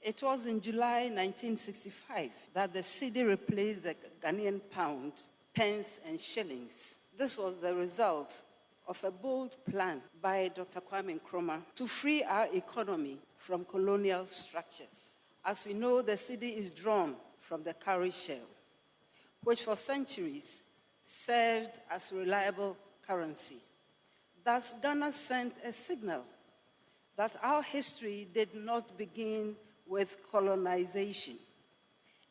It was in July 1965 that the cedi replaced the Ghanaian pound, pence, and shillings. This was the result of a bold plan by Dr. Kwame Nkrumah to free our economy from colonial structures. As we know, the cedi is drawn from the cowrie shell, which for centuries served as reliable currency. Thus, Ghana sent a signal that our history did not begin with colonization,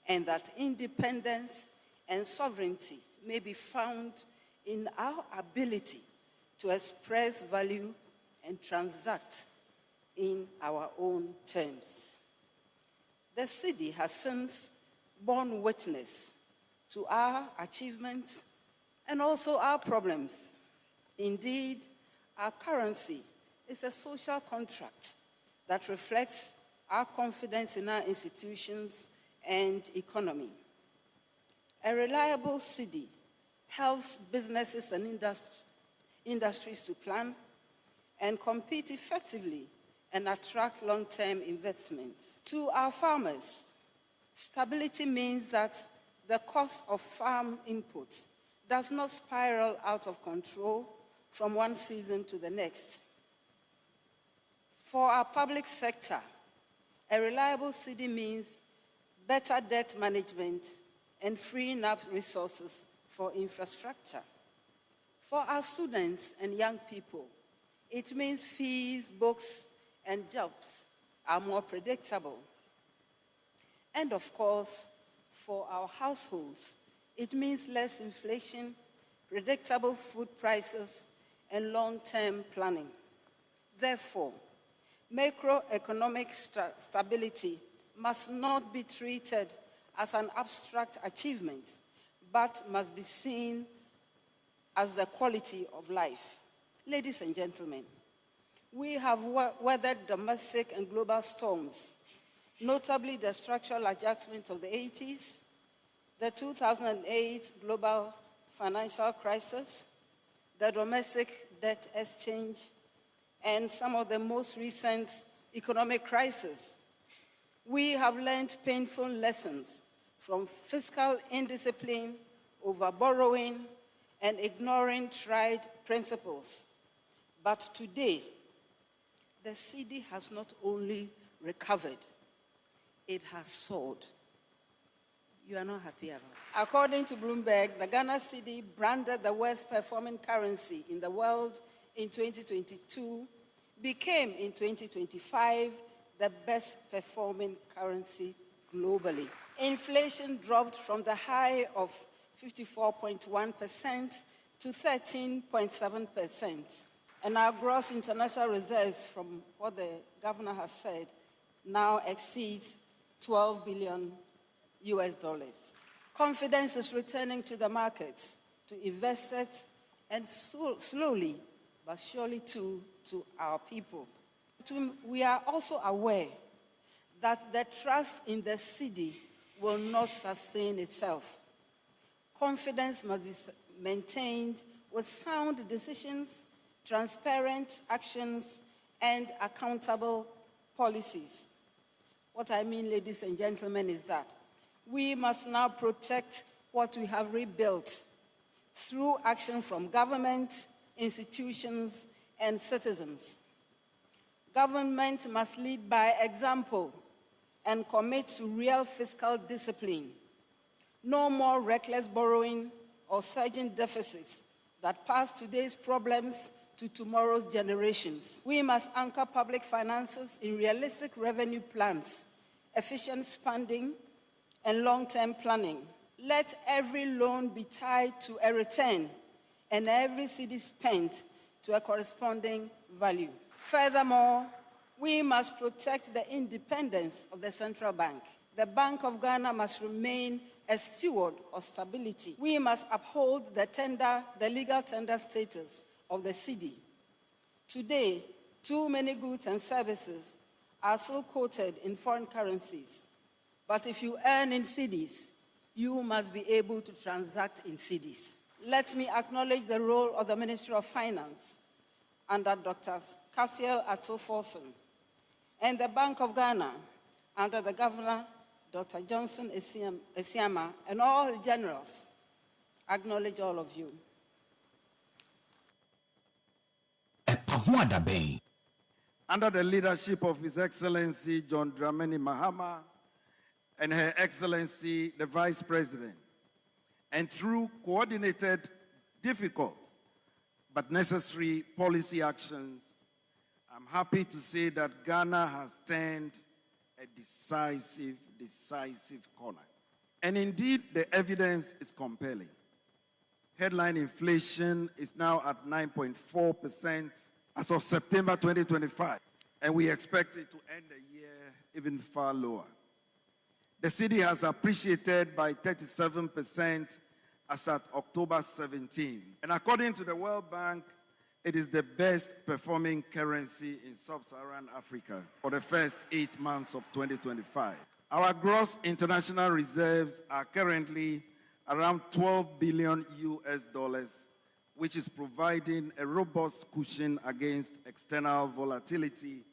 and that independence and sovereignty may be found in our ability to express value and transact in our own terms. The cedi has since borne witness to our achievements and also our problems. Indeed, our currency is a social contract that reflects our confidence in our institutions and economy. A reliable cedi helps businesses and industries to plan and compete effectively and attract long-term investments. To our farmers, stability means that the cost of farm inputs does not spiral out of control from one season to the next. For our public sector, a reliable cedi means better debt management and freeing up resources for infrastructure. For our students and young people, it means fees, books, and jobs are more predictable. And of course, for our households, it means less inflation, predictable food prices, and long-term planning. Therefore, macroeconomic stability must not be treated as an abstract achievement, but must be seen as the quality of life. Ladies and gentlemen, we have weathered domestic and global storms, notably the structural adjustment of the 80s, the 2008 global financial crisis, the domestic debt exchange, and some of the most recent economic crises. We have learned painful lessons from fiscal indiscipline, over-borrowing, and ignoring tried principles. But today, the cedi has not only recovered, it has soared. You are not happy about it. According to Bloomberg, the Ghana cedi, branded the worst performing currency in the world in 2022, became in 2025 the best performing currency globally. Inflation dropped from the high of 54.1% to 13.7%. And our gross international reserves, from what the governor has said, now exceeds $12 billion. Confidence is returning to the markets, to investors, and slowly but surely to our people. We are also aware that the trust in the cedi will not sustain itself. Confidence must be maintained with sound decisions, transparent actions, and accountable policies. What I mean, ladies and gentlemen, is that we must now protect what we have rebuilt through action from government, institutions, and citizens. Government must lead by example and commit to real fiscal discipline. No more reckless borrowing or surging deficits that pass today's problems to tomorrow's generations. We must anchor public finances in realistic revenue plans, efficient spending, and long-term planning. Let every loan be tied to a return and every cedi spent to a corresponding value. Furthermore, we must protect the independence of the central bank. The Bank of Ghana must remain a steward of stability. We must uphold the legal tender status of the cedi. Today, too many goods and services are still quoted in foreign currencies. But if you earn in cedis, you must be able to transact in cedis. Let me acknowledge the role of the Ministry of Finance under Dr. Kaseɛbɔ and the Bank of Ghana under the Governor, Dr. Johnson Esiama, and all the generals. I acknowledge all of you. Under the leadership of His Excellency John Dramani Mahama and Her Excellency the Vice President, and through coordinated, difficult, but necessary policy actions, I'm happy to say that Ghana has turned a decisive corner. And indeed, the evidence is compelling. Headline inflation is now at 9.4% as of September 2025, and we expect it to end the year even far lower. The cedi has appreciated by 37% as at October 17. And according to the World Bank, it is the best performing currency in sub-Saharan Africa for the first 8 months of 2025. Our gross international reserves are currently around $12 billion, which is providing a robust cushion against external volatility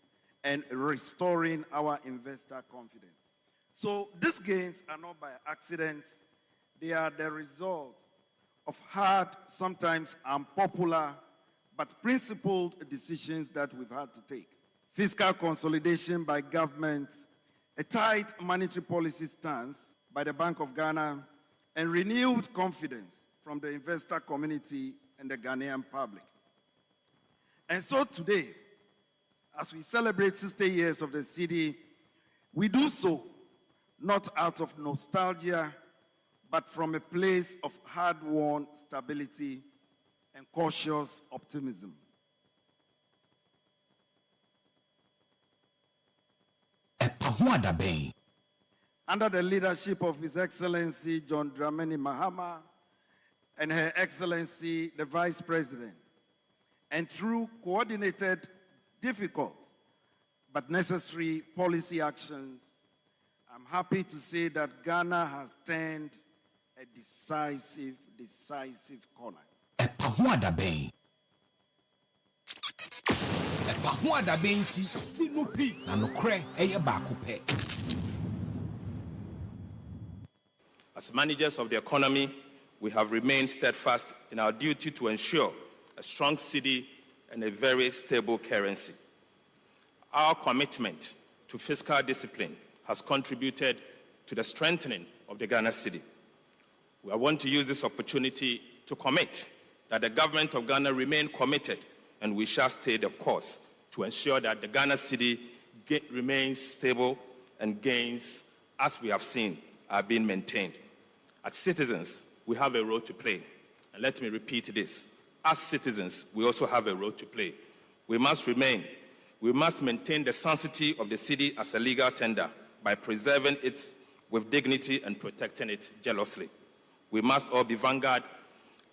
and restoring our investor confidence. So these gains are not by accident. They are the result of hard, sometimes unpopular, but principled decisions that we've had to take. Fiscal consolidation by government, a tight monetary policy stance by the Bank of Ghana, and renewed confidence from the investor community and the Ghanaian public. And so today, as we celebrate 60 years of the cedi, we do so not out of nostalgia, but from a place of hard-won stability and cautious optimism. Under the leadership of His Excellency John Dramani Mahama and Her Excellency the Vice President, and through coordinated, difficult, but necessary policy actions, I'm happy to say that Ghana has turned a decisive corner. As managers of the economy, we have remained steadfast in our duty to ensure a strong cedi and a very stable currency. Our commitment to fiscal discipline has contributed to the strengthening of the Ghana cedi. I want to use this opportunity to commit that the government of Ghana remain committed, and we shall stay the course to ensure that the Ghana cedi remains stable and gains, as we have seen, are being maintained. As citizens, we have a role to play. And let me repeat this. As citizens, we also have a role to play. We must maintain the sanctity of the cedi as a legal tender by preserving it with dignity and protecting it jealously. We must all be vanguard,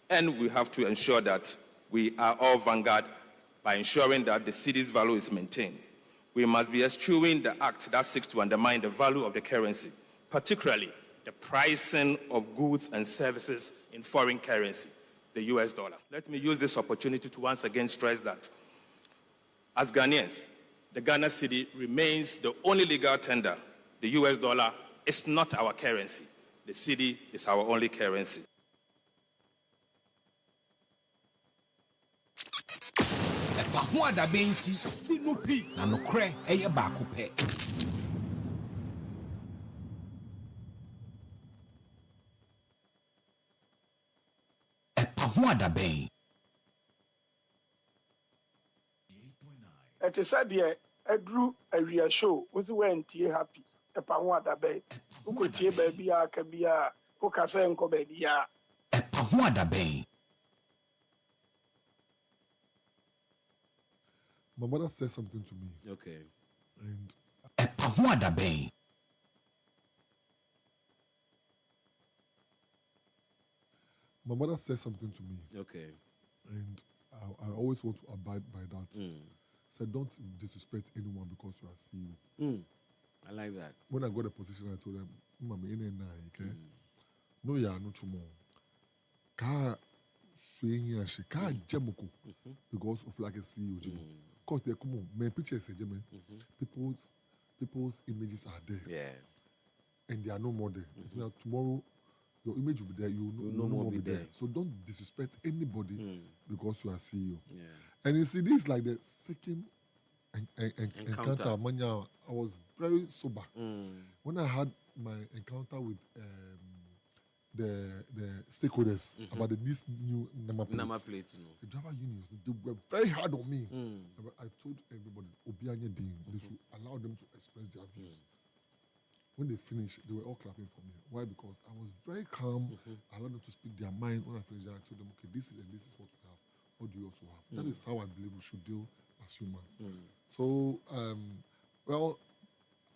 and we have to ensure that we are all vanguard by ensuring that the cedi's value is maintained. We must be eschewing the act that seeks to undermine the value of the currency, particularly the pricing of goods and services in foreign currency, the US dollar. Let me use this opportunity to once again stress that as Ghanaians, the Ghana cedi remains the only legal tender. The US dollar is not our currency. The cedi is our only currency. It is said here, I drew a real show, was when tea happy. A Pawada Bay, who could tea baby, a cabia, who can say, Cobedia. My mother said something to me. Okay. And my mother said something to me. Okay. And I always want to abide by that. Said, don't disrespect anyone because you are CEO. I like that. When I got a position, I told them, Mama, okay? No, yeah, no tomorrow. Ka swing she ka jemuko because of like a CEO. Because they come on, my pictures say people people's images are there. Yeah. And they are no more there. It means that tomorrow your image will be there, you will no more be there. So don't disrespect anybody because you are CEO. Yeah. And you see, this is like the second encounter. Manya, I was very sober. When I had my encounter with the stakeholders about this new number plates. The driver unions, they were very hard on me. I told everybody, Obianye Dean, they should allow them to express their views. When they finished, they were all clapping for me. Why? Because I was very calm. I allowed them to speak their mind. When I finished, I told them, okay, this is what we have. What do you also have? That is how I believe we should deal as humans. So, well,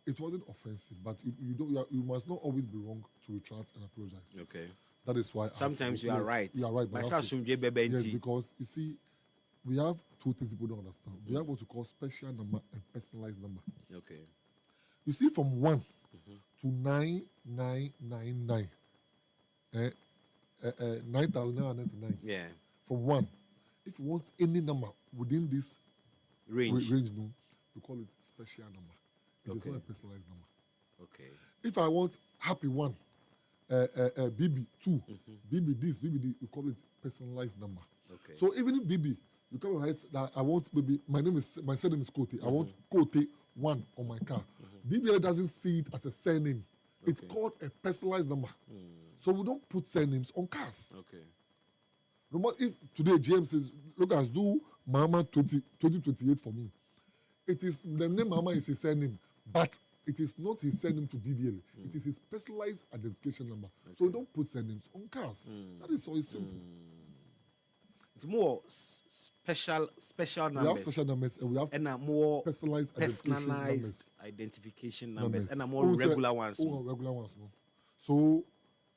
it wasn't offensive, but you must not always be wrong to retract and apologize. Okay. That is why sometimes you are right. You are right. Yes, because you see, we have two things people don't understand. We have what we call special number and personalized number. Okay. You see, from 1 to 9999, 9,999. Yeah. From 1, if you want any number within this range, no, you call it special number. It is not a personalized number. Okay. If I want happy 1, BB 2, BB this, BB this, you call it personalized number. Okay. So even if BB, you come and write that I want BB, my surname is Kote. I want Kote 1 on my car. BBL doesn't see it as a surname. It's called a personalized number. So we don't put surnames on cars. Okay. No matter if today GM says, look, guys, do Mama 2028 for me. It is the name Mama is his surname, but it is not his surname to DVL. It is his personalized identification number. So we don't put surnames on cars. That is so simple. It's more special numbers. We have special numbers and we have more personalized identification numbers. And more regular ones. Regular ones. No. So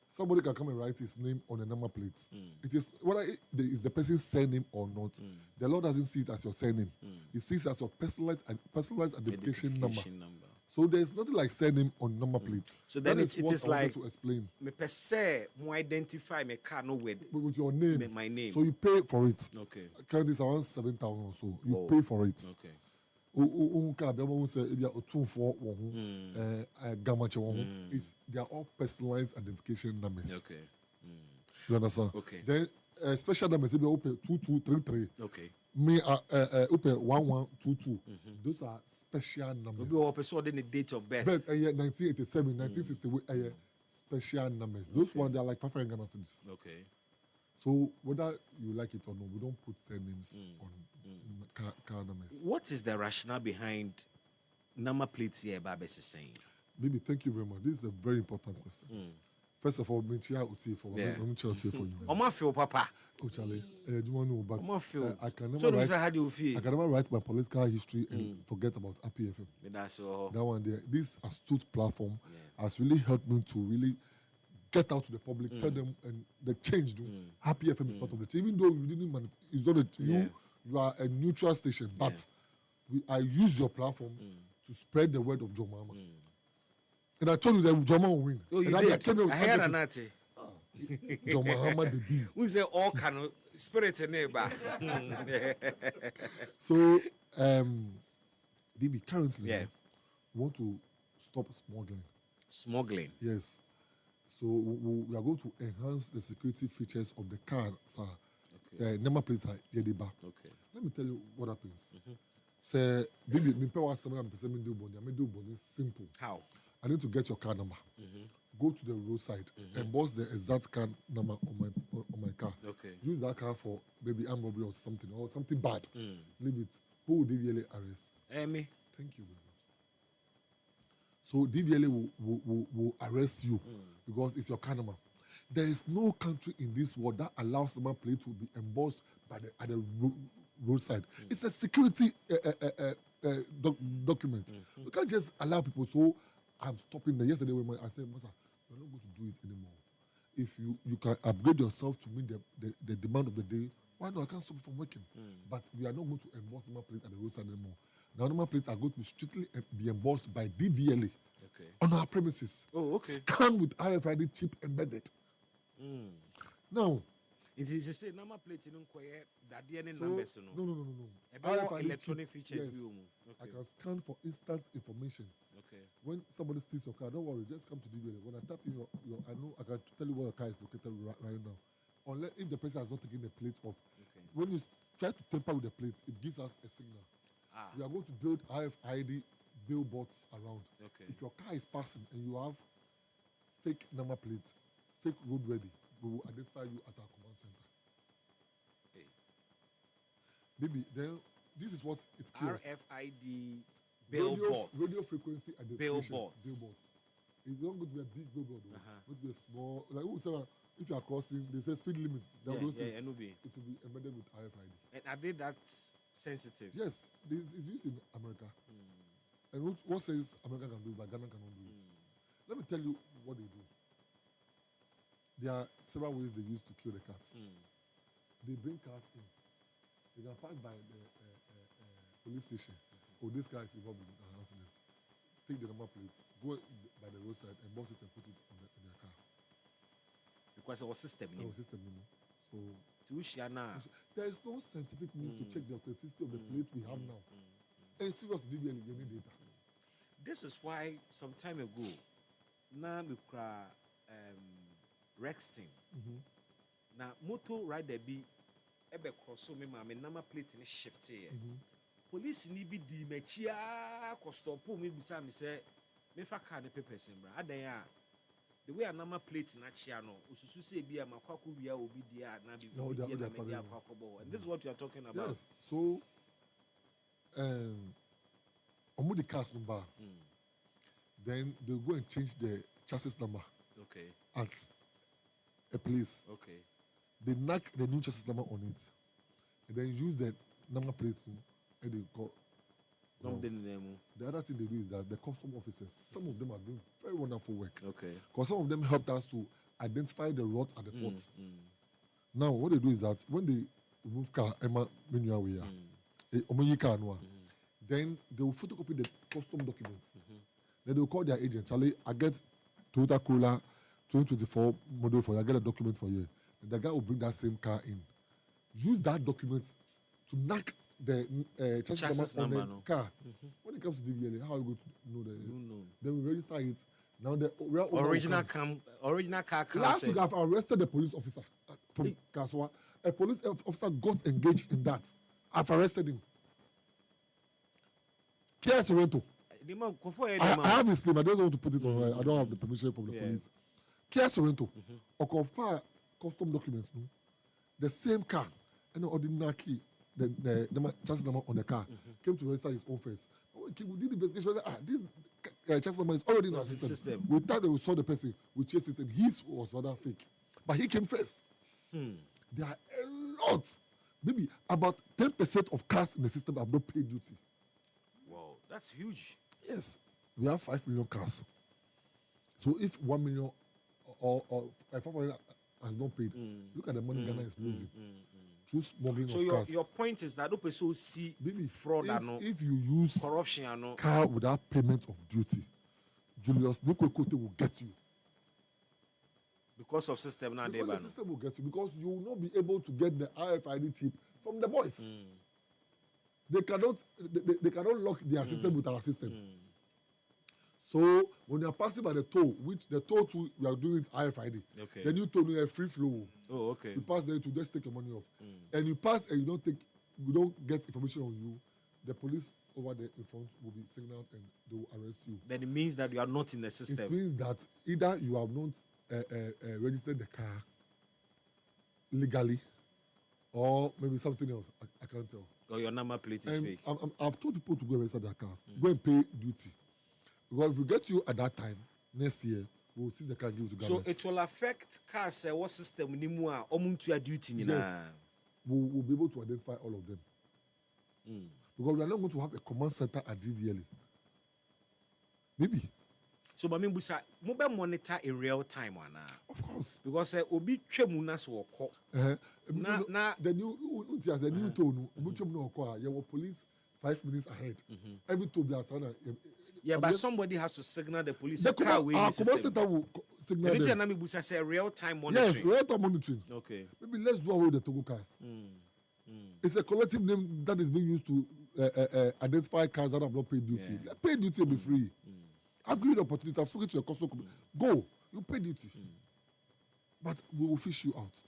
somebody can come and write his name on a number plate. It is whether it is the person's surname or not. The law doesn't see it as your surname. It sees it as your personalized identification number. So there's nothing like surname on number plate. So then it is like to explain. Me per se, mo identify me car no with your name. My name. So you pay for it. Okay. Currently it's around 7,000 or so. You pay for it. Okay. They are all personalized identification numbers. Okay. You understand? Okay. Then special numbers they open 2233. Okay. Me open 1122. Those are special numbers. We also the date of birth. 1987, 1960 special numbers. Those ones they are like 500 Ghana cedis. Okay. So whether you like it or not, we don't put surnames on car numbers. What is the rationale behind number plates here, Babes is saying? Baby, thank you very much. This is a very important question. First of all, I'm for you. I feel, Papa. Oh, Charlie, do you want to know? But I can never write my political history and forget about Happy FM. That's all. That one there. This astute platform has really helped me to really get out to the public, tell them, and the change. Happy FM is part of it. Even though you didn't, it's not you are a neutral station, but I use your platform to spread the word of Joe Mama. And I told you that Joe Mama will win. Oh, you and did? I heard an article. Joe Mama the B. We say all kind of spirit in neighbor. So, DB, currently, we want to stop smuggling. Smuggling? Yes. So we are going to enhance the security features of the car. Number plates are Yediba. Okay. Let me tell you what happens. Say, baby, me pay 1,700 do bond. I do bond simple. How? I need to get your car number. Go to the roadside, emboss the exact car number on my car. Okay. Use that car for maybe armed robbery or something bad. Leave it. Who will DVLA arrest? Me. Thank you very much. So DVLA will arrest you because it's your car number. There is no country in this world that allows number plate to be embossed at the roadside. It's a security document. You can't just allow people. So I'm stopping there. Yesterday when I said, Master, we're not going to do it anymore. If you can upgrade yourself to meet the demand of the day, why not? I can't stop you from working. But we are not going to emboss number plate at the roadside anymore. Now number plates are going to strictly be embossed by DVLA on our premises. Oh, okay. Scanned with RFID chip embedded. Now, it is say number plate in numbers. No. RFID electronic features. Yes. I can scan for instant information. Okay. When somebody steals your car, don't worry, just come to DVLA. When I tap in your I know I can tell you where your car is located right now. Unless if the person has not taken the plate off. Okay. When you try to tamper with the plate, it gives us a signal. We are going to build RFID billboards around. Okay. If your car is passing and you have fake number plates, fake roadworthy, we will identify you at our command center. Hey. Baby, then this is what it kills. RFID billboards. Radio frequency identification. Billboards. It's not going to be a big billboard, though. It's going to be a small. Like who said, if you are crossing, they say speed limits. Yeah, it will be embedded with RFID. And are they that sensitive? Yes, this is used in America. And what says America can do it, but Ghana cannot do it. Let me tell you what they do. There are several ways they use to kill the cats. They bring cars in. They can pass by the police station. Oh, this car is involved in an accident. Take the number plate, go by the roadside and box it and put it on their car. Because our system. Our system, So there is no scientific means to check the authenticity of the plate we have now. And seriously, you need data. This is why some time ago, now we cry Rexton. Now motor rider be ebe cross me my number plate in shift here. Police ni be di mechia ko stop me bisa me say me fa car the papers in bra adan ya the way a number plate na chia no osusu say bia makwako wia obi dia na bi obi dia na media kwakobo. And this is what you are talking about. Yes. So omo the cars number. Then they'll go and change the chassis number. Okay. At a place. Okay. They knock the new chassis number on it. And then use the number plate and they go. The other thing they do is that the custom officers, some of them are doing very wonderful work. Okay. Because some of them helped us to identify the routes at the port. Now, what they do is that when they remove car, then they will photocopy the custom documents. Then they will call their agent. Charlie, I get Toyota Corolla 2024 model for you. I get a document for you. And the guy will bring that same car in. Use that document to knock the chassis number on the car. When it comes to DVLA, how are you going to know that? Then we register it. Now the original car comes. Last week I've arrested the police officer from Kaseɛbɔ. A police officer got engaged in that. I've arrested him. Kia Sorrento. I have his name. I don't want to put it on. I don't have the permission from the police. Kia Sorrento. Okofa custom documents. No? The same car and the ordinary key. The chassis number on the car came to register his own first. We did the investigation. This chassis number is already in our system. We thought we saw the person. We chased it, and his was rather fake. But he came first. There are a lot. Maybe about 10% of cars in the system have not paid duty. Wow, that's huge. Yes, we have 5 million cars. So if 1 million or 500 has not paid, look at the money Ghana is losing. Through smuggling so of cars. Your point is that no person see fraud if you use corruption car without payment of duty, Julius Nukwekwote will get you. Because of system now, the system will get you because you will not be able to get the RFID chip from the boys. They cannot lock their system with our system. So when you are passing by the toll, which the toll too, we are doing it RFID. Okay. Then you toll a free flow. Oh, okay. You pass there to just take your money off. And you pass and we don't get information on you. The police over there in front will be signaled and they will arrest you. Then it means that you are not in the system. It means that either you have not registered the car legally, or maybe something else. I can't tell. Or your number plate is fake. I've told people to go and register their cars. Go and pay duty. Because if we get you at that time, next year, we'll see the car give it to government. So it will affect cars, what system anymore, or duty. Yes. We'll be able to identify all of them. Because we are not going to have a command center at DVLA. Maybe. So, but Busa, mobile monitor in real time, of course. Because obi chemunas will call. The new tone, your police 5 minutes ahead. Every to be a yeah, but somebody has to signal the police. Our command center will signal them. Busa say real time monitoring. Yes, real time monitoring. Okay. Maybe let's do away with the Togo cars. It's a collective name that is being used to identify cars that have not paid duty. Pay duty and be free. I've given you the opportunity. I've spoken to your customer. Go. You pay duty. But we will fish you out.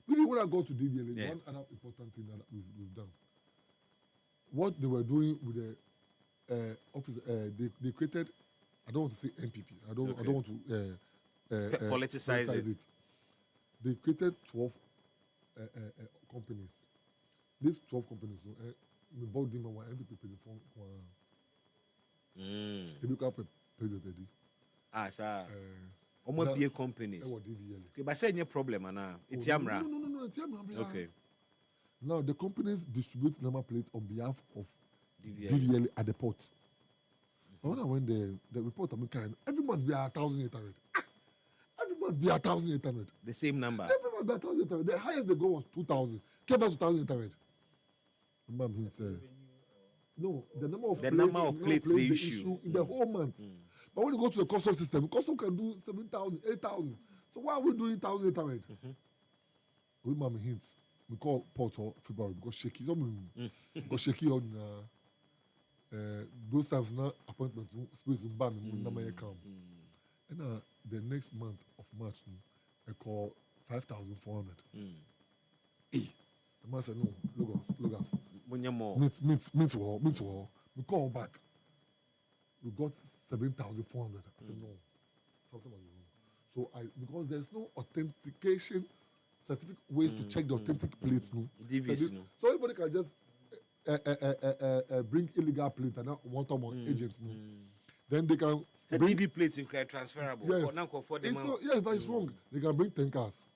Maybe when I go to DVLA, one other important thing that we've done. What they were doing with the office, they created, I don't want to say MPP. I don't want to politicize it. They created 12 companies. These 12 companies, we bought them and MPP paid for. They become president. Sir. Almost be companies. Okay, but say any problem, Anna. It's Yamra. No, it's Yamra. Okay. Now the companies distribute number plates on behalf of DVLA at the port. When I went there, the report I'm kind. Every month be 1,800. Every month be 1,800. The same number. Every month be 1,800. The highest they go was 2,000. Came back to 1,800. Mom said, no, the number of plates they issue in the whole month. But when you go to the custom system, custom can do 7,000, 8,000. So why are we doing 1,800? We mom hints. We call port for February because shaky. Because shaky on those times now appointment space in Bam and come. And the next month of March, I call 5,400. The man said, no, look us. Meet war. We call back. We got 7,400. I said, no, something was wrong. So because there's no authentication certificate ways to check the authentic plates, no. So everybody can just bring illegal plates and not want them on agents, no. Then they can bring DV plates in transferable. Yes, but it's wrong. They can bring 10 cars.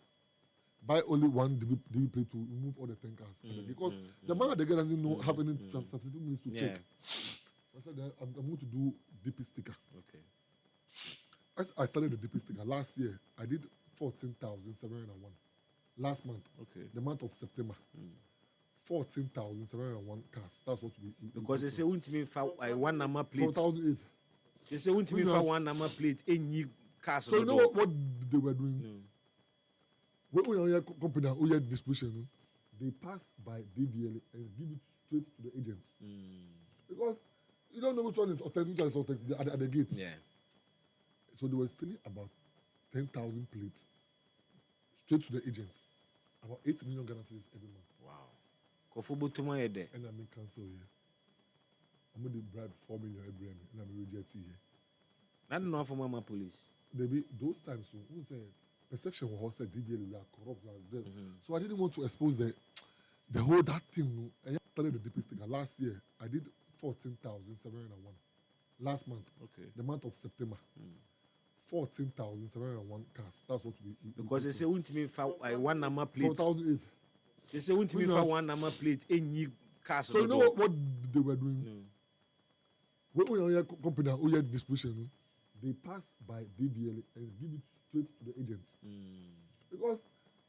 Buy only one DV plate to remove all the 10 cars. Because the man at the guy doesn't know how many certificate needs to check. I said, I'm going to do DP sticker. Okay. As I started the DP sticker last year, I did 14,701. Last month, the month of September, 14,701 cars. That's what we because they say one number plate. 4,008. They say one number plate any cars. So you know what they were doing? When we are company who had distribution, they pass by DVLA and give it straight to the agents. Because you don't know which one is authentic, which one is authentic at the gate. Yeah. So they were stealing about 10,000 plates straight to the agents. About 8 million Ghana cedis every month. Wow. Kofubu tomorrow there. And I'm in council here. I'm going to bribe 4 million every year, and I'm rejecting here. I don't know for Mama Police. They be those times so who said perception was said DVL we are corrupt. So I didn't want to expose the whole that thing. I started the DP sticker last year. I did 14,701. Last month, the month of September, 14,701 cars. That's what we because they say one number plate. 4,008. They say one number plate any cars. So you know what they were doing? When we are company who had distribution, they pass by DVLA and give it straight to the agents. Because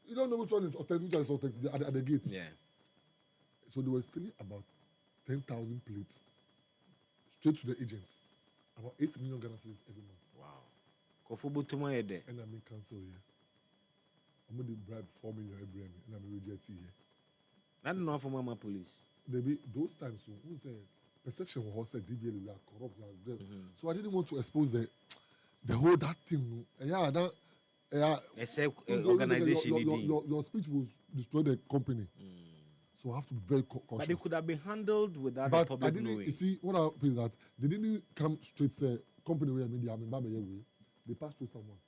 you don't know which one is authentic, which one is authentic at the gate. Yeah. So they were stealing about 10,000 plates straight to the agents. About 8 million Ghana cedis every month. Wow. Kofubu tomorrow there. And I'm in council here. I'm going to bribe 4 million every year, and I'm rejecting here. I don't know for Mama Police. They be those times so who said perception was said DVL we are corrupt. So I didn't want to expose the whole that thing. Organization. Your speech will destroy the company. So I have to be very cautious. But it could have been handled without the public knowing. You see, what happened is that they didn't come straight say company where I mean way. They passed through someone.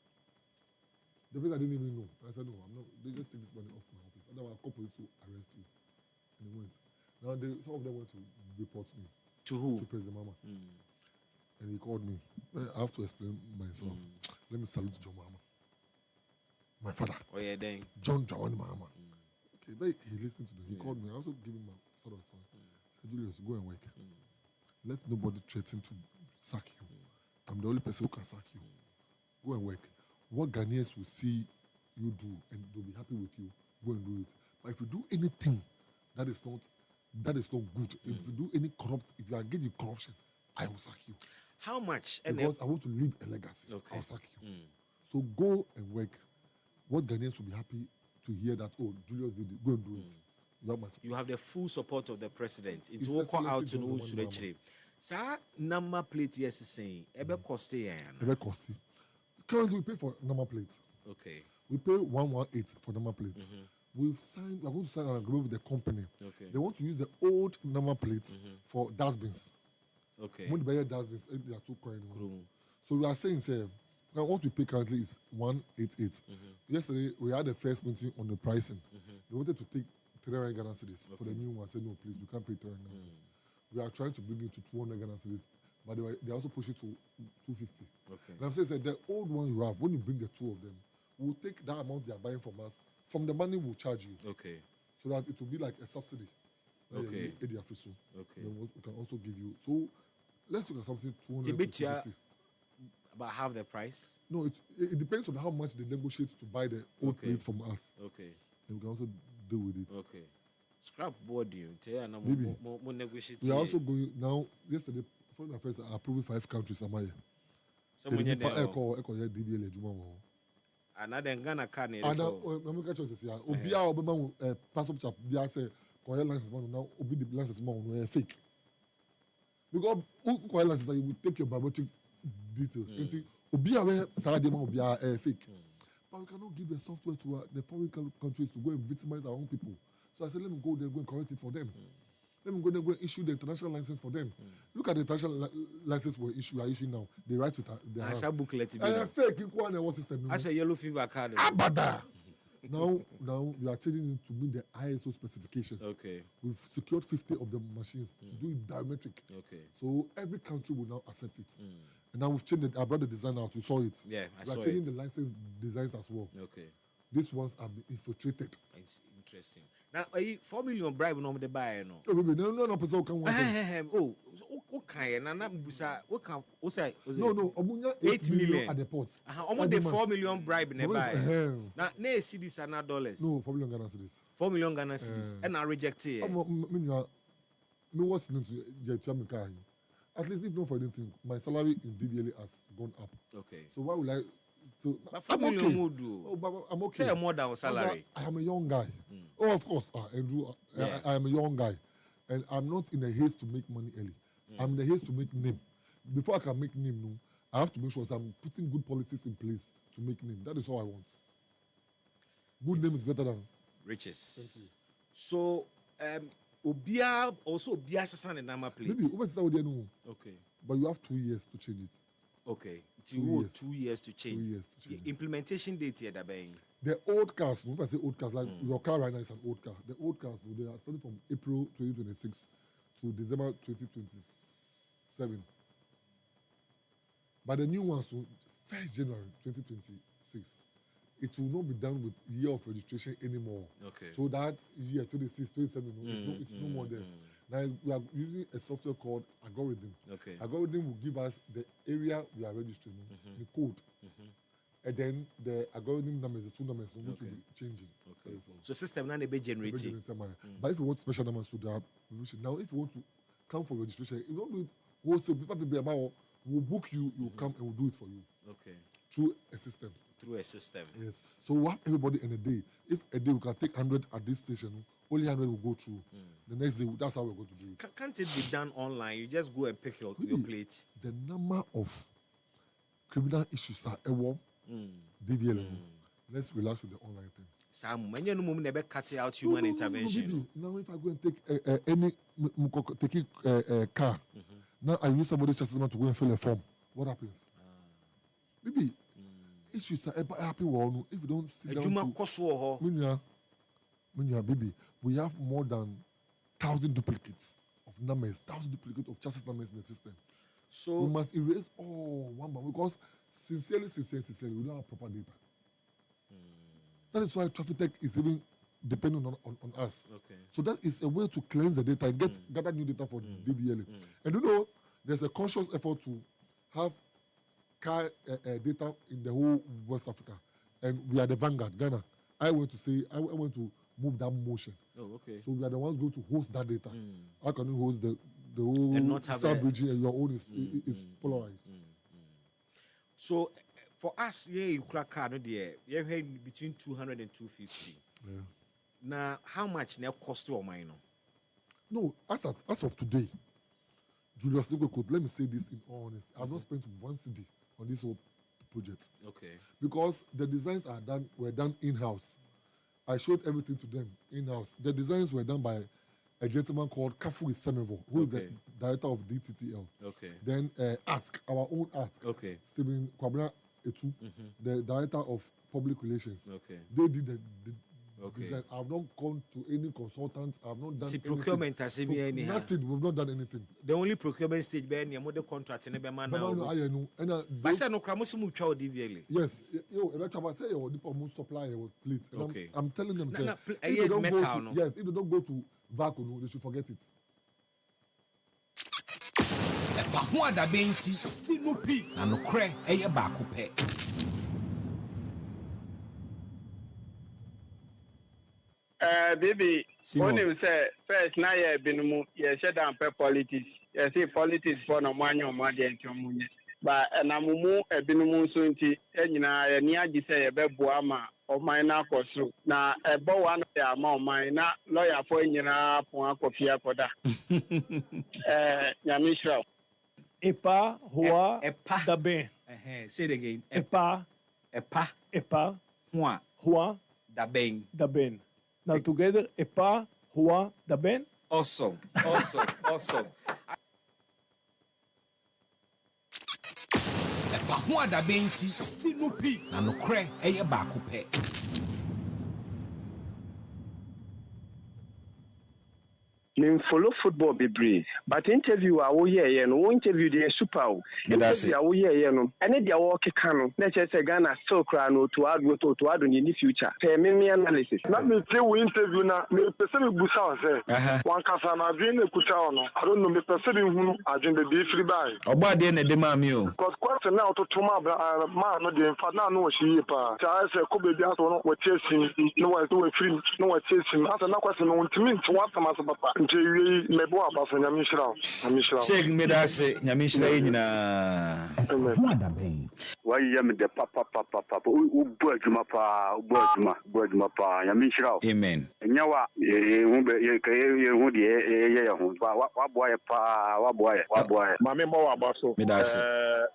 The place I didn't even know. I said no, I'm not. They just take this money off my office. Otherwise, I'll call police to arrest you. And they went. Now some of them went to report me. To who? To President Mama. And he called me. I have to explain myself. Let me salute John Mama. My father. Oh yeah, then. John Mama. Okay, but he listened to me. He called me. I also gave him a sort of story. He said, Julius, go and work. Let nobody threaten to sack you. I'm the only person who can sack you. Go and work. What Ghanaians will see you do and they'll be happy with you, go and do it. But if you do anything that is not good, if you do any corrupt, if you engage in corruption, I will sack you. How much? Because I want to leave a legacy. Okay. I'll sack you. So go and work. What Ghanaians will be happy to hear that, oh, Julius did it, go and do it. You have the full support of the president. It's all call out to know Sa number plate yes is saying ebe cost Ebe cost. Currently, we pay for number plate. Okay. We pay 118 for number plate. We're going to sign an agreement with the company. Okay. They want to use the old number plates for dustbins. Okay. When they buy dustbins, they are too coin. So we are saying, say, what we pay currently is 188. Yesterday, we had the first meeting on the pricing. They wanted to take 300 Ghana cedis for the new one. I said, no, please, we can't pay 300 Ghana cedis. We are trying to bring it to 200 Ghana cedis, but they also push it to 250. Okay. And I'm saying, the old one you have, when you bring the two of them, we'll take that amount they are buying from us. From the money we'll charge you. Okay. So that it will be like a subsidy. Okay. Okay. Then we can also give you. So let's look at something 200 to 250. About half the price? No, it depends on how much they negotiate to buy the old plates from us. Okay. And we can also deal with it. Okay. Scrap board you. Maybe. More negotiate. We are also going now. Yesterday, Foreign Affairs are approving 5 countries. Amaye. Someone here DBL another Ghana can. And American choices here. Obia Obama passport chap. They say Korean license man now. Obi the license man fake. Because Korean license you will take your biometric details. Obia where Saturday man Obia fake. But we cannot give the software to the foreign countries to go and victimize our own people. So I said, let me go there and go and correct it for them. Let me go there and go and issue the international license for them. Look at the international license we are issuing now. They write with their hand. I said booklet. Fake. You go on system. I said yellow fever card. Abada. Now we are changing it to meet the ISO specification. Okay. We've secured 50 of the machines to do it biometric. Okay. So every country will now accept it. And now we've changed it. I brought the design out. You saw it. Yeah, I saw it. We are changing the license designs as well. Okay. These ones have been infiltrated. It's interesting. Now, 4 million bribe no the buy no. Oh, baby, no person can want Oh, what kind? Na busa. What can? What say? No. Omunya 8 million at the port. Almost the 4 million bribe ne buy. Now, ne cedis and not dollars. No, 4 million Ghana cedis. 4 million Ghana cedis. And I reject it. Me what's to at least if not for anything, my salary in DBL has gone up. Okay. So why would I still? But 4 million okay. would do. Oh, but I'm okay. Say more than salary. I am a young guy. Oh, of course, Andrew. I am a young guy, and I'm not in a haste to make money early. I'm in a haste to make name. Before I can make name, no, I have to make sure I'm putting good policies in place to make name. That is all I want. Good name is better than riches. Thank you. So, Obia also Obia Sasan and Nama plate. Maybe okay. But you have 2 years to change it. Okay. 2 years to change. 2 years to change. Implementation date here, Dabang. The old cars, if I say old cars, like your car right now is an old car. The old cars, they are starting from April 2026 to December 2027. But the new ones, to 1st January 2026, it will not be done with year of registration anymore. Okay. So that year, 26, 27, it's no more there. Now we are using a software called algorithm. Okay. Algorithm will give us the area we are registering, the code. And then the algorithm numbers, the 2 numbers, which will be changing. Okay. So system now be generating. But if you want special numbers to that, now if you want to come for registration, you don't do it wholesale. People will book you, you come and we'll do it for you. Okay. Through a system. Through a system. Yes. So we have everybody in a day. If a day we can take 100 at this station, only 100 will go through. The next day, that's how we're going to do it. Can't it be done online? You just go and pick your plate. The number of criminal issues are DVL. Let's relax with the online thing. Sam, when you never cut out human intervention. Now, if I go and take a car, now I use somebody's chassis to go and fill a form. What happens? Maybe issues are happening. If you don't sit down, baby, we have more than 1,000 duplicates of numbers, 1,000 duplicates of chassis numbers in the system. So we must erase all one by one because sincerely, we don't have proper data. That is why Traffic Tech is even depending on us. Okay. So that is a way to cleanse the data and gather new data for DVL. And you know, there's a conscious effort to have car data in the whole West Africa. And we are the vanguard, Ghana. I want to move that motion. Oh, okay. So we are the ones going to host that data. How can you host the whole and not have bridge and your own is polarized? So for us, you crack card there, you have between 200 and 250. Yeah. Now, how much now cost to mine? No, as of today, Julius Nkwekot, let me say this in all honesty. I've not spent 1 cedi on this whole project. Okay. Because the designs were done in-house. I showed everything to them in-house. The designs were done by a gentleman called Kafu Semevo, who is the director of DTTL. Okay. Then our own Ask. Okay. Stephen Kwabena Etu, the director of public relations. Okay. They did the design. I've not gone to any consultants. I've not done anything. Procurement has been nothing. We've not done anything. The only procurement stage be any more the contract in the man now. But say no kramo simu twa odi yes, electric say you deep almost supply your plate. Okay. I'm telling them say if they don't metal, go to, yes, if they don't go to vacuum, they should forget it. Ho adabenti sinupi na nokre eye baako pe. Baby, when you say first now you been you shut down politics. You see politics for no money or money and money. But na mumu e binu so nti enyina ni agi say e bebo ama o man na akoso na e bo one ya ama o man na lawyer for enyina pon akofia koda. Nyamishra. Epa hoa da bem. Say it again. Epa hoa da bem. Da bem. Now together, epa hoa da bem. Awesome. Ho adabenti sinupi na nokre eye baako pe. Me follow football be brave, but interview awo ye no interview the super interview awo ye no ene dia wo keka no na che say Ghana still cry no to add in the future say me analysis na me say we interview na me person me busa say one kasa na adwen na kuta no I don't know me person hunu adwen be be free by ogbade na de ma mi o because question na to ma no de fa na no shi yi pa cha say ko be bia so no we chasing no we free no we chasing asa na question no ntimi nti wa sama so papa mebo abaso nyamishira Sheikh medase nyamishira nyina why yam de papa u bo adwuma pa nyamishira amen nyawa hu be ye hu de ye hu ba wa boye pa wa boye ma me mo abaso medase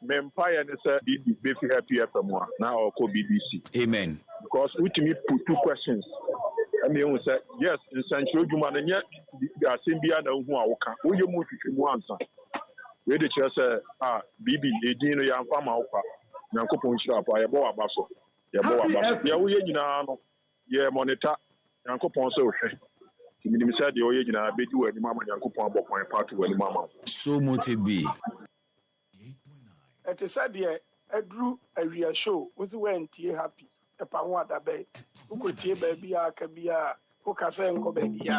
mempa ye ne say be fi happy FM na o ko BBC amen because we to me put 2 questions. I mean, say yes, in Sancho Juma, and yet the Asimbia and who are working. We you move to answer. We the chair say, BB, Edino Yan Farmer, Yanko Punchap, Yabo Abaso, Yabo, yeah, monitor, Yanko Ponso. He said the Oyena, I bet you any mamma, Yanko Pombo, part to any mamma. So much it be. At a sad year, I drew a real show with the went happy. A pound that bay. Who could see baby? I can be a who can say, go baby.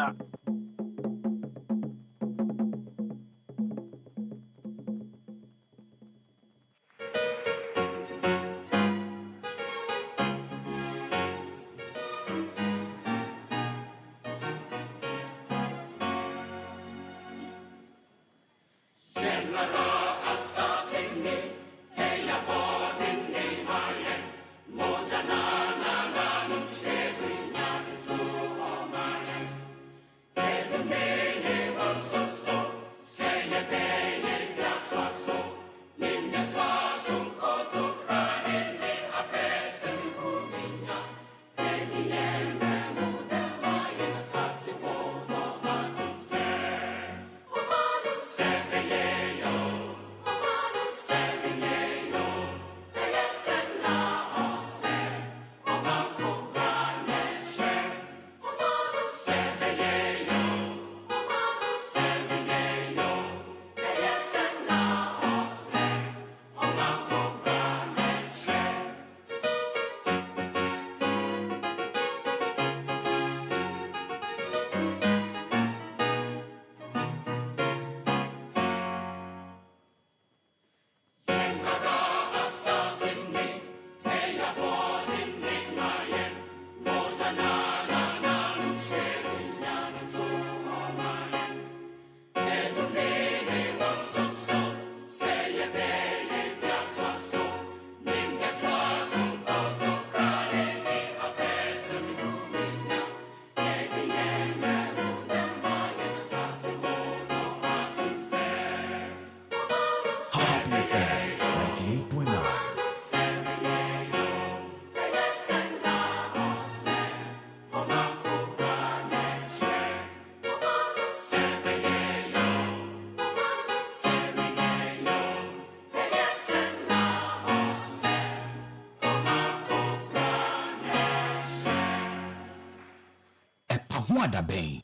Epahuadaben.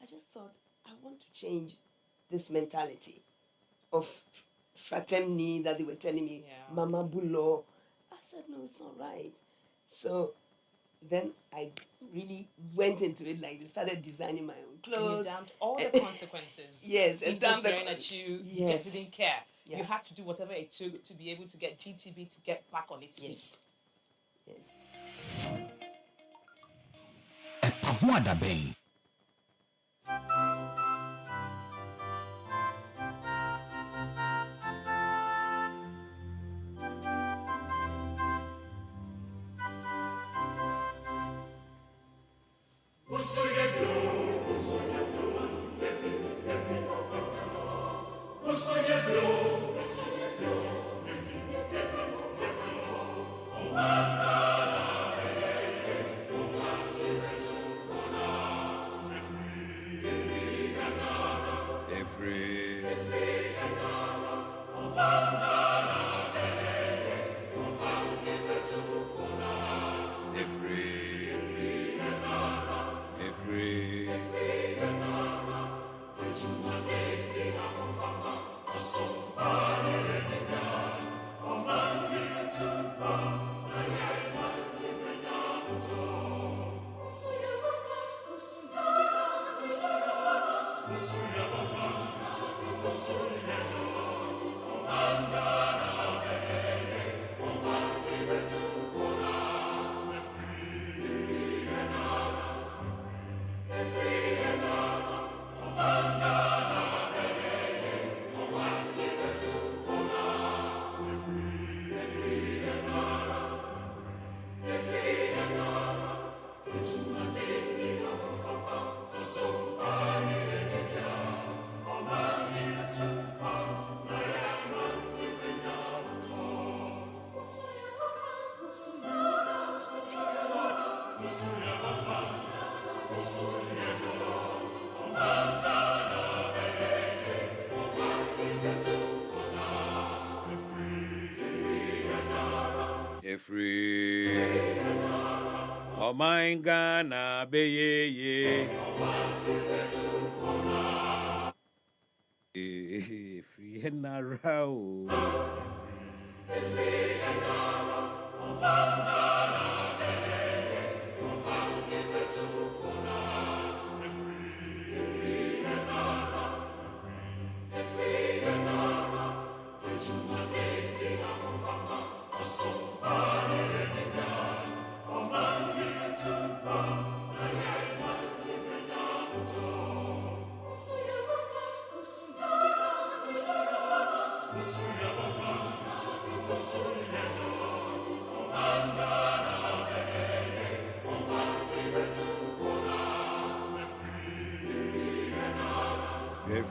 I just thought I want to change this mentality of fraternity that they were telling me, Mama Bulo. I said, no, it's not right. So then I really went into it, like they started designing my own clothes. And you dumped all the consequences. Yes, and dumped staring at you, you yes. just didn't care. Yeah. You had to do whatever it took to be able to get GTB to get back on its feet. Yes. Epahuadaben. Oh my Ghana be ye. Free and narrow.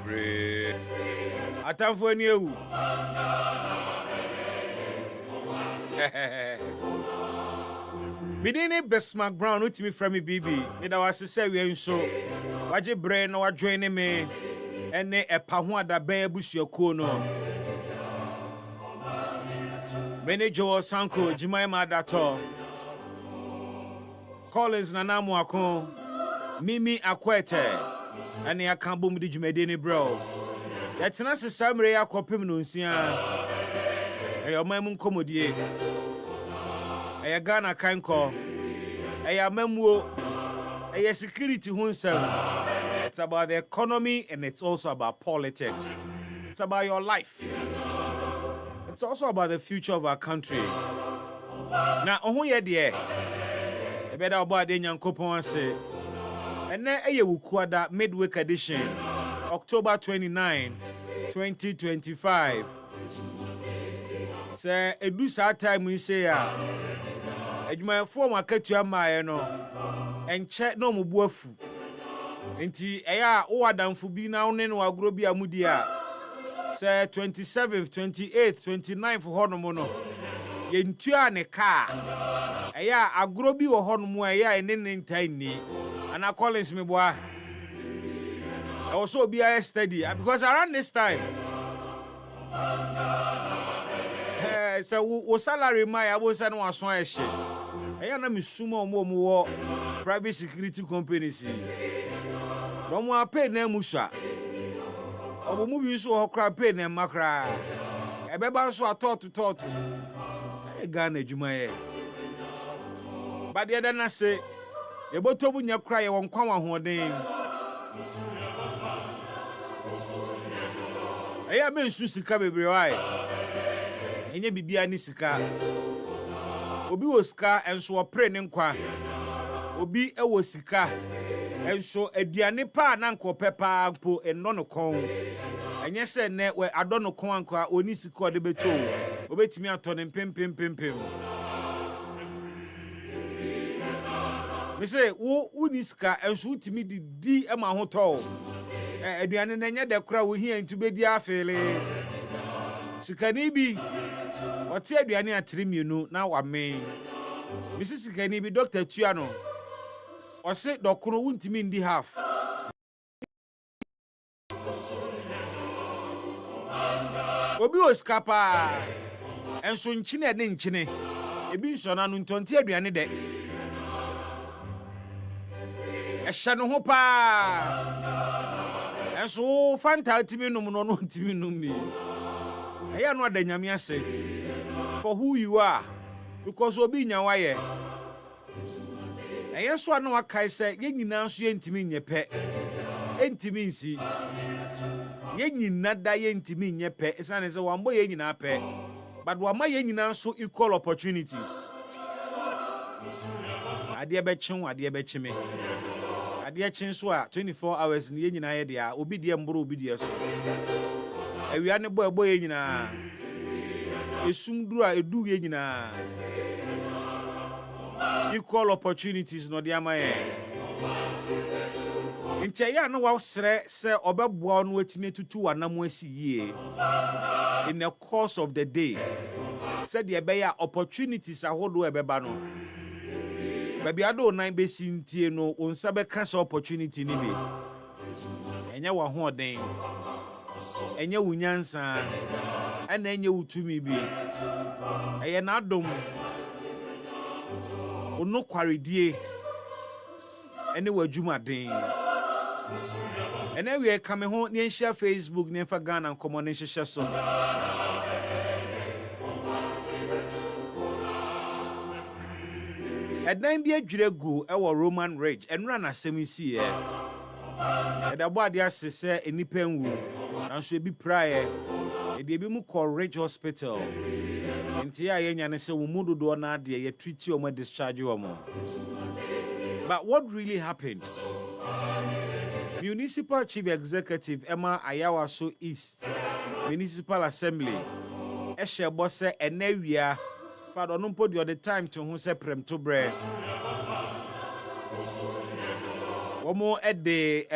Free. Atamfo ni ewu. Bidini Besmark Brown utimi from me BB. Me da wase say we nso. Waje bre na wadjoin me. Ene Epahuadaben abusuakuo no. Manager Sanko Jimaima Dato. Collins Nanamu Akon. Mimi Akwete. And ya can't boom the Jumedini bro. That's not a summary. I copy Nuncia. A mamma commodie. A Ghana can call. A memo. A security himself. It's about the economy and it's also about politics. It's about your life. It's also about the future of our country. Now, who ye dear? A better about the young couple say. And then a Wukwada midweek edition, October 29, 2025. Say, a do sad time we say, a my former Katua Mayano, and check no mubuafu. Inti, aya, Oadam Fubi now, Neno, Agrobia Mudia. Say, 27th, 28th, 29th for Honomono. Yentua ne car. Aya, Agrobi or Honomo, aya, and then tiny. And I call me boy. I also be a steady because around this time, so salary my I was an was one shit. I am a sumo more private security companies. No more pay na musa. Obo mu bi so okra pay na makra. Ebeba so atort. E Ghana adwuma ye. But the other na say yeboto bu nya kra ye won kwan wa hoden. Eya men su sika bebre wai. Enye bibia ni sika. Obi wo sika enso opre ne nkwa. Obi ewo sika enso aduane pa na nkope pa po eno no kon. Enye se ne we ado no kon anka oni sika ode beto. Obetimi ato ne pem. Me say wo uni sika enso utimi di ema ho to. Aduane na nya de kra wo hia ntubedi afele. Sika ni bi ote aduane atremienu na wame. Mrs. Sika ni bi Dr. Tuano. Ose dokoro wuntimi ndi half. Obi oskapa enso nchine de nchine. Ebi nso na no ntonte aduane de. Ehya no ho pa. Enso fanta timi num no ntimi num ni. Eya no adanyame ase. For who you are, because obi nyawaye. Eya so anu akai se ye nyina so ye ntimi nyepe. Entimi nsi. Ye nyina da ye ntimi nyepe. Esane se wambo ye nyina pe. But wama ye nyina so equal opportunities. Ade be chime. Ade chen so a 24 hours ni ye nyina ye dia obi die mboro obi die so. Ewia ne boy ye nyina. Esumduru a edu ye nyina. Equal opportunities no dia maye. Ntia ya no wa sere se obeboa no atime tutu wanam asi yie. In the course of the day, said ye be ya opportunities ahodo ebeba no. Baby ado nan be sintie no onsa be kasa opportunity ni bi. Enye wa ho den. Enye wunyansa. Ana enye wutumi bi. Eye na adom. Ono kwaredie. Ene wadwuma den. Ene we kame ho ne share Facebook ne fa Ghana nkomo ne hyehyɛ so. Edan bi adwire gu ewo Roman Ridge enura na semisi ye. Edabo ade asese enipa nwu. Nanso ebi praye. Ebi mu call Ridge Hospital. Nti ya yenya ne se wo mudodo na ade ye treat o mo discharge o mo. But what really happened? Municipal Chief Executive Emma Ayawaso East Municipal Assembly Kaseɛbɔ se enawia Father no put the time to who se prem to bre. Womo at the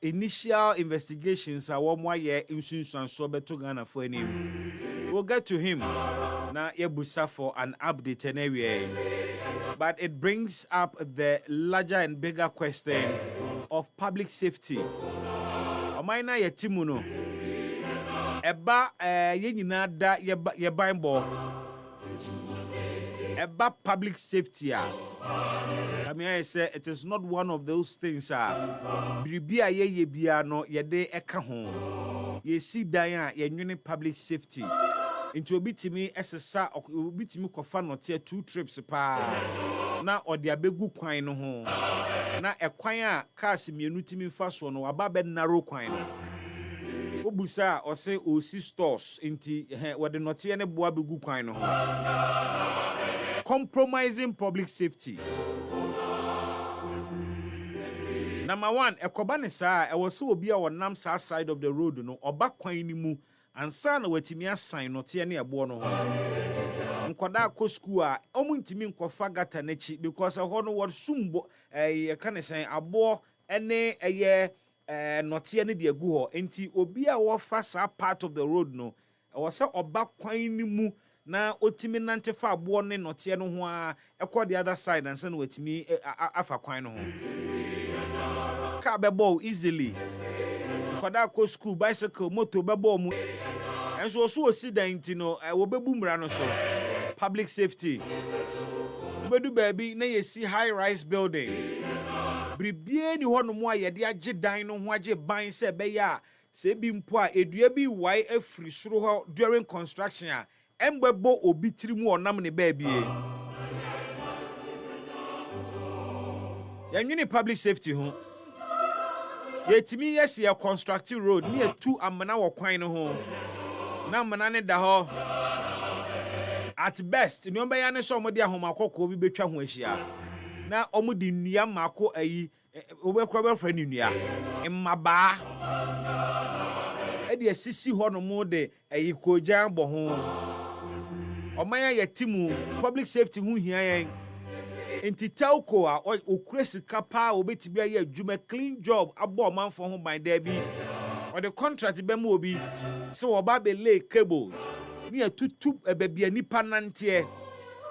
initial investigations are one way insunsan so beto Ghana for him. We'll get to him now yebusa for an update anyway. But it brings up the larger and bigger question of public safety. Omaina yetimuno. Eba yenyina da ye bainbo. Eba public safety I mean I say it is not one of those things Biribia ye bia no ye de eka ho. Ye si dan a ye nwene public safety. Into obitimi esesa obitimi kofa note 2 trips pa na ode abegu kwan no ho na ekwan a cars mienu timi fa so no aba be narrow kwan no obusa o se o si stores nti wode note ne boa begu kwan no ho compromising public safety. Number 1 ekoba ne saa e wo se obi a wonam saa side of the road no oba kwan ni mu ansa na watimi asan no te ne ebo no ho nkoda ko school a omuntimi nkofa gata nachi because ho no what sumbo ka ne san abo ene eye note ne de agu ho enti obi a wo fa sa part of the road no wo se oba kwan ni mu na otimi nante fa abo ne note no ho a ekọ the other side ansa na watimi afa kwan no ho ka bebo easily kwada ko school bicycle motor bebo mu enso so osi dan ti no wo bebu mra no so public safety. Ubedu baby na ye see high rise building. Bribie ni ho no mo ayede age dan no ho age ban se be ya se bi mpo a edua bi wai afri soro ho during construction a embebo obi tirimu onam ne ba bie. Yanwini public safety ho. Yetimi yes ye constructive road ni etu amana wo kwan no ho. Na amana ne da ho. At best, ni omba ya ne so omode ahoma akoko bi betwa ho ahia. Na omudi nnua mako ayi obekro be friend nnua. Mmaba. E de asisi ho no mo de ayi kojan bo ho. Omanya yetimu public safety hu hia yen. Enti telco a okresi kapa obetibia ye adwuma clean job abo manfo ho ban da bi. Or the contract be mu obi so oba be lay cables. Ni atutu ebebia nipa nante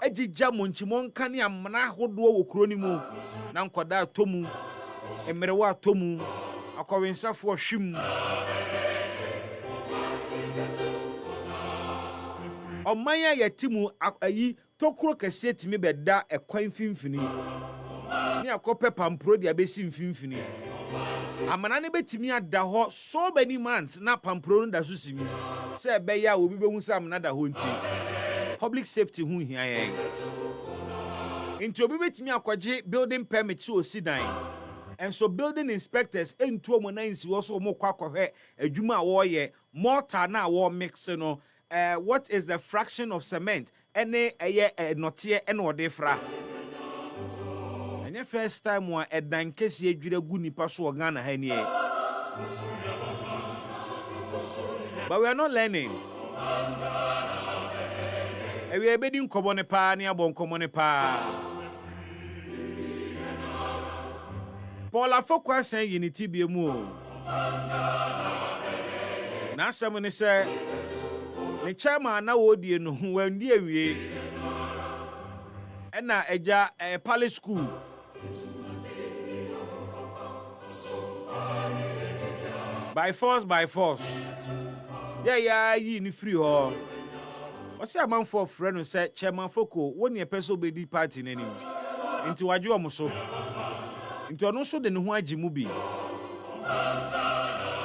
agigya monchimo nka ne amana hodo wo kro ni mu na nkoda atomu emerewa atomu akowensafo hwim omanya yatimu ayi tokro kase timi beda ekwan finfini ni akope pampro dia besi mfinfini amana ne betimi ada ho so many months na pampro no da so simi se be ya obi behu sa amana da ho nti public safety hu hia yen into obi betimi akwaje building permit so sidan and so building inspectors entu omo na nsi wo so omo kwakọhwe adwuma a wo ye mortar na wo mix no what is the fraction of cement ene eye note ene odefra. Anya first time wa edan kesi adwira gu nipa so Ghana ha ni e. But we are not learning. We are bedding common pa ni abon common pa. Paul Afokwa say unity be mu. Na asem ni say the chairman na wodie no wan di awie. Na eja Palace School. By force. Yeah, yi ni free ho. Wasi amam for friend say chairman Foko woni epeso be di party nanim. Nti waje omo so. Nti ono so de ne ho agimu bi.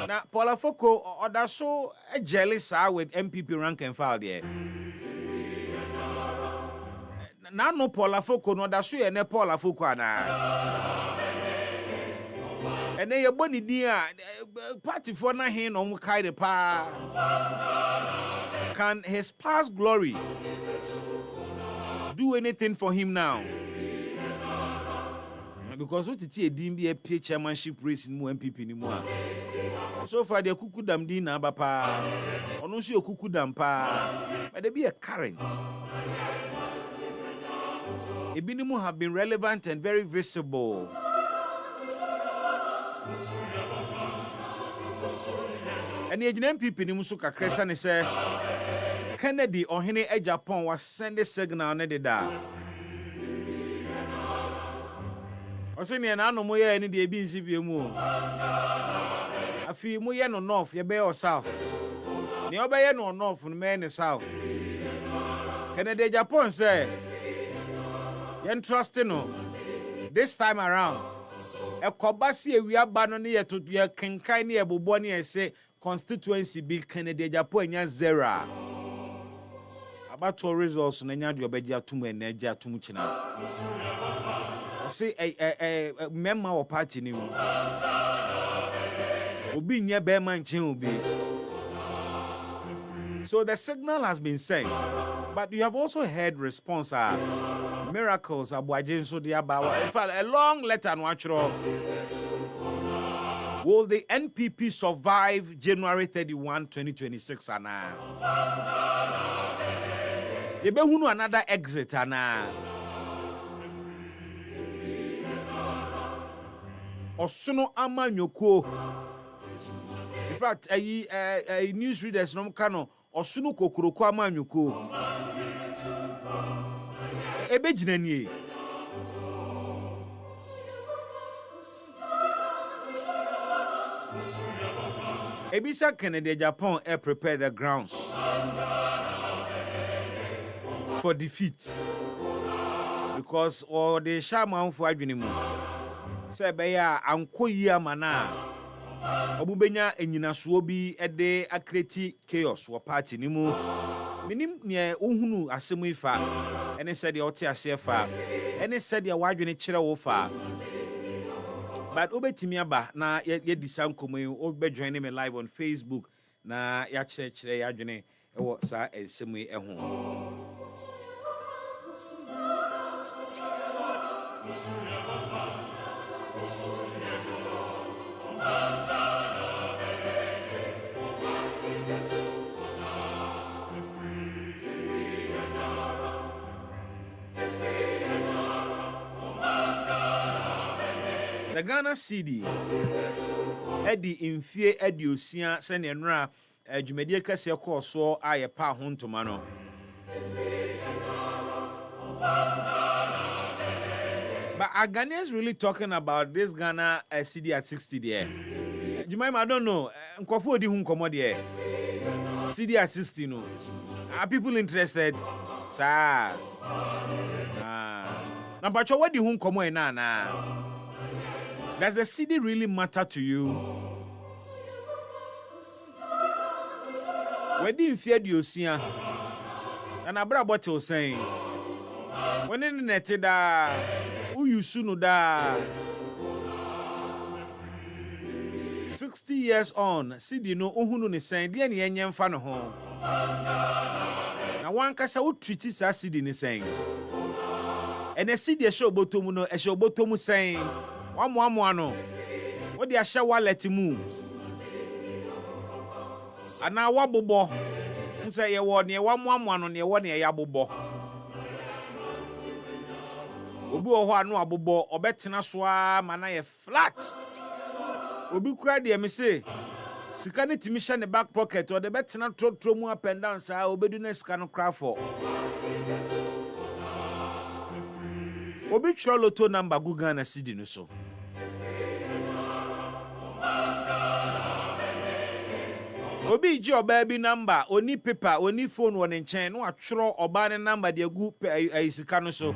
Na Paul Foko oda so jealous with MPP rank and file there. Na no Paul Afoko no da so ye ne Paul Afoko ana ene ye boni din a party for na hin no kai de pa. Can his past glory do anything for him now? Because what it din be a chairmanship race in mu MPP ni mu a so far the kukudam din na ba pa ono so kukudam pa but there be a current. Ebinimu have been relevant and very visible. And the MPP ni musu kakresa ne say Kennedy ohene e Japan was send a signal ne da. Oseni na no moye ni de bi nsibie mu. Afi moye no north ye be o south. Ne obeye no north no me ne south. Kennedy Japan say yen trust no this time around ekobasi ewia ba no ne ye to ye kenkan ne ebobo ne ye say constituency bi Kennedy Japan nya zero about to results na nya de obeji atum na nya atum china say member of party ni obi nya be man chen obi. So the signal has been sent, but you have also heard response miracles abuaje so dia ba. In fact, a long letter no actual. Will the NPP survive January 31, 2026 ana? Yebe hunu another exit ana. Osono ama nyoko. In fact, a news readers no kano Osunu kokuroko amanyuko ebe jinanie Ebisa Kennedy Japan prepare the grounds for defeat. Because or the shaman for adwene say be ya anko yi amana obubenya enyinaso bi ede akreti chaos wo party ni mu minim ne ohunu asemu ifa ene said the oti ase fa ene said ya wadwene kire wo fa but obetimi aba na ye disankomo obe join me live on Facebook na ya kire ya adwene ewo sa asemu eho. The Ghana CD Eddie Infie Eddie Osia send enra dwumadie kase ko so aye pa ho ntoma no. But are Ghanaians really talking about this Ghana CD at 60 there? Jumaima, I don't know. Nkofo odi hu nkomo there. CD at 60 no. Are people interested? Sir. Na bacho what di hu nkomo na. Does the CD really matter to you? Where do you fear the ocean? And I brought what you're saying. When in the net, who you soon da 60 years on, CD no uhunu ni saying, dear Yan fan home. Now one cassa would treat it as CD ni saying. And a CD show botomuno, a show botomu saying. One no. What the asha wallet move? And now wabubo. Who say you want near one on your 1 year yabubo? Obu oho no abubo obetina soa mana flat. Obi kura de me say sika ne timi hye ne back pocket or the betina trotro mu up and down sa obedu na sika no cry for. Obi tro lotto number go Ghana CD no so. Obi ji oba bi number, oni paper, oni phone won nchen no atwro oba ne number de agu sika no so.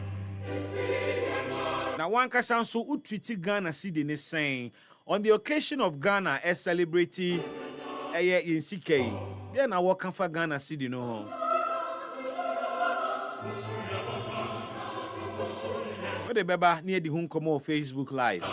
Na one kasa so utwiti Ghana CD ne saying on the occasion of Ghana as celebrity in CK. Then I walk for Ghana CD no. What the beba near the Hunkomo Facebook Live.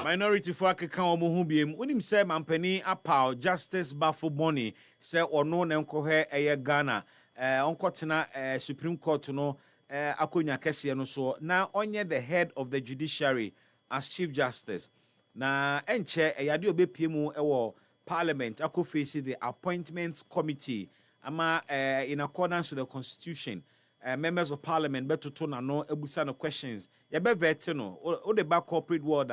Minority for Akeka Omuhubiem, when him say Mampeni Apau, Justice Baffle Bonnie, say or no Nenkohe Aya Ghana, Uncotina Supreme Court no Akunya Kaseɛbɔ so. Now onye the head of the judiciary as Chief Justice. Na enche Eyadi Obepiemu ewo Parliament ako face the Appointments Committee ama in accordance with the Constitution. Members of Parliament beto to na no ebusa no questions. Ye be vet no o the back corporate world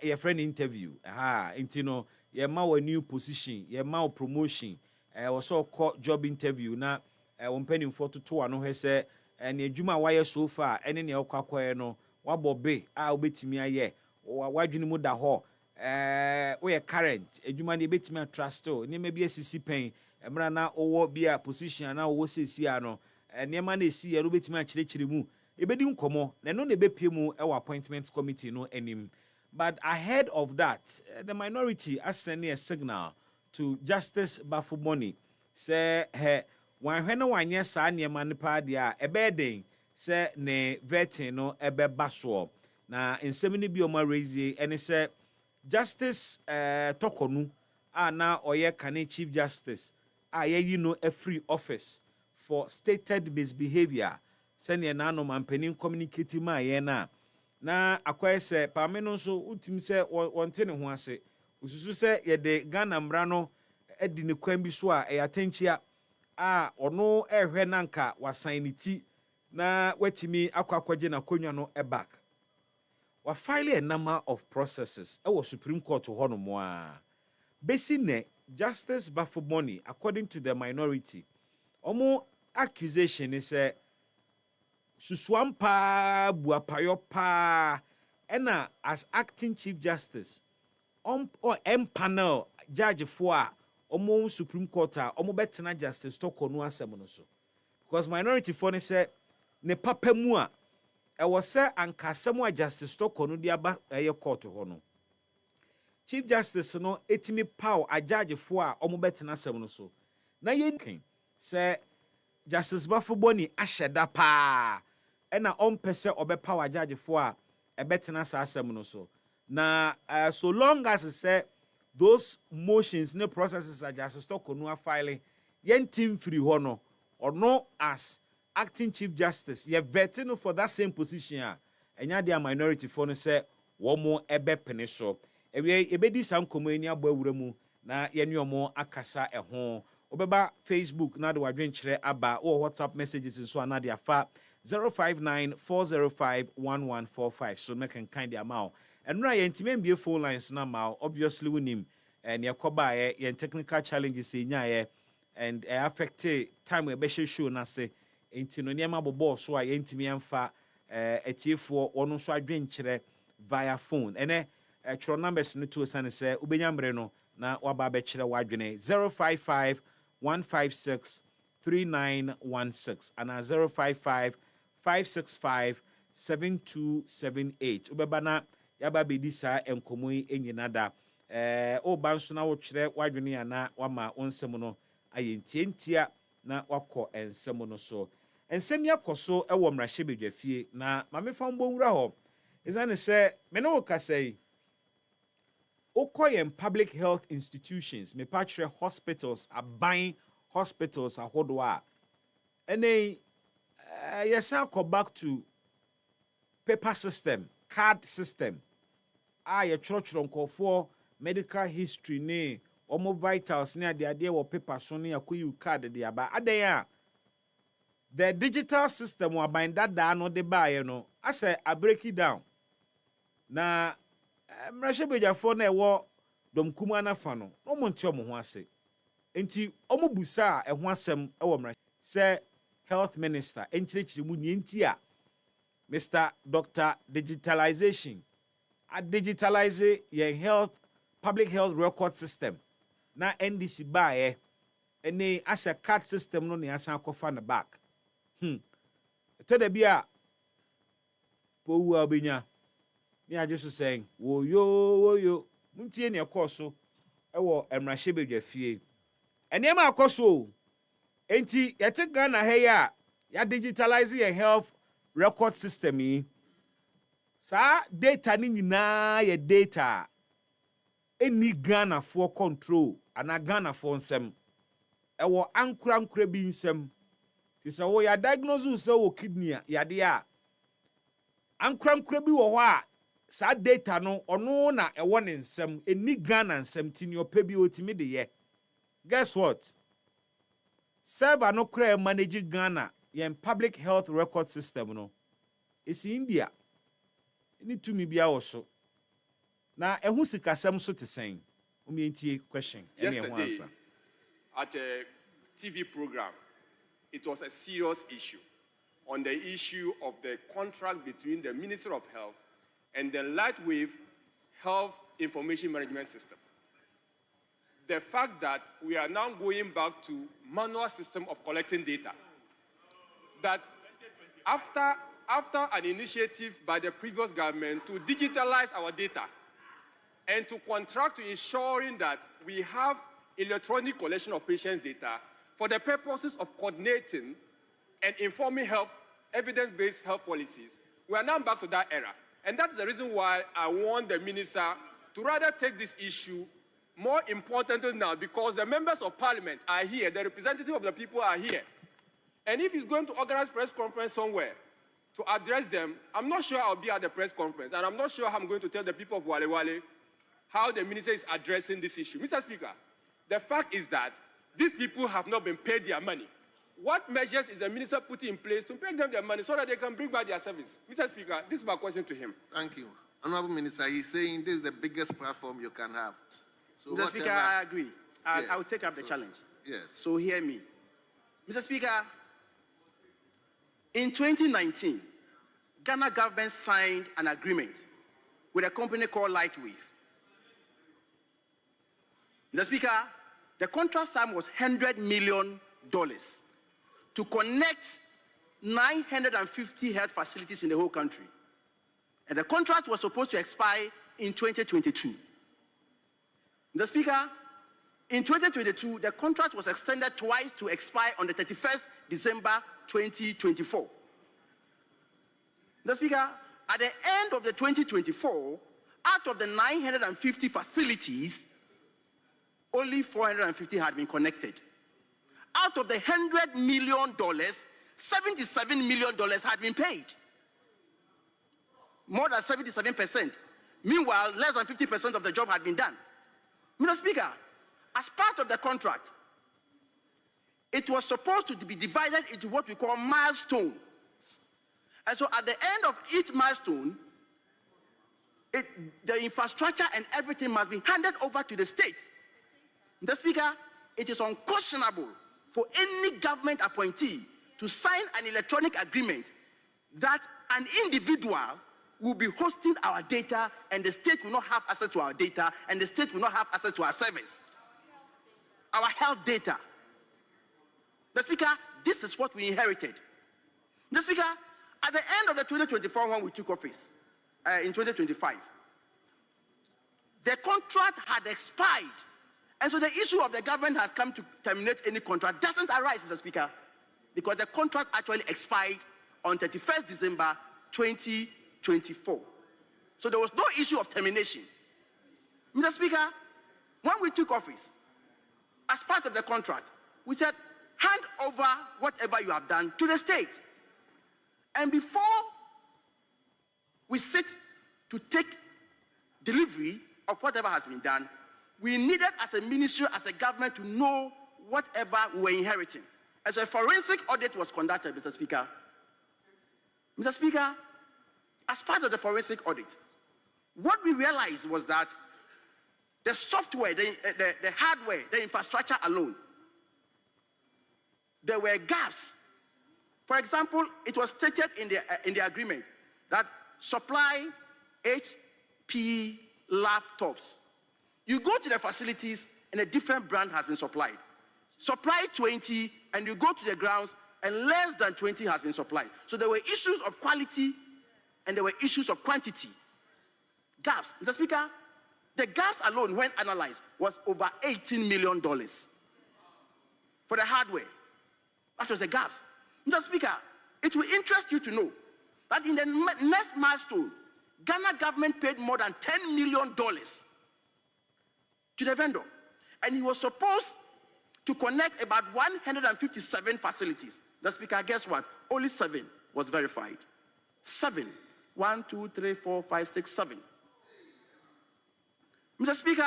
your friend interview. Intino ye ma a new position, ye ma promotion. Also call job interview na penny for to ano he say and adwuma wire so far ene ne okwakoe no wabobe obetimi aye wadwene mu da ho we current adwuma ne betimi trust o ne ma bi asisi pen emra na owo bia position na owo sesi ano ne ma na esi ye obetimi akirekire mu ebedi nkomo na no ne bepie mu e appointment committee no anim. But ahead of that, the minority has sent a signal to Justice Bafuboni. Say, hey, when one yes, I near Manipadia, a bedding, say, ne vetting no ebe baswo. Na in 70 bioma raise, and he said, Justice Tokonu, now Oye Kane Chief Justice, you know a free office for stated misbehavior. Send your nano man penning communicating my yena. Na akwaye se pameno so utim se wonte ne ho ase ususu se ye de Ghana mra edi ne kwan bi so a atenchia ono ehwe nanka wasan ne ti na watimi akwakwaje na konwa no back wa file a number of processes was Supreme Court ho no mo a besine Justice Bafuboni according to the minority omo accusation is Suswampa Buapayopa Ena as acting Chief Justice or M panel Judge for omo Supreme Court a omo betena Justice Toko no asem no so. Because minority for ne say ne papa mu a e wo say anka asem a Justice Toko no dia ba eye court ho no. Chief Justice no etimi power a judge fo a omo betena asem no so. Na ye say Justice Bafoboni asheda pa e na ompese obepa judge fo a e betena sa asem no so. Na so long as say those motions no processes are Justice Toko no filing yen team free hono or no as acting Chief Justice ye vetting for that same position enya dia minority for no say wo mo ebe pene so ewe ebedi sam komani abo awura mu na ye ne omo akasa eho obeba Facebook na de wadwen kire aba or WhatsApp messages so anade afa 0594051145 so make can kind amount and right yentime mbie phone lines na ma obviously winim and yakoba ye technical challenges nya and affect time we be show na say enti no niam abobo so a yentime yemfa etiefo ono so adwen kire via phone ene tro numbers no to san say ubenya mbre no na waba be kire wadwene 055 156 3916 and 055 565 7278 ubeba na yaba bedi sa enkomo enyina da o banso na wo kire wadwene ya na wama onsem no ayentientia na wakọ ensem no so ensem yakoso ewo mrahye bedwafie na mamefa mbowura ho izane se me no kasai okoyem public health institutions me patre hospitals aban hospitals ahodo a ene yes go back to paper system card system ye church nkofo medical history ne omo vitals ne ade wo paper so ne akoyu card de aba adan a the digital system wa bind that no de bae no ase a break it down na mrahye bejafo na ewo domkuma na fa no omo nti omo ho ase enti omo busa a ho asem ewo mrahye se health minister enchirechiri mu nienti a Mr. Dr. Digitalization a digitalize your health public health record system na NDC bae ene as a card system no ne asan kofa na back to da bia po wu obenya me aje so saying wo yo muntie ne ekoso ewo emrahye bedwafie ene ma akoso enti yete Ghana he ya digitalize your health record system yi sa data ni nyina ye data eni Ghana for control ana Ghana for nsem ewo ankura bi nsem ti se wo ya diagnose se wo kidney ya de a ankura bi wo ho a sa data no ono na ewo ne nsem eni Ghana nsem ti ne opa bi otimi de ye guess what server no kra manage Ghana yen public health record system no is India ni tumi bia wo so na ehu sikasem so te sen omientie question any answer at a TV program it was a serious issue on the issue of the contract between the Minister of Health and the Lightwave Health Information Management System. The fact that we are now going back to manual system of collecting data, that after an initiative by the previous government to digitalize our data and to contract to ensuring that we have electronic collection of patients' data for the purposes of coordinating and informing evidence-based health policies, we are now back to that era. And that's the reason why I want the minister to rather take this issue more importantly now, because the members of parliament are here, the representatives of the people are here. And if he's going to organize press conference somewhere to address them, I'm not sure I'll be at the press conference, and I'm not sure how I'm going to tell the people of Wale Wale how the minister is addressing this issue. Mr. Speaker, the fact is that these people have not been paid their money. What measures is the minister putting in place to pay them their money so that they can bring back their service? Mr. Speaker, this is my question to him. Thank you. Honorable Minister, he's saying this is the biggest platform you can have. So Mr. Speaker, I agree. Yes. I will take up the challenge. Yes. So hear me. Mr. Speaker, in 2019, Ghana government signed an agreement with a company called Lightwave. Mr. Speaker, The contract sum was $100 million to connect 950 health facilities in the whole country. And the contract was supposed to expire in 2022. Mr. Speaker, in 2022, the contract was extended twice to expire on the 31st December 2024. Mr. Speaker, at the end of the 2024, out of the 950 facilities, only 450 had been connected. Out of the $100 million, $77 million had been paid. More than 77%. Meanwhile, less than 50% of the job had been done. Mr. Speaker, as part of the contract, it was supposed to be divided into what we call milestones. And so at the end of each milestone, the infrastructure and everything must be handed over to the states. Mr. Speaker, it is unconscionable for any government appointee to sign an electronic agreement that an individual will be hosting our data and the state will not have access to our data and the state will not have access to our service, our health data. Mr. Speaker, this is what we inherited. Mr. Speaker, at the end of the 2024 when we took office, in 2025, the contract had expired. And so the issue of the government has come to terminate any contract doesn't arise, Mr. Speaker, because the contract actually expired on 31st December 2024. So there was no issue of termination. Mr. Speaker, when we took office, as part of the contract, we said, hand over whatever you have done to the state. And before we sit to take delivery of whatever has been done, we needed as a ministry, as a government, to know whatever we were inheriting. As a forensic audit was conducted, Mr. Speaker. Mr. Speaker, as part of the forensic audit, what we realized was that the software, the hardware, the infrastructure alone, there were gaps. For example, it was stated in the agreement that supply HP laptops. You go to the facilities and a different brand has been supplied. Supply 20 and you go to the grounds and less than 20 has been supplied. So there were issues of quality and there were issues of quantity. Gaps. Mr. Speaker, the gaps alone, when analyzed, was over $18 million for the hardware. That was the gaps. Mr. Speaker, it will interest you to know that in the next milestone, Ghana government paid more than $10 million to the vendor. And he was supposed to connect about 157 facilities. The Speaker, guess what? Only 7 was verified. 7. 1, 2, 3, 4, 5, 6, 7. Mr. Speaker,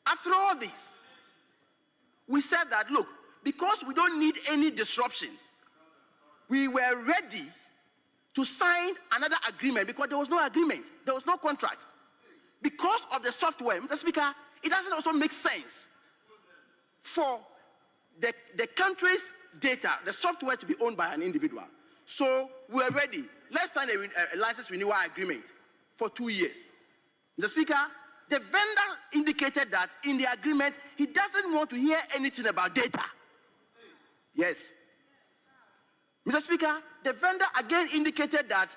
after all this, we said that, look, because we don't need any disruptions, we were ready to sign another agreement because there was no agreement, there was no contract. Because of the software, Mr. Speaker, it doesn't also make sense for the country's data, the software, to be owned by an individual. So we are ready. Let's sign a license renewal agreement for 2 years. Mr. Speaker, the vendor indicated that in the agreement, he doesn't want to hear anything about data. Yes. Mr. Speaker, the vendor again indicated that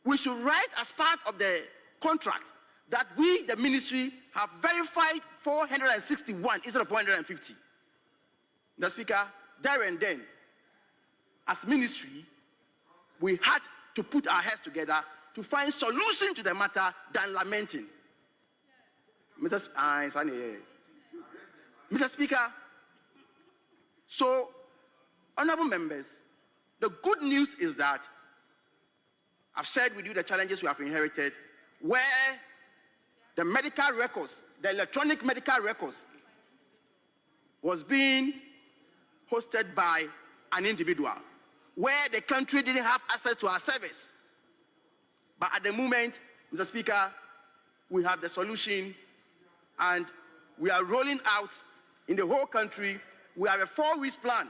we should write as part of the contract that we, the ministry, have verified 461 instead of 450. Mr. Speaker, there and then, as ministry, we had to put our heads together to find solution to the matter than lamenting. Mr. Speaker, so, honorable members, the good news is that I've shared with you the challenges we have inherited, where the medical records, the electronic medical records, was being hosted by an individual, where the country didn't have access to our service. But at the moment, Mr. Speaker, we have the solution, and we are rolling out in the whole country. We have a 4-week plan.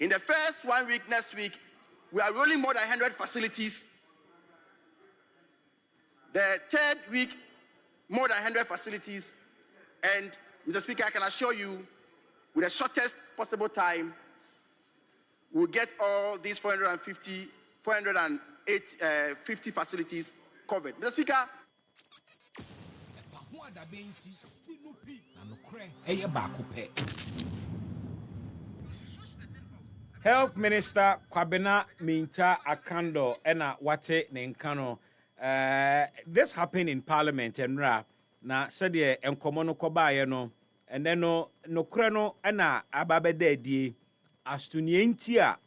In the first 1 week, next week, we are rolling more than 100 facilities. The third week, more than 100 facilities. And, Mr. Speaker, I can assure you, with the shortest possible time, we'll get all these 450 facilities covered. Mr. Speaker, Health Minister Kwabena Minta Akando ena wate nenkano. This happened in Parliament and na said ye enkomo no kobaye no and then no kure no ena ababede die astunienti a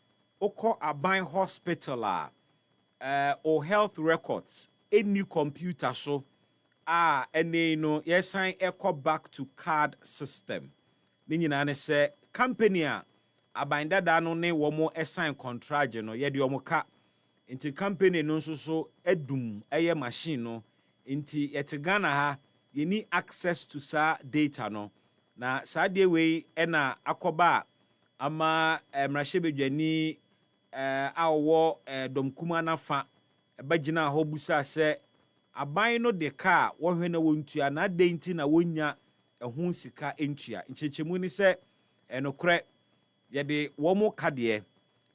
oko aban hospital or health records any computer so ene no yesan echo back to card system. Ni nyina ne se company abanda da no ne womo assign contract no ye de omo ka inti company no so edum eye machine no inti yete Ghana ha ye need access to sa data no na sa de we na akoba ama mrahye awo domkuma na fa bagina ho busa se aban no de ka wo hwe na wontua na de inti na wonya ehun sika entua nchechemu ni se enokre yede womo kade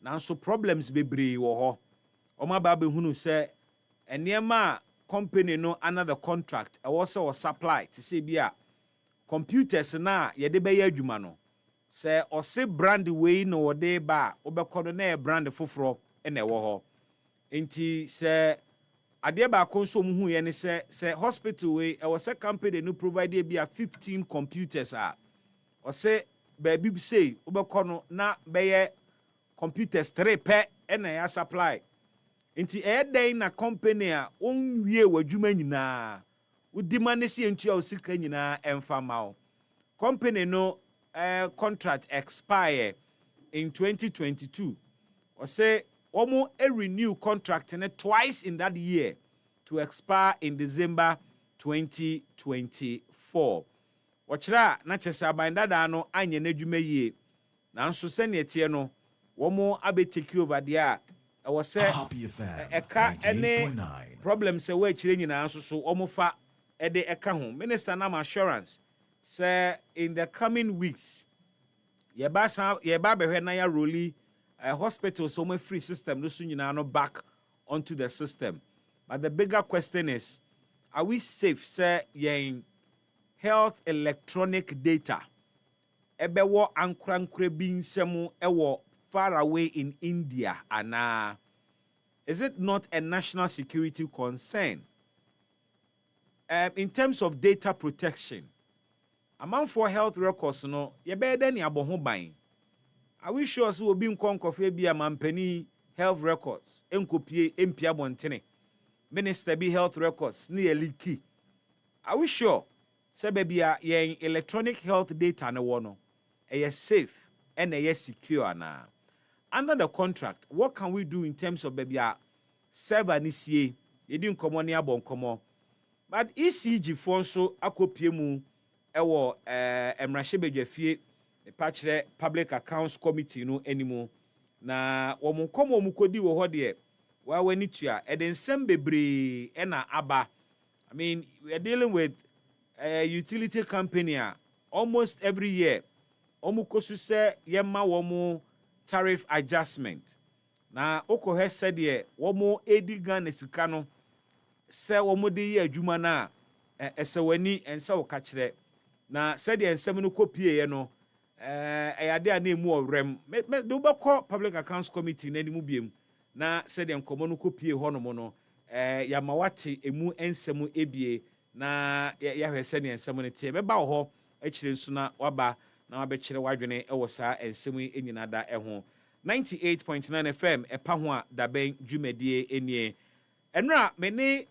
nanso problems bebree wo ho oma ba be hunu se enema company no another contract e wo se o supply to say bia computers na yede be ya adwuma no se o se brand we no wode ba obekodo na e brand foforo na e wo ho enti se ade ba konso mu hu ye ne se hospital we e wo se company no provide bia 15 computers o se baby say obekono na beye computers 3 pe na ya supply nti den na company a onwie wadwuma nyina udima ne se entua osika nyina emfa mawo company no contract expire in 2022 or say omo a renew contract twice in that year to expire in December 2024. Wachira na chese abanda da no anye na dwuma yie nanso se ne tie no womo abe take over there e wo se eka ene problems e we chire nyina nanso so womo fa e de eka ho minister na assurance say in the coming weeks ye ba behwe na ya roli hospital so mo free system no so nyina no back onto the system. But the bigger question is, are we safe say yen health electronic data ebewo ankrankre bi nsemu ewo far away in India ana? Is it not a national security concern? In terms of data protection, among for health records no ye be den abo ho ban. Are we sure so obi nkonkofe bi amampani health records enkopie empia bontene minister bi health records ni eliki? Are we sure say baby yen electronic health data no no safe and secure na? Under the contract, what can we do in terms of baby server ni sie yedi nkomo ne abonkomo? But ECG for so akopie mu ewo emrahye bedwafie patchere public accounts committee no anymore na womo nkomo mu kodi wo ho de wa wani tua edensem bebre na aba. I mean, we are dealing with a utility company almost every year omukosu se yema womo tariff adjustment na okohe said ye womo edigan nesika no se womo de ye adwuma na esewani ense wo ka kire na said ye ensem no kopie ye no eyade a na emu orem do beko public accounts committee na nimu biem na said ye nkomo no kopie ho no mo no yamawate emu ensem ebie na ya hwese ne ensem ne tie beba wo ho akire nso na waba na wabekire wadwene ewo saa ensem enyina da eho 98.9 FM epa ho a daben dwumadie enie enra me ne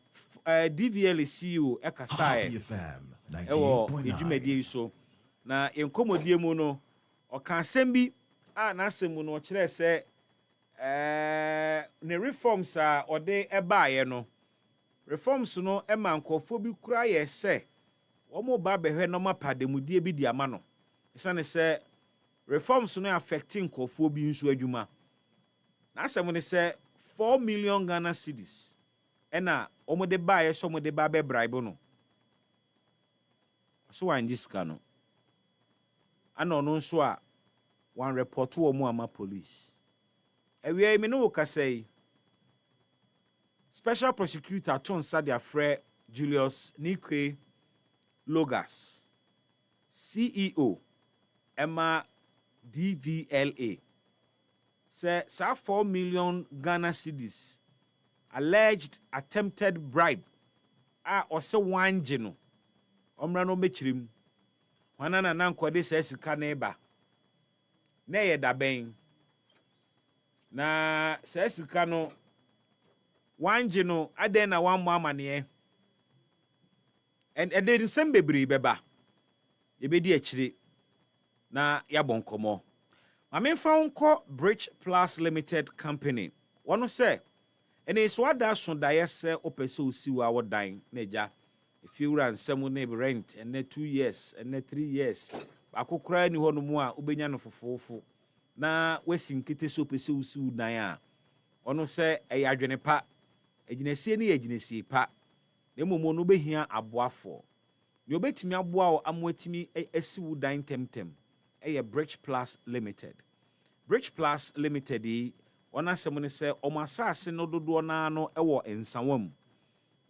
DVL CEO ekasae ewo dwumadie so na enkomodie mu no oka asem bi na asem no kire se ne reforms a ode ebaaye no reforms no ema nkofo bi kura ye se womo ba behwe no mapademudie bi di ama no isane se reforms no affecting nkofo bi nso adwuma na asem ne se 4 million Ghana cedis ena omo de baaye so omo de ba be bribe no so wanji sika no ana ono nso a wan report wo mu ama police ewie me no kasai special prosecutor ton sadia frɛ Julius Nikwe Logas CEO Emma DVLA say 4 million Ghana cedis alleged attempted bribe ɔsɛ wanje no ɔmra no mechirim wana na nankode sɛ sika na eba na yɛ daben na sɛ sika no wanje no aden na wan mo amane and ɛde nsɛm bebree bɛba yɛbɛdi akyire na yabɔ nkɔmmɔ mamemfa nkɔ Bridge Plus Limited Company wɔno sɛ ɛne so ada so daeɛ sɛ wopɛ sɛ osiwa wɔ dan na agya efiwura nsɛm ne rent ɛnɛ 2 years ɛnɛ 3 years baako koraa ni hɔ no mu a wobɛnya no fofofo na wasi nkete sɛ wopɛ sɛ osiw dan a ɔno sɛ ɛyɛ adwene pa agyinasie ne yɛ agyinasie pa na mmom no wobɛhia aboafoɔ ne obɛtumi aboa wo amoatumi asiw dan temtem ɛyɛ Bridge Plus Limited. Bridge Plus Limited yi ɔna asɛm ne sɛ ɔmo asase no dodoɔ naa no ɛwɔ nsawam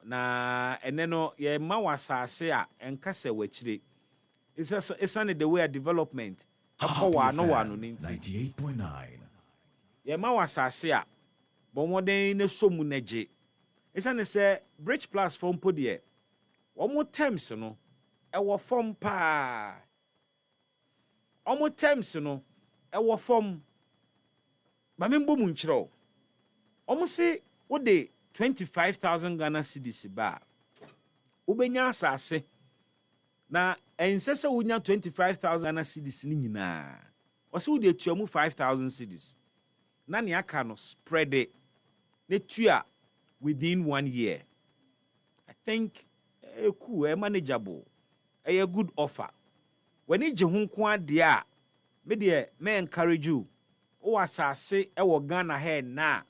na ɛne no yɛ ma wɔ asase a ɛnka sɛ wɔakyire ɛsane the way a development ɛkɔ wɔ ano wɔ ano ne nti 98.9 yɛ ma wɔ asase a bɔmmɔden ne so mu n'agye ɛsane sɛ Bridge Plus fɔ mpo deɛ wɔn terms no ɛwɔ fam paa wɔn terms no ɛwɔ fam mamembo mu nkyerɛw wɔn se wode 25,000 Ghana cedis ba wobɛnya asase na ɛnsɛ sɛ wonya 25,000 Ghana cedis ni nyinaa wɔse wode atua mu 5,000 cedis na ne aka no spread it ne tua within 1 year. I think cool, manageable, a good offer. When you jehun kwa dia, me encourage you. O asase e wo Ghana he na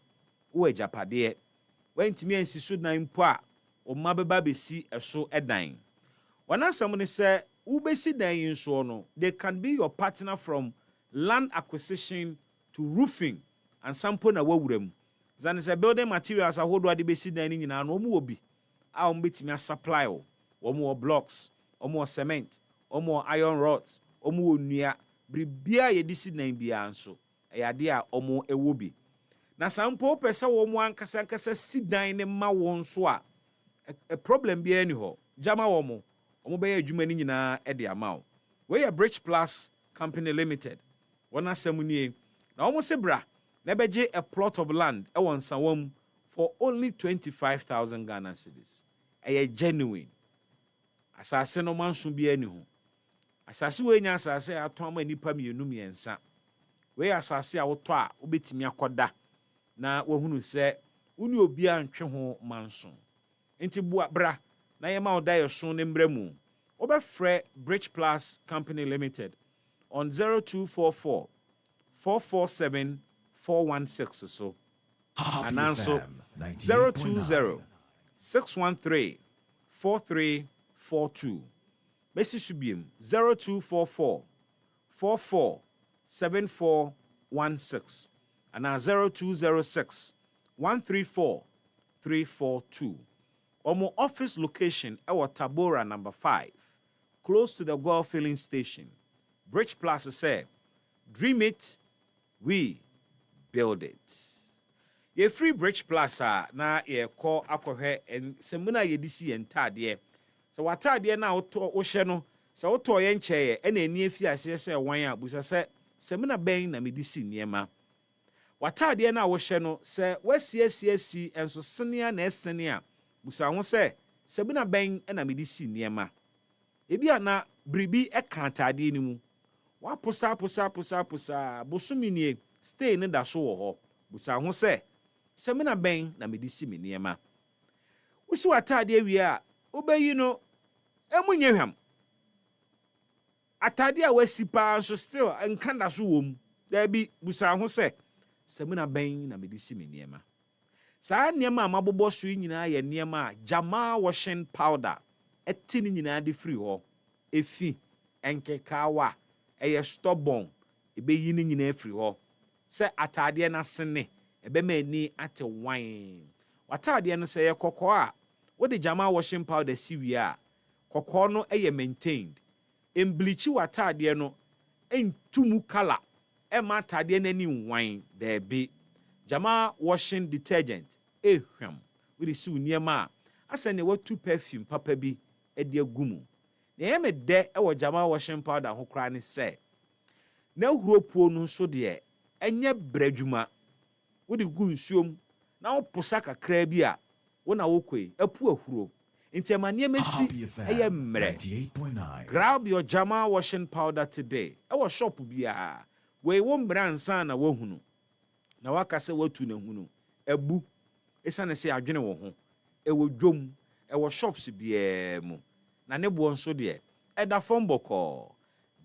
wo ejapade. When timi ensisu na mpo a o mabeba besi eso edan. Wana asem ne say wo besi dan nso no, they can be your partner from land acquisition to roofing and sample na wawuram. Zane say building materials ahodo ade besi dan ni nyina no omu obi a o mbetimi supply o. Omo blocks, omo cement, omo iron rods, omo nnua, bribia ye disi nan bia nso. Eyade a omo ewo bi. Na sampo pese omo ankasa sidan ne ma won so a problem bia ni ho. Jama omo beye adwuma ni nyina e de ama o. We are Bridge Plus Company Limited. Wona asem nie. Na omo se bra na beje a plot of land e won sawam for only 25,000 Ghana cedis. Eye genuine. Asase no manso bia ni ho. Asase we nya asase ato ama nipa mienu miensa. We asase a woto a obetimi akoda na wahunu se uni obi antwe ho manso. Enti bua bra na yema oda yeso ne mbramu. Obefrɛ Bridge Plus Company Limited on 0244 447 416 so. And also 020 613 4342. Messi Subim 0244 447416 and now 0206 134 342. Omo office location our Tabora number 5, close to the Gold Filling Station. Bridge Plaza say, dream it, we build it. Ye free Bridge Plaza na ye call akohe and semina ye disi entadie. So watadie na ohye no se woto ye nche e na eni afi ase se wan a busa se semina ben na medisi niema. Watadie na wohye no se wasiasiasi enso senia na esenia busa ho se semina ben na medisi niema. Ebi ana bribi e kan atade ni mu. Wa posa bosumi nie stay ne da so wo ho. Busa ho se semina ben na medisi me niema. Usi watade awie a obeyi no emunye hwam. Atade a wasi pa so still enkanda so wom. Da bi busa ho se semina ben na medisi me niema. Saa niema amabobo so nyina ye niema jama washing powder eti ni nyina de free ho. efi enkekawa eye stubborn ebe yi ni nyina afiri ho se atade na sene ebe ma ani ate wine watade no se ye kokko a wo de jama washing powder siwi a kokko no eye maintained embleach watade no entumu color e ma atade na ni wine there be jama washing detergent ehwam we de siw niema asa ne watu perfume papa bi e de agumu na ye me de e wo jama washing powder ho kra ne se na huropuo no so de enye bradwuma wo de gu nsuom na wo posa kakra bi a wo na wo koi apu ahuro nti amane mesi eye mre grab your jama washing powder today e wo shop bia we wo mra nsa na wo hunu na waka se watu na hunu ebu esane se adwene wo ho e wo dwom e wo shops bia mu na ne bo nso de eda fomboko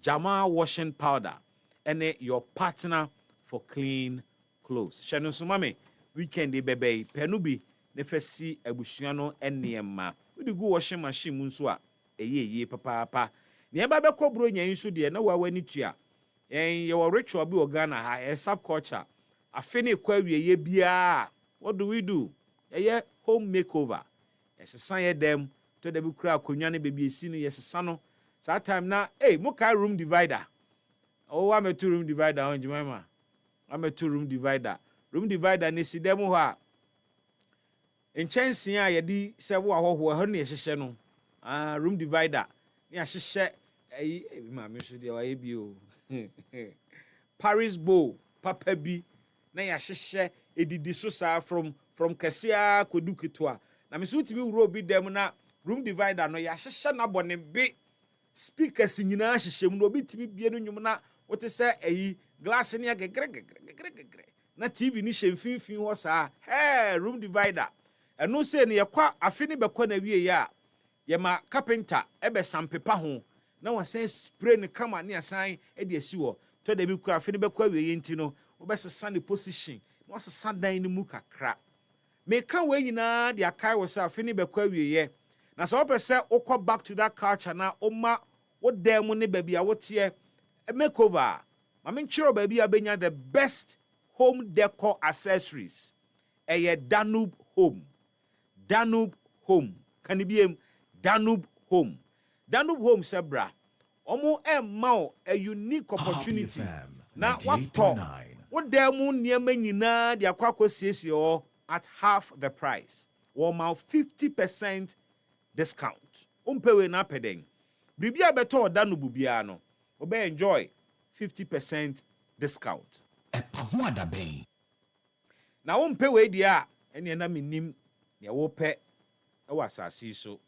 jama washing powder and your partner for clean clothes. Shanu sumame weekend bebe penubi nefesi abusuano enema. We do go washing machine munso a ye papa. Ne eba be kobro nyan so de na wa wani tua. Ye ritual bi Ghana ha e subculture. Afene kwa wiye bia. What do we do? Ye home makeover. Esesa ye dem to de bi kura akonwa ne bebi esi no yesesa no. That time na muka room divider. Oh, I'm a 2-room divider on Jemima. I'm a 2-room divider. Room divider ni si demo ha. In chance ya yedi sewo ahoho ho ne yehye no. Room divider. Ni ahye ma me so de wa ebio. Paris bow papa bi na yehye edidi so sa from Kaseɛbɔ kodu ketwa. Na me so timi wuro bi dem na room divider no yehye na bone bi speakers nyina hyehyem no obi timi bie no nwum na wote se glass ne gegre na TV ni hye ho sa room divider eno se ne yakwa afi ne bekwa na wie ya ye ma carpenter ebe sampepa ho na wasan spray ne kama ne asan e de asi wo to da bi kura afi ne bekwa wie ye nti no wo be sesa ne position na wasesa dan ne mu kakra me kan we nyina de akai wo sa afi ne bekwa wie ye na so opese ukọ back to that culture na oma wo dem ne baby a wote a makeover mama nchiro baby abenya the best home decor accessories Danube Home kanibiem Danube Home sebra omo emma a unique opportunity na wato wo dem niema nyina de akwakosiesie o at half the price or 50% discount. Umpewe na peden. Bribia beto Danube bia no. Obe enjoy 50% discount. Na umpewe dia ene na minim ne wo pe e wasasi so.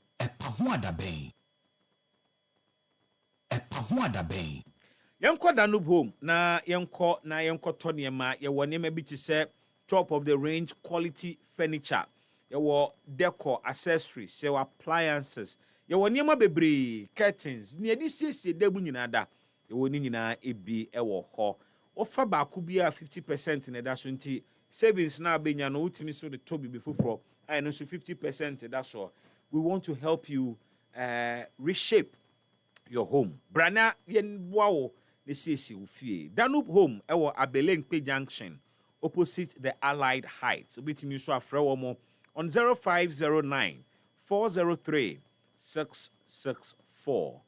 Yenko Danube Home na yenko to niema ye wo niema bi ti se top of the range quality furniture. Your decor accessories, your appliances, your niema bebre curtains, ni edi siesie debu nyina da. Your ni nyina ebi ewo ho. Offer ba kubia 50% na da so nti savings na abenya no utimi so the tobi before I know so 50% that's all. We want to help you reshape your home. Brana yen boawo ne siesie ufie. Danube Home ewo Abelenkpe Junction opposite the Allied Heights. Obetimi so afre wo mo on 0509 403 664.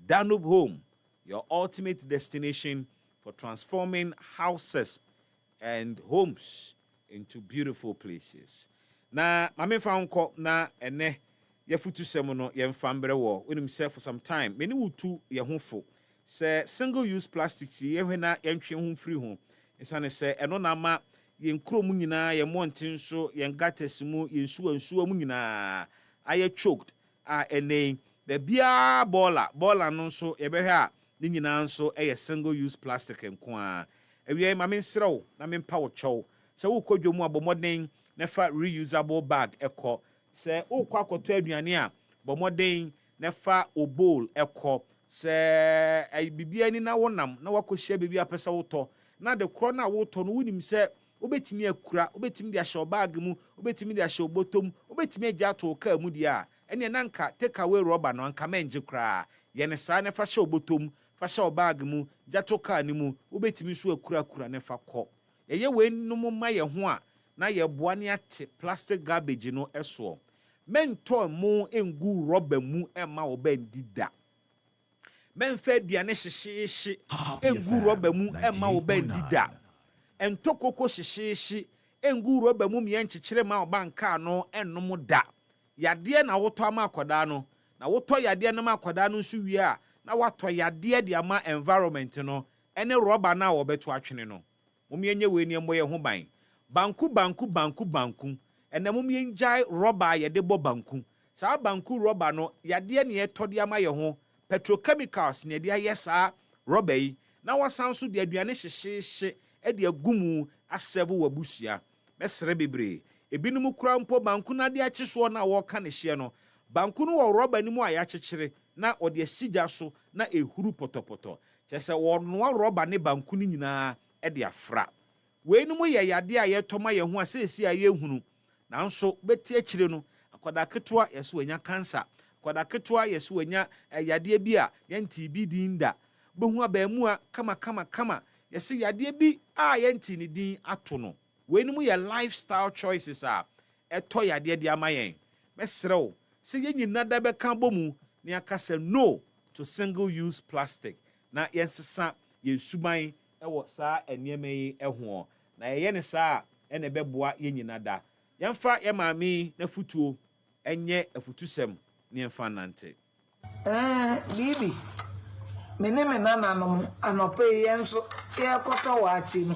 Danube Home, your ultimate destination for transforming houses and homes into beautiful places. Na mame fa nko na ene ye futu semo no ye mfambre wo wenim say for some time many wutu ye hofo say single use plastics ye hwena ye ntwe ho free ho isane say eno na ma yen krom nyina ye montin so yen gates mu yen suwa mu nyina aye choked ene the bia baller no so ye behwe a ni nyina nso eye single use plastic nko a ewie ma men srew na men pa wo chow se wo kodwo mu abomoden na fa reusable bag ekọ se wo kwa akoto aduane a bomoden na fa o bowl ekọ se ai bibia ni na wonam na wakohia bibia pesa woto na de kro na woto no wunim se obetimi akura obetimi de ahye bag mu obetimi de ahye obotom obetimi agya to ka mu dia ene nanka take away rubber no anka menje kra ye ne saa ne fa hye obotom fa hye obag mu jato car ni mu obetimi so akura ne fa kɔ ye we num ma ye ho a na ye boa ne ate plastic garbage no eso mento mu engu rubber mu ema obandida menfa aduane hyehyeehye engu rubber mu ema obandida entokoko hyehyeehye engu rubber mu me nkyekere ma obanka no ennom da yade na wotɔ ama akoda no na wotɔ yade na ma akoda no nso wie a na watɔ yade de ama environment no ene rubber na wobeto atwene no mumyenye we ni mboye ho ban banku ene mumyenjai rubber ye de bo banku saa banku rubber no yade ne ye tɔ de ama ye ho petrochemicals ne de aye saa rubber yi na wasan so de aduane hyehyeehye e de agumu asɛbo wabusia mesere bebre ebinum kura mpo banku na de akyeso na wo ka ne hye no banku no wo rubber ni mu aya kyekyere na ode asigya so na ehuru potopoto kyese wo no rubber ne banku ni nyinaa e de afra we ni mu ye yade a ye toma ye ho asesi a ye hunu nanso beti akyire no akoda ketwa yeso anya cancer akoda ketwa yeso anya yade bi a ye TB dinda behu abaamu a kama yesi yade bi a ye ntini din ato no we ni mu ye lifestyle choices a eto yade de amayen mesrew se ye nyina da be kan bomu ne akasa no to single use plastic na yensesa ye suban ewo saa eniema yi eho na ye ne saa ene beboa ye nyina da yemfa ye maami na futuo enye afutusem ne yemfa nante bibi mene nananom anope yenso ye koto wachi no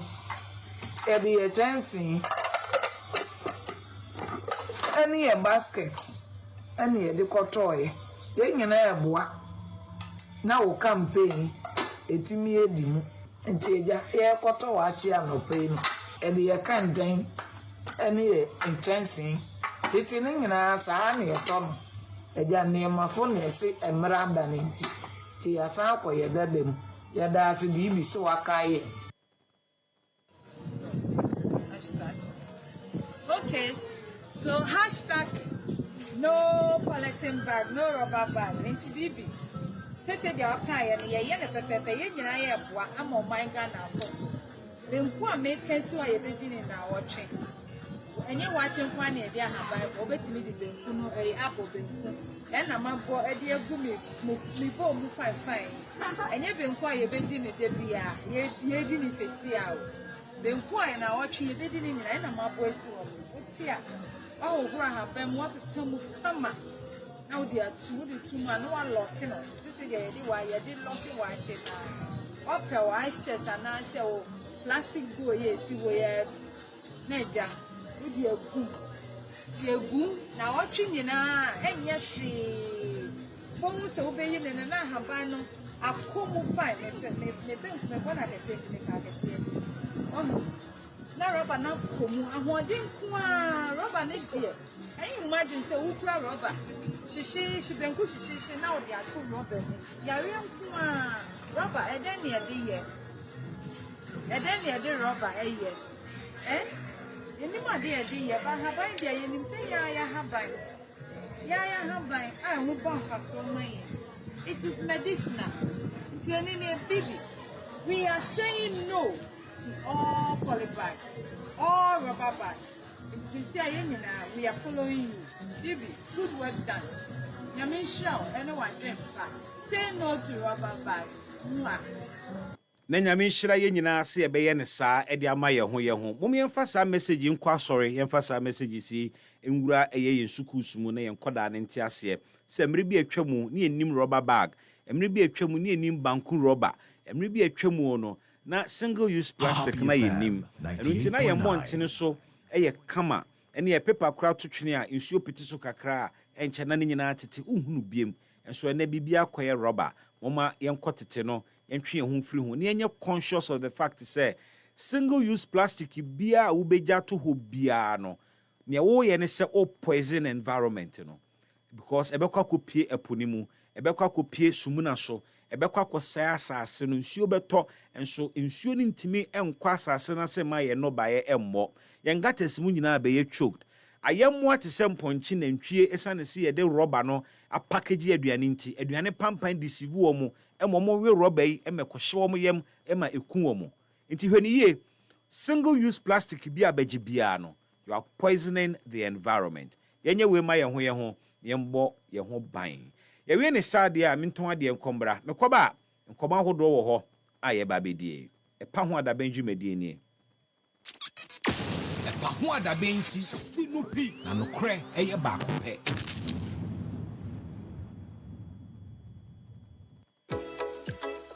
e bi ye tensin ani ye basket ani ye de koto ye nyina eboa na wo campaign etimi edimu nti eja ye koto wachi anope no e bi ye kandan ani ye intensin titi ni nyina saa ne ye to no eja ne mafo ne se emra da ne nti ti asa ko ye dadem ya da se bibi so wakaye. Okay, so hashtag no polythene bag, no rubber bag. Nti bibi sese dia wakaye ne ye ne pepepe ye nyina ye boa ama man ga na akoso benku a make so ye be dini na wotwe enye wache nkwa na e dia haban obetimi di benku no abo benku na mabo e dia gu mi bo mu fine enye benku a ye be dini de bia ye dini sesi a benku a na wotwe ye be dini nyina na mabo esi wo oti a o hura haban mu apeka mu kama na odi atu di tuma no wa lock no sisi de ye di wa ye di lock wa che na opera wa chest na se o plastic go ye si wo ye na ja odi agum ti agum na wotwe nyina enye hwe bomu se wo be yi ne na haban no akomu fine me benku me bona de se ti ne ka ke se oh na rubber na komu ahoden ku a rubber ne die can you imagine say who kura rubber she benku she na odi ato rubber ni yare nku a rubber eden ne de rubber eye eni ma de ye ba haban de ye nim say ya haban a hu bon faso man it is medicinal ti eni ne bibi we are saying no to all polybag, all rubber bags. We are following you. Bibi, good work done. Yamin show anyone drink back. Say no to rubber bag. Na nyame hira ye nyina se ebeye ne saa e de ama ye ho mum yemfa saa message nkwa sorry yemfa saa message si enwura eye yensukusumu na yenkoda ne nti ase se emre bi atwamu ne enim rubber bag emre bi atwamu ne enim banku rubber emre bi atwamu no na single use plastic na yenim enti na ye montene so eye kama ene ye paper kura totwene a nsuo piti so kakra enche na ne nyina tete uhunu biem enso ene bibia koye rubber moma yenkotete no yentwe ho free ho ne yenye conscious of the fact say single use plastic bia wo beja to ho bia no ne wo ye ne se o poison environment no because ebekwa kopie eponimu ebekwa kopie sumuna so ebekwa kwosaya asase no nsuo beto enso nsuo ni ntimi enkwa asase na se ma ye no baye emmo yengatesimu nyina be ye choked ayɛmmoa te sɛ mpɔnkye nantwie ɛsane si yɛde rɔba no apackage aduane nti aduane pampan de sivu wɔ mu ɛma ɔmo we rɔba yi ɛmɛkɔhye wɔ mo yam ɛma eku wɔ mo nti hwɛ ne yie single use plastic bi abɛgye biara no you are poisoning the environment yɛnyɛ we ma yɛn ho yɛmbɔ yɛn ho ban yɛwe ne saade a mentɔn adeɛ nkɔmbra mekɔba nkɔmɔ ahodoɔ wɔ hɔ a yɛba bɛdie ɛpa ho adaban dwumadie nie ɛpa ho adaban nti sinupi na nokorɛ ɛyɛ baako pɛ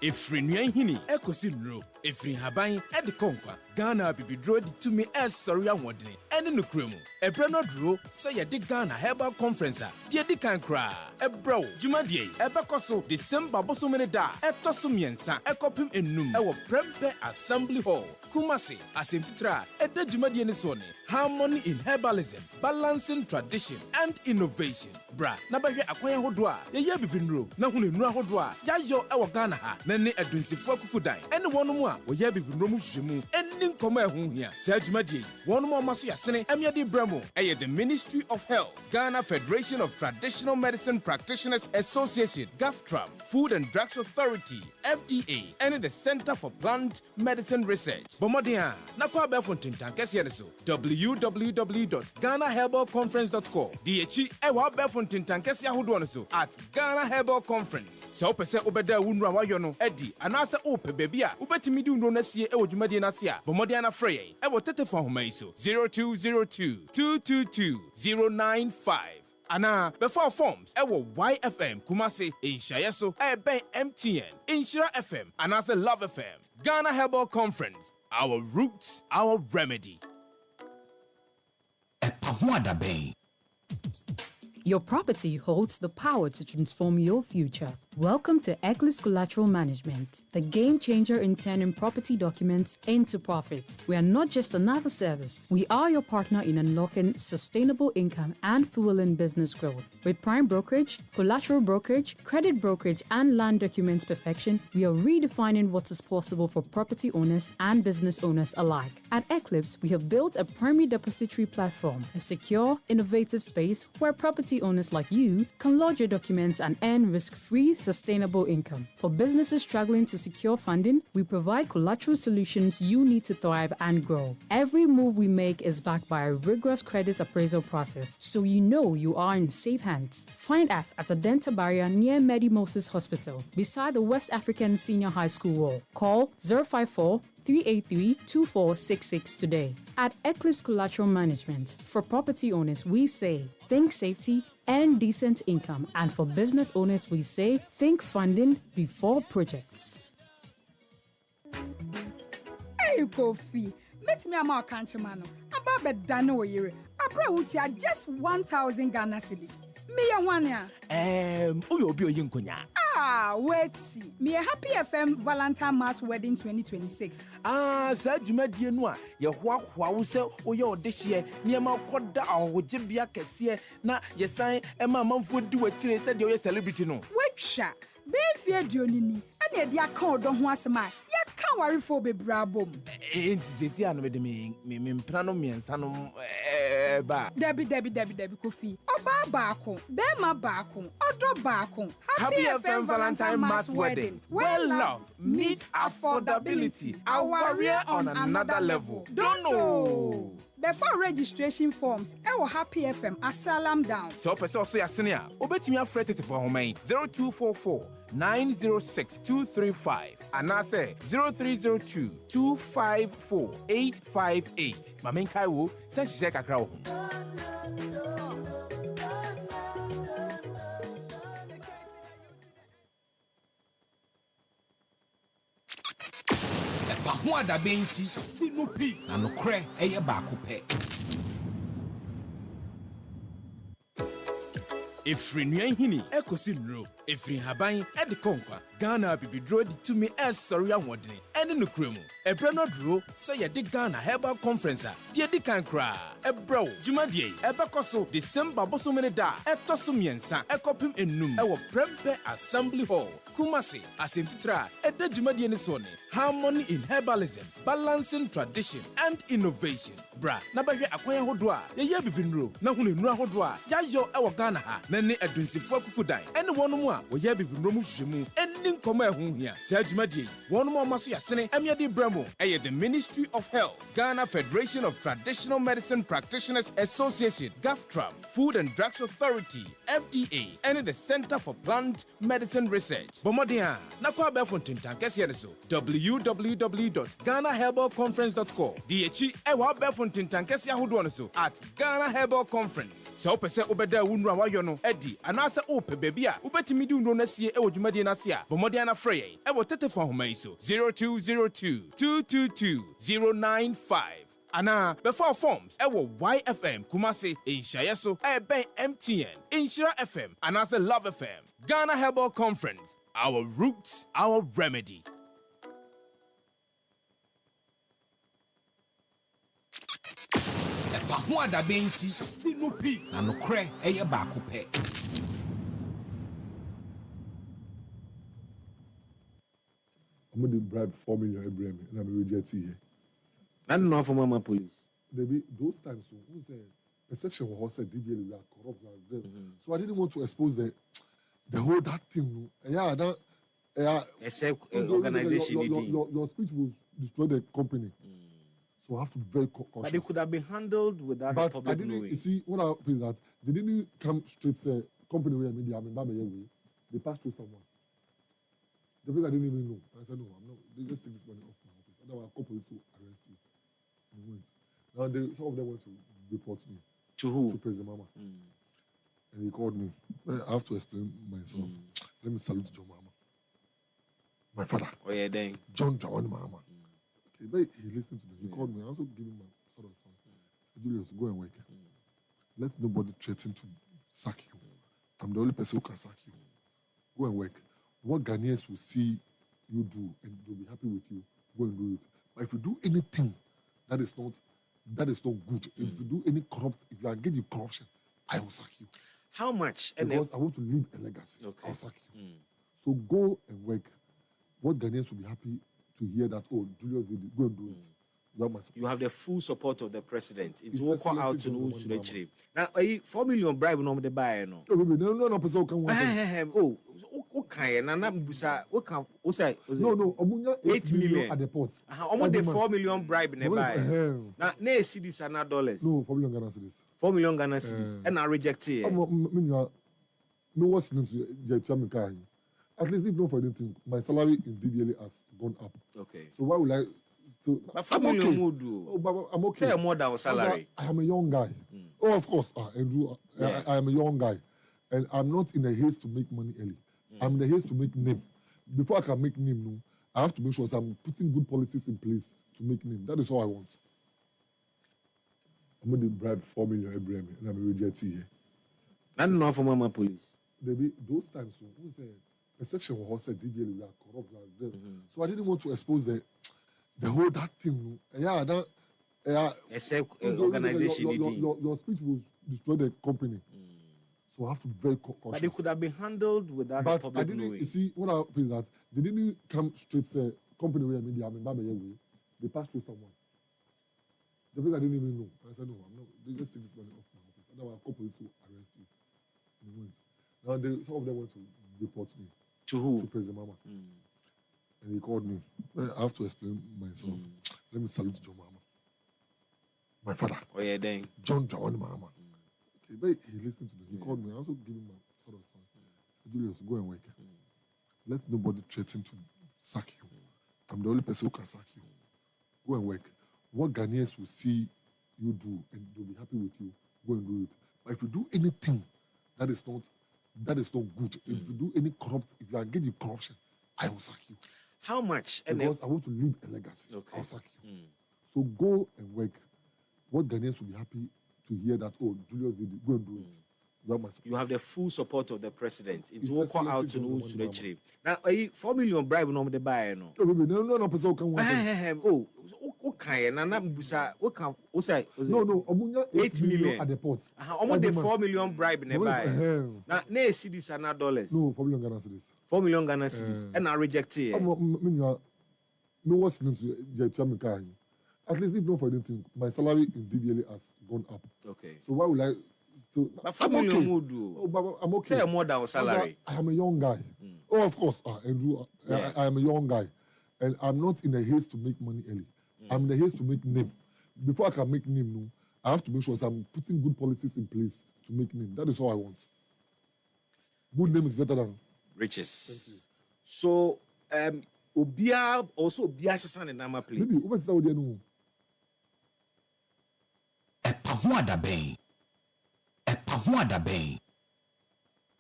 Efiri nua hini ekosi nro efiri haban edi konkwa Ghana bibidro di tumi sorry ahwodene ene nokura mu ebre no dro say ye di Ghana Herbal Conference a di edi kan kra ebro dwumadie ebekoso December bosomene da etoso miensa ekopim enum ewo Prempe Assembly Hall Kumasi asemtitra eda dwumadie ne so ne Harmony in Herbalism Balancing Tradition and Innovation bra na bahwe akwan ahodo a ye bibinro na hunu nuru ahodo a yayo ewo Ghana ha na ne adunsifo akukudan ene wono a wo ye bibinro mu hwemu eni nkoma ehun hia sa dwumadie wono mo maso yasene amiade bramo eye the Ministry of Health Ghana Federation of Traditional Medicine Practitioners Association GAFTRAM Food and Drugs Authority FDA and the Center for Plant Medicine Research bomodia na kwa be fontintan kese ne so www.ghanaherbalconference.com DHI ewa be fontintan kese ahodo no so at Ghana Herbal Conference so pese obeda wunura wayo no edi anase ope baby a ubetimi di unro na sie ewo dwumadie na se a bomodia na frey ewo tetefon homa iso 0202-222-095 Ana before forms ewo YFM Kumasi Inshaye so ben MTN Inshira FM anase Love FM Ghana Herbal Conference our roots our remedy Epahuada Bay. Your property holds the power to transform your future. Welcome to Eclipse Collateral Management, the game changer in turning property documents into profits. We are not just another service. We are your partner in unlocking sustainable income and fueling business growth. With prime brokerage, collateral brokerage, credit brokerage, and land documents perfection, we are redefining what is possible for property owners and business owners alike. At Eclipse, we have built a primary depository platform, a secure, innovative space where property owners like you can lodge your documents and earn risk-free, sustainable income. For businesses struggling to secure funding, we provide collateral solutions you need to thrive and grow. Every move we make is backed by a rigorous credit appraisal process, so you know you are in safe hands. Find us at Adenta Barrier near Medi Moses Hospital, beside the West African Senior High School wall. Call 054-383-2466 today. At Eclipse Collateral Management, for property owners, we say, think safety and decent income. And for business owners, we say, think funding before projects. Hey, Kofi, let me a country man. About the Dano year. I brought you just 1,000 Ghana cedis. Me a one ya. Uyo yinkonya. Wait, see. Me a Happy FM Valentine Mass Wedding 2026. Sa dwumadie no a ye hoahoa wo se wo ye odehye niema koda ahogye kese na ye san ema manfo di wakire se de wo celebrity no. Wetwa. Be fie duonini. Ane de aka odo ho asema. Ye ka warefo bebrabom. Ntizesi ano de me mpra no miensa no ba. Debi Kofi. Oba baako, bema baako, odo baako. Happy FM Valentine Mass Wedding. Well love meet affordability. Our warrior on another level. Don't know. Before registration forms, ewo Happy FM asalam down. So person so yasene a, obetimi afrete for homan 0244-906-235 and I say 0302-254-858. Mamen kai wo, sen hye kakra wo. Ho adabenti sinupi na nokorɛ ɛyɛ baako pɛ. Efiri nua hini ekosi nro Efrin haban edi konkwa. Ghana bibidro di tumi sorry awodene. Ene no kremu. Ebrano dro say ye di Ghana Herbal Conference a. Die di kan kra. Ebro jumadie ebekoso December bosomene da. Etoso miensa ekopim enum. Ewo Prempe Assembly Hall. Kumasi asemtitra eda jumadie ne so ne. Harmony in herbalism, balancing tradition and innovation. Bra na bahwe akwan ahodo a ye bibinro na hunu nu ahodo a yayo ewo Ghana ha na ne adunsifo akukudan. Ene wono mu a wo ye bibinro mu hwehwemu eni nkoma ehun hia. Sa jumadie wono mu maso yasene emiade bramo eye the Ministry of Health, Ghana Federation of Traditional Medicine Practitioners Association, GAFTRAM, Food and Drugs Authority, FDA, and the Center for Plant Medicine Research. Bomodia, na kwa befon tintankesi so www.ghanaherbalconference.com. DHE ewa befon tintankesi ahodo so at Ghana Herbal Conference. So pese obeda wunru wayo no edi anase ope baby a ubetimi di unro na sie ewo dwumade na se a bomodia na frey ewo tetefon homa iso 0202-222-095. Ana before forms ewo YFM Kumasi Inshaya so ben MTN Inshira FM anase Love FM. Ghana Herbal Conference, our roots, our remedy. Ho da benti sinupi na nokre eye baako pe. I'm going to bribe 4 million Abraham and I'm rejecting here. I don't know for Mama Police. Those times, who say perception was said DBL we are corrupt. So I didn't want to expose the whole that thing. Yeah, that organization. Your speech will destroy the company. So I have to be very cautious. But it could have been handled without the public knowing. You see, what happened is that they didn't come straight say company where media they passed through someone. The place I didn't even know. I said, no, I'm not. They just take this money off my office. Otherwise, I'll call police to arrest you. They went. Now, some of them went to report me. To who? To President Mama. And he called me. I have to explain myself. Let me salute John Mama. My father. Oh, yeah, then. John Dramani Mama. Okay, but he listened to me. He called me. I also gave him my sort of song. He said, Julius, go and work. Let nobody threaten to sack you. I'm the only person who can sack you. Go and work. What Ghanaians will see you do and they'll be happy with you, go and do it. But if you do anything that is not good, if you do any corrupt, if you engage in corruption, I will sack you. How much? Because I want to leave a legacy. Okay. I'll sack you. So go and work. What Ghanaians will be happy to hear that, oh, Julius did it, go and do it. You have the full support of the president. It's all call out to know to the trip. Now, 4 million bribe no the buy no. No, person can oh, okay, and I'm what say? No, 8 million at the port. Almost the 4 million bribe in the buy. Now, no cedis are not dollars. No, 4 million Ghana cedis. 4 million Ghana cedis, and I reject it. No, what's into at least if not for anything, my salary in DBLA has gone up. Okay. So why would I? But I'm okay. I'm okay. Tell more than salary. I am a young guy. Oh, of course, Andrew. I am a young guy, and I'm not in a haste to make money early. I'm in a haste to make name. Before I can make name, I have to make sure I'm putting good policies in place to make name. That is all I want. I'm going to bribe 4 million Abraham, and I'm rejecting here. I don't know for Mama Police. Those times, who say perception was said DBL we are corrupt. So I didn't want to expose the whole that thing. Yeah, that organization. Your speech will destroy the company. So I have to be very cautious. But it could have been handled without the public knowing. You see, what happened is that they didn't come straight say company where media they passed through someone. The place I didn't even know. I said, no, I'm not. They just take this money off my office. Otherwise, I'll call police to arrest you. And they went. Now, some of them went to report me. To who? To President Mama. And he called me. I have to explain myself. Let me salute John Mama. My father. Oh, yeah, then. John Dramani Mama. Okay, but he listened to me. He called me. I also gave him my sort of song. He said, Julius, go and work. Let nobody threaten to sack you. I'm the only person who can sack you. Go and work. What Ghanaians will see you do and they'll be happy with you, go and do it. But if you do anything that is not good, if you do any corrupt, if you engage in corruption, I will sack you. How much? Because I want to leave a legacy. Okay. I'll sack you. So go and work. What Ghanaians will be happy to hear that, oh, Julius did it, go and do it. You have the full support of the president. It's His all Excellency out to John know Dramani to the Now, 4 million bribe no the buy no. Oh, baby, no, person can one. Oh, okay, and I'm busa. What can what say? No, Omunya 8 million at the port. Almost the 4 million bribe in the buy. Now, no cities are not dollars. No, 4 million Ghana cedis. 4 million Ghana cedis, and I reject it. Me what's into at least if not for anything, my salary in DBLA has gone up. Okay. So why would I still? But 4 million would do. Oh, but I'm okay. Tell more than salary. I am a young guy. Oh, of course, Andrew. I am a young guy, and I'm not in a haste to make money early. I'm in a haste to make name. Before I can make name, no, I have to make sure I'm putting good policies in place to make name. That is all I want. Good name is better than riches. So, Obia also Obia Sasan and Nama plate. Maybe what's that? No.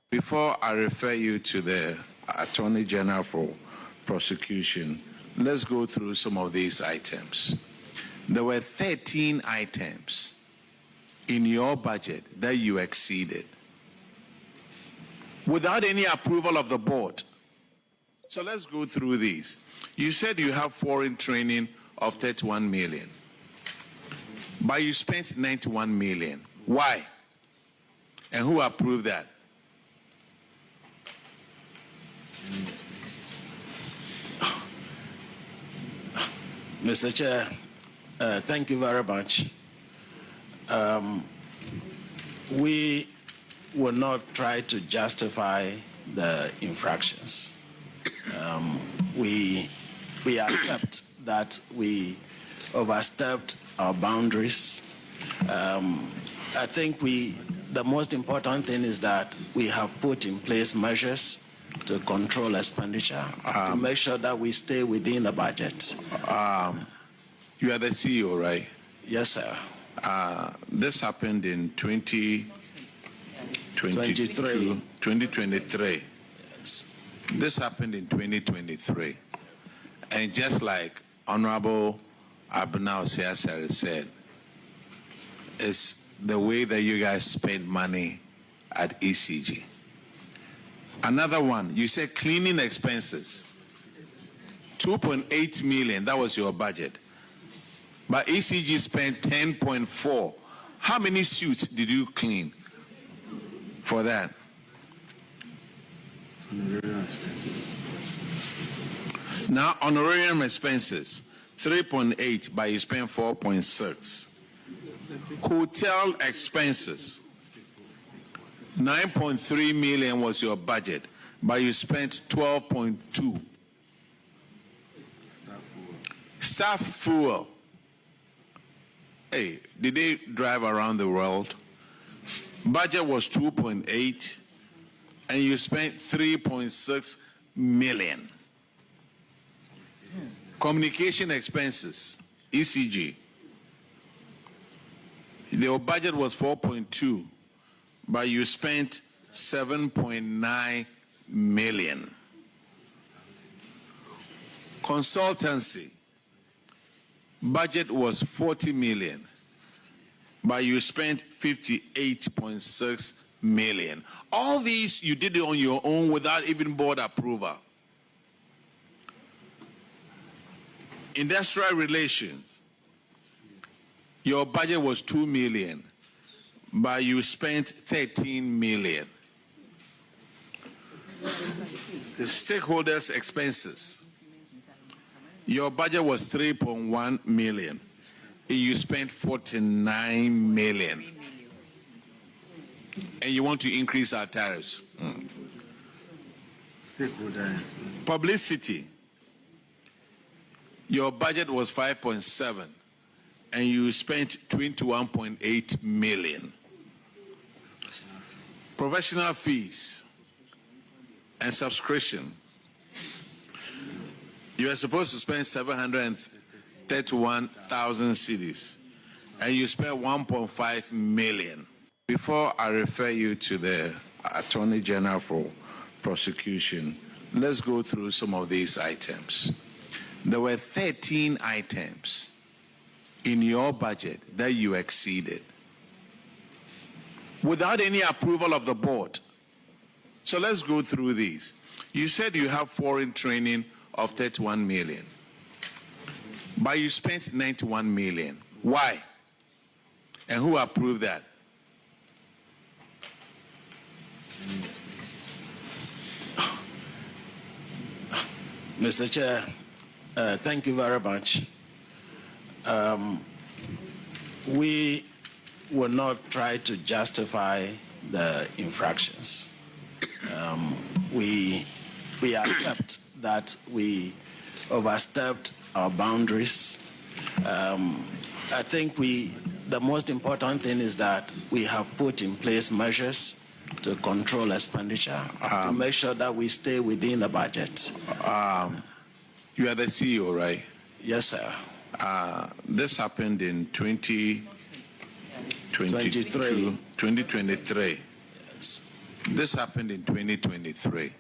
Before I refer you to the Attorney General for prosecution, let's go through some of these items. There were 13 items in your budget that you exceeded without any approval of the board. So let's go through these. You said you have foreign training of 31 million, but you spent 91 million. Why? And who approved that? Mr. Chair, thank you very much. We will not try to justify the infractions. We accept that we overstepped our boundaries. I think the most important thing is that we have put in place measures to control expenditure, to make sure that we stay within the budget. You are the CEO, right? Yes, sir. This happened in 2023. Yes. This happened in 2023. And just like Honorable Abnao Siasari said, it's the way that you guys spend money at ECG. Another one, you said cleaning expenses. 2.8 million, that was your budget. But ECG spent 10.4. How many suits did you clean for that? Now, honorarium expenses, 3.8, but you spent 4.6. Hotel expenses, 9.3 million was your budget, but you spent 12.2. Staff fuel. Hey, did they drive around the world? Budget was 2.8, and you spent 3.6 million. Communication expenses, ECG. Their budget was 4.2, but you spent 7.9 million. Consultancy, budget was 40 million, but you spent 58.6 million. All these you did it on your own without even board approval. Industrial relations, your budget was 2 million, but you spent 13 million. The stakeholders' expenses, your budget was 3.1 million, and you spent 49 million. And you want to increase our tariffs. Publicity, your budget was 5.7, and you spent 21.8 million. Professional fees and subscription, you are supposed to spend 731,000 cedis, and you spent 1.5 million. Before I refer you to the Attorney General for prosecution, let's go through some of these items. There were 13 items in your budget that you exceeded without any approval of the board. So let's go through these. You said you have foreign training of 31 million, but you spent 91 million. Why? And who approved that? Mr. Chair, thank you very much. We will not try to justify the infractions. We accept that we overstepped our boundaries. I think the most important thing is that we have put in place measures to control expenditure, to make sure that we stay within the budget. You are the CEO, right? Yes, sir. This happened in 2023. Yes. This happened in 2023.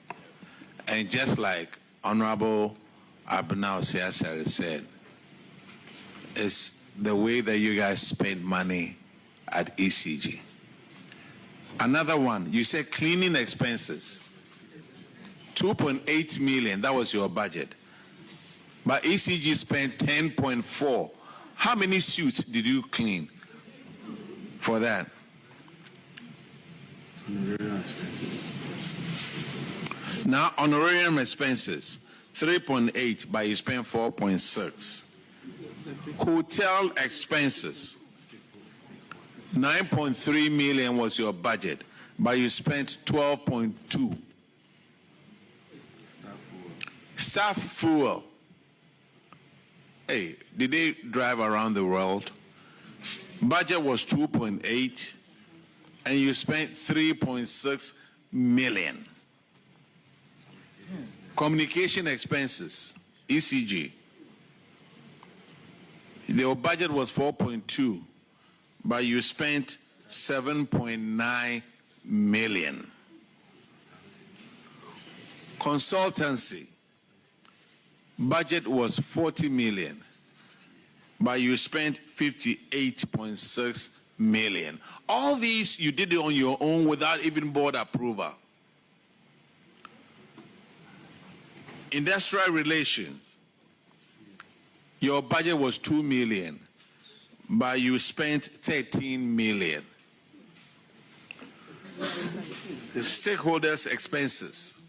And just like Honorable Abnao Siasari said, it's the way that you guys spend money at ECG. Another one, you said cleaning expenses. 2.8 million, that was your budget. But ECG spent 10.4. How many suits did you clean for that? Honorarium expenses. Now, honorarium expenses, 3.8, but you spent 4.6. Hotel expenses, 9.3 million was your budget, but you spent 12.2. Staff fuel. Hey, did they drive around the world? Budget was 2.8, and you spent 3.6 million. Communication expenses, ECG. Their budget was 4.2, but you spent 7.9 million. Consultancy, budget was 40 million, but you spent 58.6 million. All these you did it on your own without even board approval. Industrial relations, your budget was 2 million, but you spent 13 million. The stakeholders' expenses,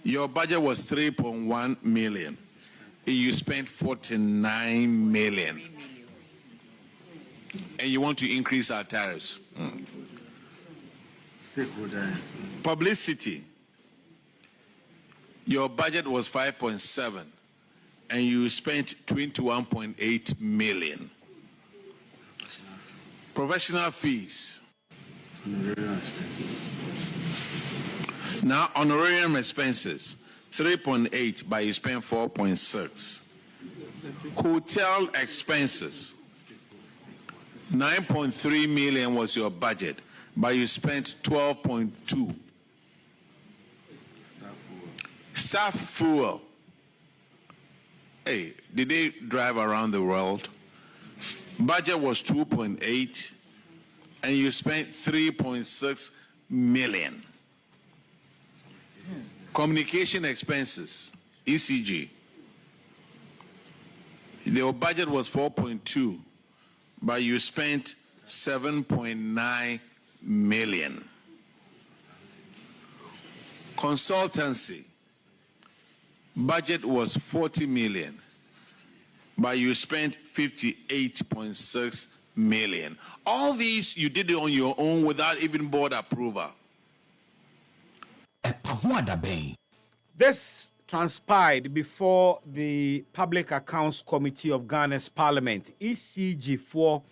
your budget was 3.1 million, and you spent 49 million. And you want to increase our tariffs. Publicity, your budget was 5.7, and you spent 21.8 million. Professional fees. Honorarium expenses. Now, honorarium expenses, 3.8, but you spent 4.6. Hotel expenses, 9.3 million was your budget, but you spent 12.2. Staff fuel. Hey, did they drive around the world? Budget was 2.8, and you spent 3.6 million. Communication expenses, ECG. Their budget was 4.2, but you spent 7.9 million. Consultancy, budget was 40 million, but you spent 58.6 million. All these you did it on your own without even board approval. This transpired before the Public Accounts Committee of Ghana's Parliament, ECG, for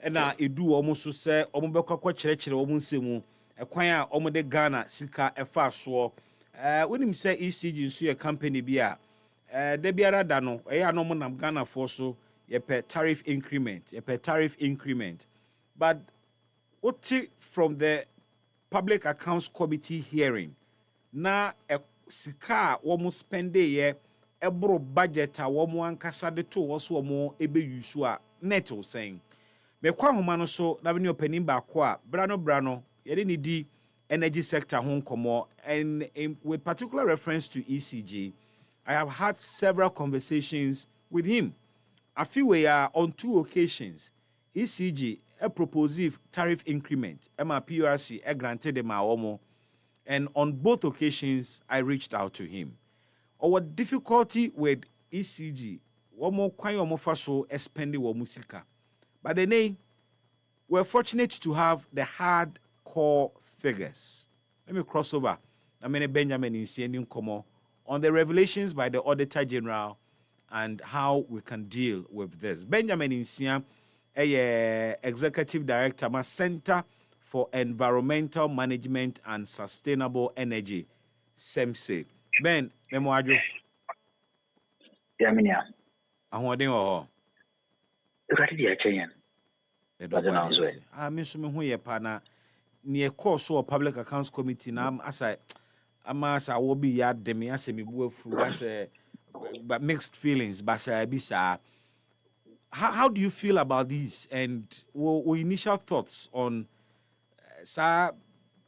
na edu almost say omobekwa kwa kyerɛkyerɛ omu nsemu ekwan a omode Ghana sika efa so wonim say ECG nso ye company bi a da biara da no ɛyɛ no nam Ghana for so yɛpɛ tariff increment, but what from the Public Accounts Committee hearing na sika womu spende ye ebro budget a womu ankasa de to wo so womu ebe yusu a net o saying me kwa homa no so na me opening baako a brano yede ni di energy sector ho nkomo, and with particular reference to ECG, I have had several conversations with him. I feel we are on 2 occasions. ECG a proposed tariff increment, MRPURC a granted them omo, and on both occasions I reached out to him. Our difficulty with ECG, one more kwan omo fa so spending wo musika. But then we're fortunate to have the hardcore figures. Let me cross over. I mean, Benjamin in Komo on the revelations by the Auditor General and how we can deal with this. Benjamin Insia, Executive Director, my Center for Environmental Management and Sustainable Energy, SEMSE. Ben, Memoajo. Yaminia. Ahwade ho. Ukati dia Kenyan. I mean, so me hu ye pa na near course or Public Accounts Committee now as I will be yard demi as me fu as but mixed feelings, but bisa. How do you feel about this, and what initial thoughts on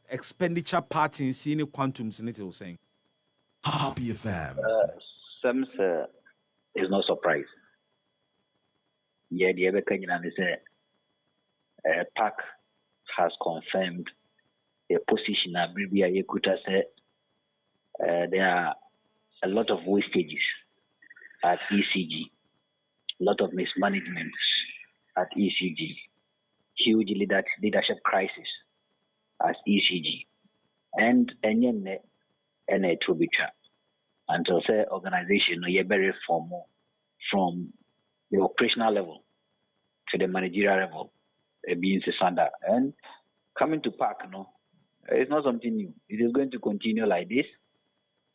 expenditure part in seeing quantums in it was saying? Happy FM. Some is no surprise. Yeah, the other Kenyan is PAC has confirmed a position that Bribia Yekuta said there are a lot of wastages at ECG, a lot of mismanagement at ECG, huge leadership crisis at ECG, and it will be trapped until say organization you very formal from the operational level to the managerial level. Being standard and coming to PAC, it's not something new. It is going to continue like this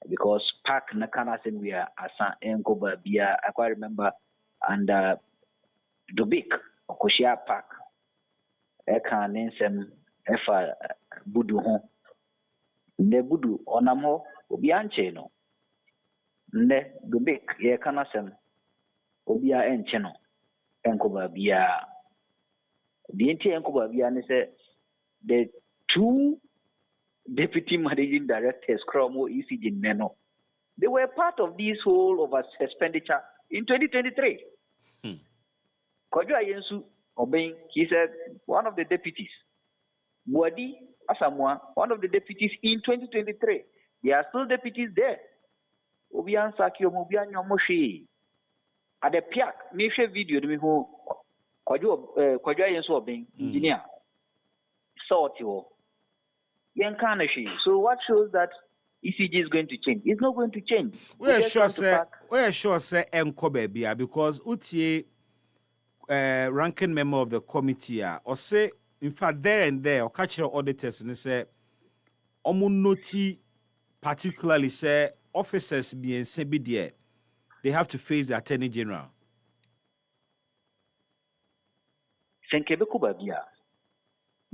because PAC Nakana said we are Asan Enkoba Bia. I quite remember under Dubik Okoshia PAC. Eka Nensem Efa Budu hon. Ne Budu Onamo Obianche no. Ne Dubik Yekana Sem Obia Encheno Enkoba Bia. The NTN said the 2 deputy managing directors, Kromo, ECG, Neno, they were part of this whole of expenditure in 2023. Kodjo Ayensu Obeng, he said, one of the deputies, Wadi Asamoah, one of the deputies in 2023. There are still deputies there. Obian Sakio, Obian Yomoshi. At the PIAC, Nisha video, who Kwajo Yenso being engineer. So what shows that ECG is going to change? It's not going to change. We are sure, sir, Enkobe Bia, because Utie ranking member of the committee or say, in fact, there and there, or cultural auditors and say, Omunoti particularly say officers being CBD, they have to face the Attorney General.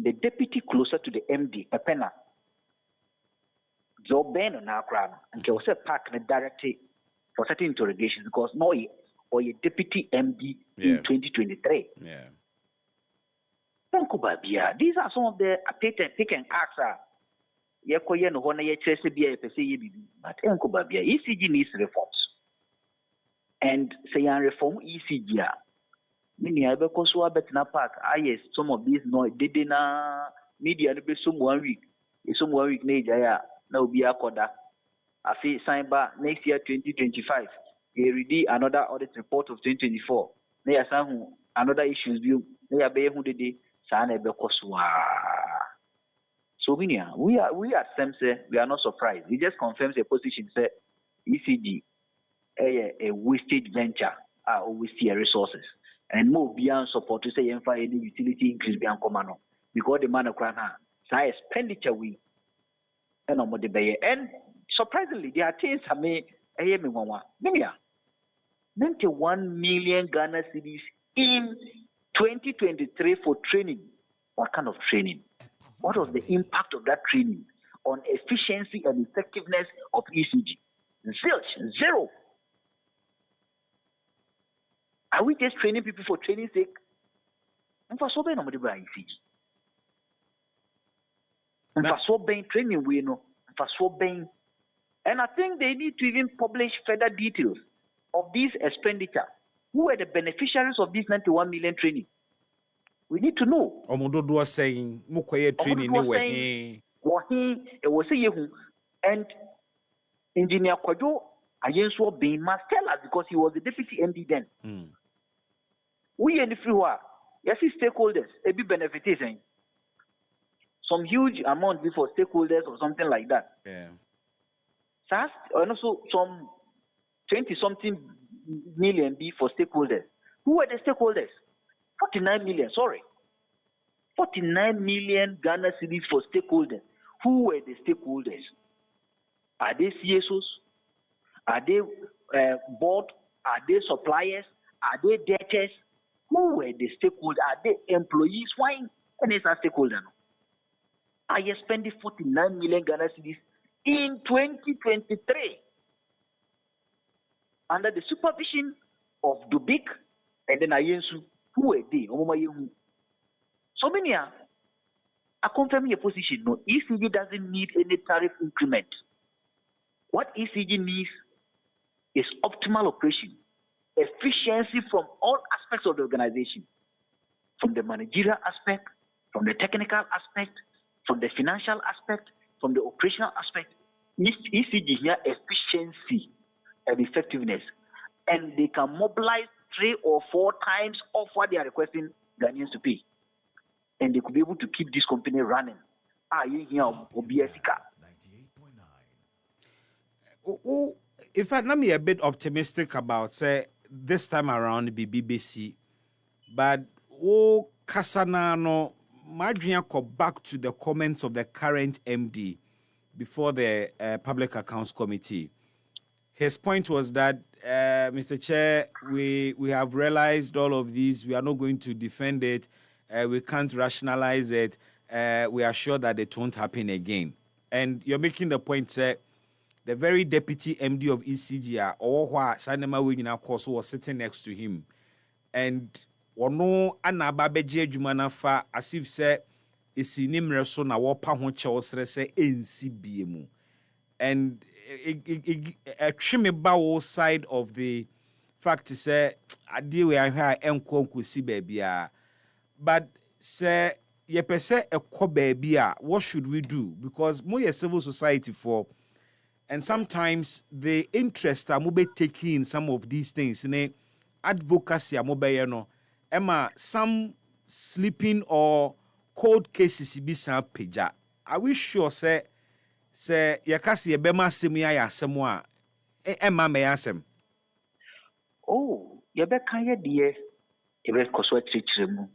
The deputy closer to the MD, Pepena, Joe Ben and Akran, and Joseph Park directly for certain interrogations because no, or a deputy MD in 2023. Yeah. These are some of the take and acts. But ECG needs reforms. And say reform ECG. Many other Kosua Betina Park, yes, some of these no did media be some 1 week. If some 1 week Najaya, now be a coda. I feel sign back next year 2025. They read another audit report of 2024. They are some another issues view. They are be who did Sana Bekosua. So we are SEMSE, we are not surprised. It just confirms a position say ECG a wastage venture or wasted resources. And more beyond support to say any utility increase beyond command because the man of Krana say expenditure we and on the bay. And surprisingly, there are things I may me 91 million Ghana cedis in 2023 for training. What kind of training? What was the impact of that training on efficiency and effectiveness of ECG? Zilch, zero. Are we just training people for training sake? And for so many ECG. And for so many training we know. And for so many. And I think they need to even publish further details of this expenditure. Who are the beneficiaries of this 91 million training? We need to know. Omodo was saying, Mukoye training anyway. And Engineer Kwajo Ayenso being must tell us because he was the deputy MD then. We in the free war, yes, stakeholders, a big benefit is some huge amount before stakeholders or something like that. Yeah. And also some 20-something million be for stakeholders. Who are the stakeholders? 49 million, sorry. 49 million Ghana cedis for stakeholders. Who were the stakeholders? Are they CSOs? Are they board? Are they suppliers? Are they debtors? Who were the stakeholders? Are they employees? Why? And it's a stakeholder. I spent 49 million Ghana cedis in 2023 under the supervision of Dubik and then Ayensu. Who were they? So many are confirming your position. No, ECG doesn't need any tariff increment. What ECG needs is optimal operation, efficiency from all aspects of the organization, from the managerial aspect, from the technical aspect, from the financial aspect, from the operational aspect. ECG here efficiency and effectiveness, and they can mobilize 3 or 4 times of what they are requesting Ghanaians to pay, and they could be able to keep this company running. If I'm a bit optimistic about say this time around the BBC, but Kasana no Madrian go back to the comments of the current MD before the Public Accounts Committee. His point was that, Mr. Chair, we have realized all of these. We are not going to defend it. We can't rationalize it. We are sure that it won't happen again. And you're making the point, sir, the very deputy MD of ECG, or Sanema Wigina Koso, was sitting next to him. And ono anababeje jumanafa as if say isi nimre so na wopa ho chewsre say NCBM. And a trim bow side of the fact is say ade we are here enko si baby. But say ye pese ekọ baby what should we do? Because more civil society for, and sometimes the interest are mo be taking in some of these things ne advocacy mo be no Emma, some sleeping or cold cases be some peja. Are we sure say yakasi ebema semia ya semwa Emma may asem? Oh, yabeka dear, ebe koswa trichemu.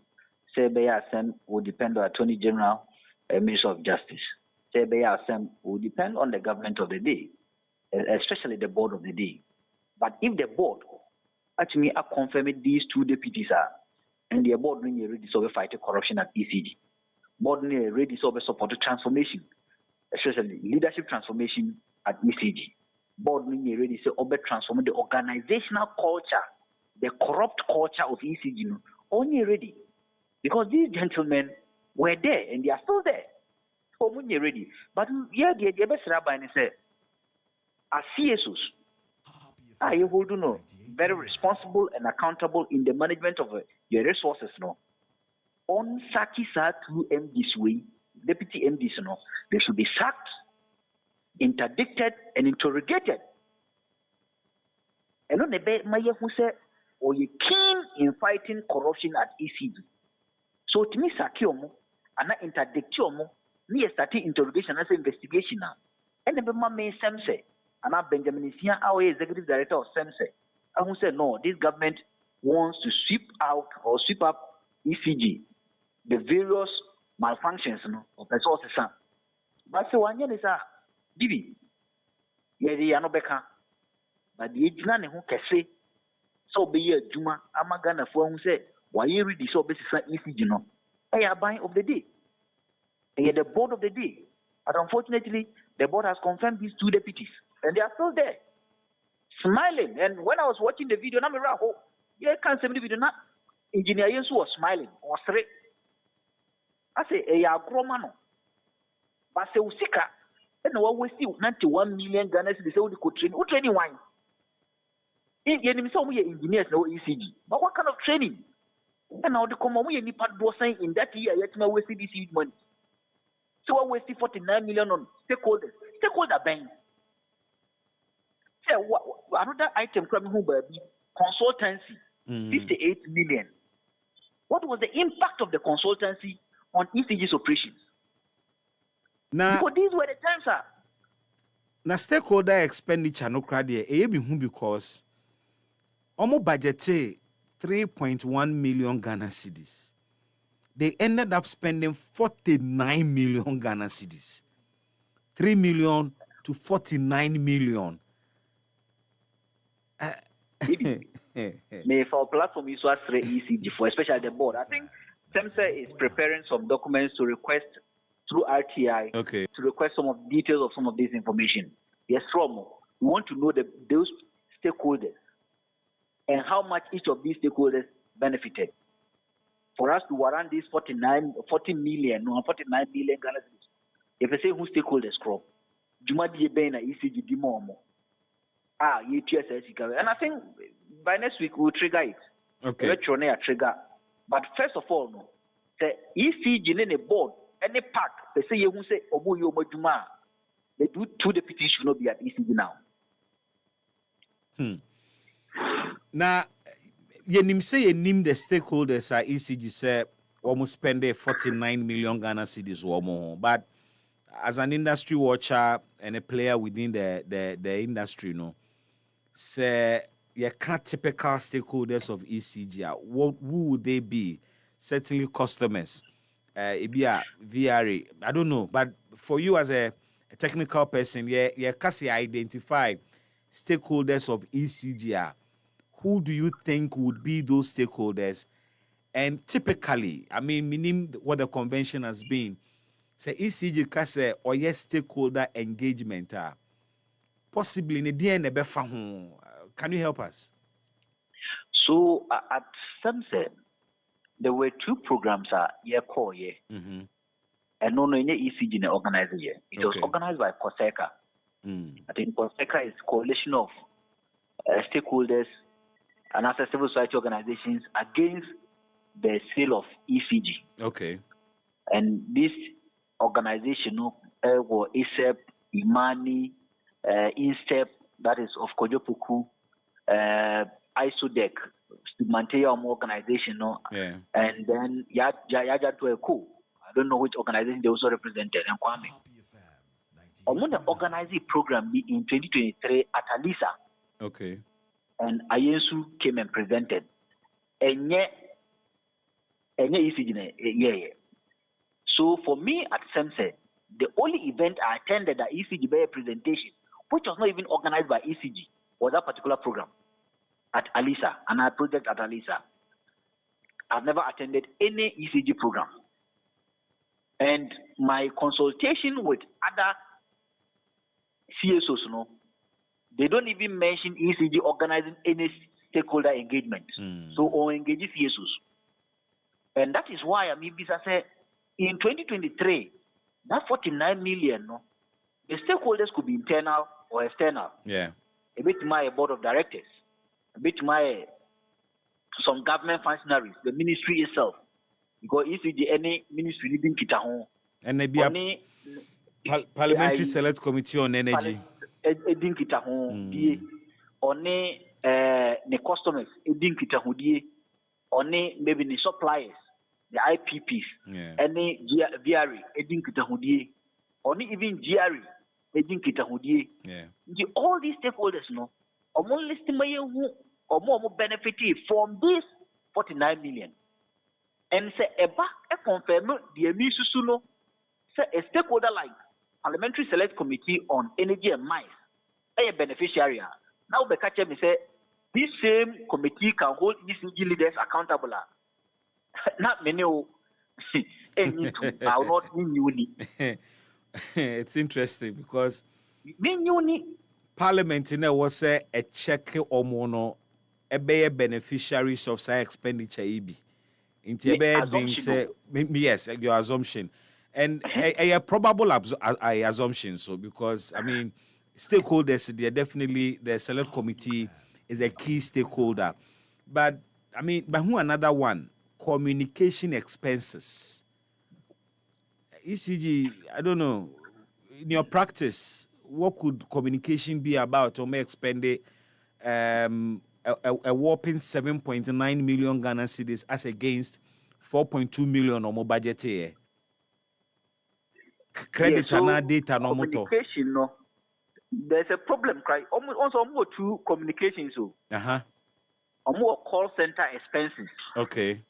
Say be asem will depend on Attorney General and Minister of Justice. Say be asem will depend on the government of the day, especially the board of the day. But if the board actually are confirming these 2 deputies are, and the board when you ready to fight corruption at ECG, board when you ready to support transformation, especially leadership transformation at ECG, board when you ready to transform the organizational culture, the corrupt culture of ECG, only ready because these gentlemen were there and they are still there. So when you're ready, but yeah, the best rabbi say, as CSOs, you hold to know very responsible and accountable in the management of your resources. No, on Sakisa 2 MDs way, deputy MDs, no, they should be sacked, interdicted, and interrogated. And on the bed, Maya who said, "Oh, you keen in fighting corruption at ECG." So to me, Sakiomo, and not interdictiomo, me starting interrogation as investigation now. And the Mamma Semse. And now Benjamin is here, our executive director of SEMSE, and who said, no, this government wants to sweep out or sweep up ECG, the various malfunctions of resources. But so one year is Bibi, yeah, no beka, but the Ejina who can say, so be a Juma, Amagana for who said, why you read this basis ECG? No, I are buying of the day, and the board of the day. But unfortunately, the board has confirmed these 2 deputies. And they are still there, smiling. And when I was watching the video, I can't see the video now. engineer Yesu was smiling or straight. I say a gromano. But say usika and what we see 91 million Ghana cedis say we could train. Who training wine? In some way engineers no ECG. But what kind of training? And now the common way nipa do saying in that year yet me we see this money. So we see 49 million on stakeholders. Stakeholder bank. Say another item coming home baby consultancy 58 million. What was the impact of the consultancy on ECG's operations? Now, because these were the times, sir. Now, stakeholder expenditure no credit because almost budgeted 3.1 million Ghana cedis. They ended up spending 49 million Ghana cedis. 3 million to 49 million. May for platform is what ECG for, especially the board. I think SEMSA is preparing some documents to request through RTI to request some of the details of some of this information. Yes, from we want to know those stakeholders and how much each of these stakeholders benefited. For us to warrant these 49 million Ghana cedis. If I say who stakeholders crop, Juma di Bena ECG Dimomo. And I think by next week we'll trigger it. Okay. Let's trigger. But first of all, no, the ECG in a board, any part, they say you say Omo Yomo Juma. They do two deputies should not be at ECG now. Now, you say the stakeholders at ECG say almost spend 49 million Ghana cedis or more. But as an industry watcher and a player within the industry, say you can't typical stakeholders of ECG. Who would they be? Certainly customers. It be a VRA. I don't know, but for you as a technical person, you can identify stakeholders of ECG. Who do you think would be those stakeholders? And typically, I mean, meaning what the convention has been, say ECG can say or yes stakeholder engagement. Possibly in the end, can you help us? So at SEMSA, there were two programs and no ECG organized here. It was organized by COSECA. I think COSECA is coalition of stakeholders and other civil society organizations against the sale of ECG. Okay. And this organization were ISEP, Imani, INSTEP, that is of Kojopuku, ISODEC, Stigmantea organization, and then Yajatueko. I don't know which organization they also represented, and Kwame. I'm the organizing program in 2023 at Alisa. Okay. And Ayensu came and presented. And yet, ECG, So for me at SEMSA, the only event I attended at ECG Bay presentation, which was not even organized by ECG, was that particular program at Alisa, and our project at Alisa. I've never attended any ECG program. And my consultation with other CSOs, they don't even mention ECG organizing any stakeholder engagement. So, or engage CSOs. And that is why I say in 2023, that 49 million, the stakeholders could be internal or external. Yeah. A bit my board of directors, a bit my some government functionaries, the ministry itself. Because ECG any ministry needing kita home. And maybe a parliamentary select committee on energy. Edin kita home die one the customers edin kita home die one maybe the suppliers, the IPPs, any VRA edin kita home die one even GRA edin kita home die. All these stakeholders omo list maye who omo benefited from this 49 million. And say a confirm the emisusuno say a stakeholder like Parliamentary Select Committee on Energy and Mines, a beneficiary. Now the catcher me say this same committee can hold ECG leaders accountable. Not many I will not mean It's interesting because Parliament was a check or mono beneficiaries of say expenditure EB. Into say yes, your assumption. And a probable assumption, so because I mean stakeholders, they're definitely the select committee is a key stakeholder. But I mean, but who another one? Communication expenses. ECG, I don't know. In your practice, what could communication be about or may expend a whopping 7.9 million Ghana cedis as against 4.2 million or more budget here? Credit and data no communication no. There's a problem, cry. Also, more two communications. So, more call center expenses. Okay.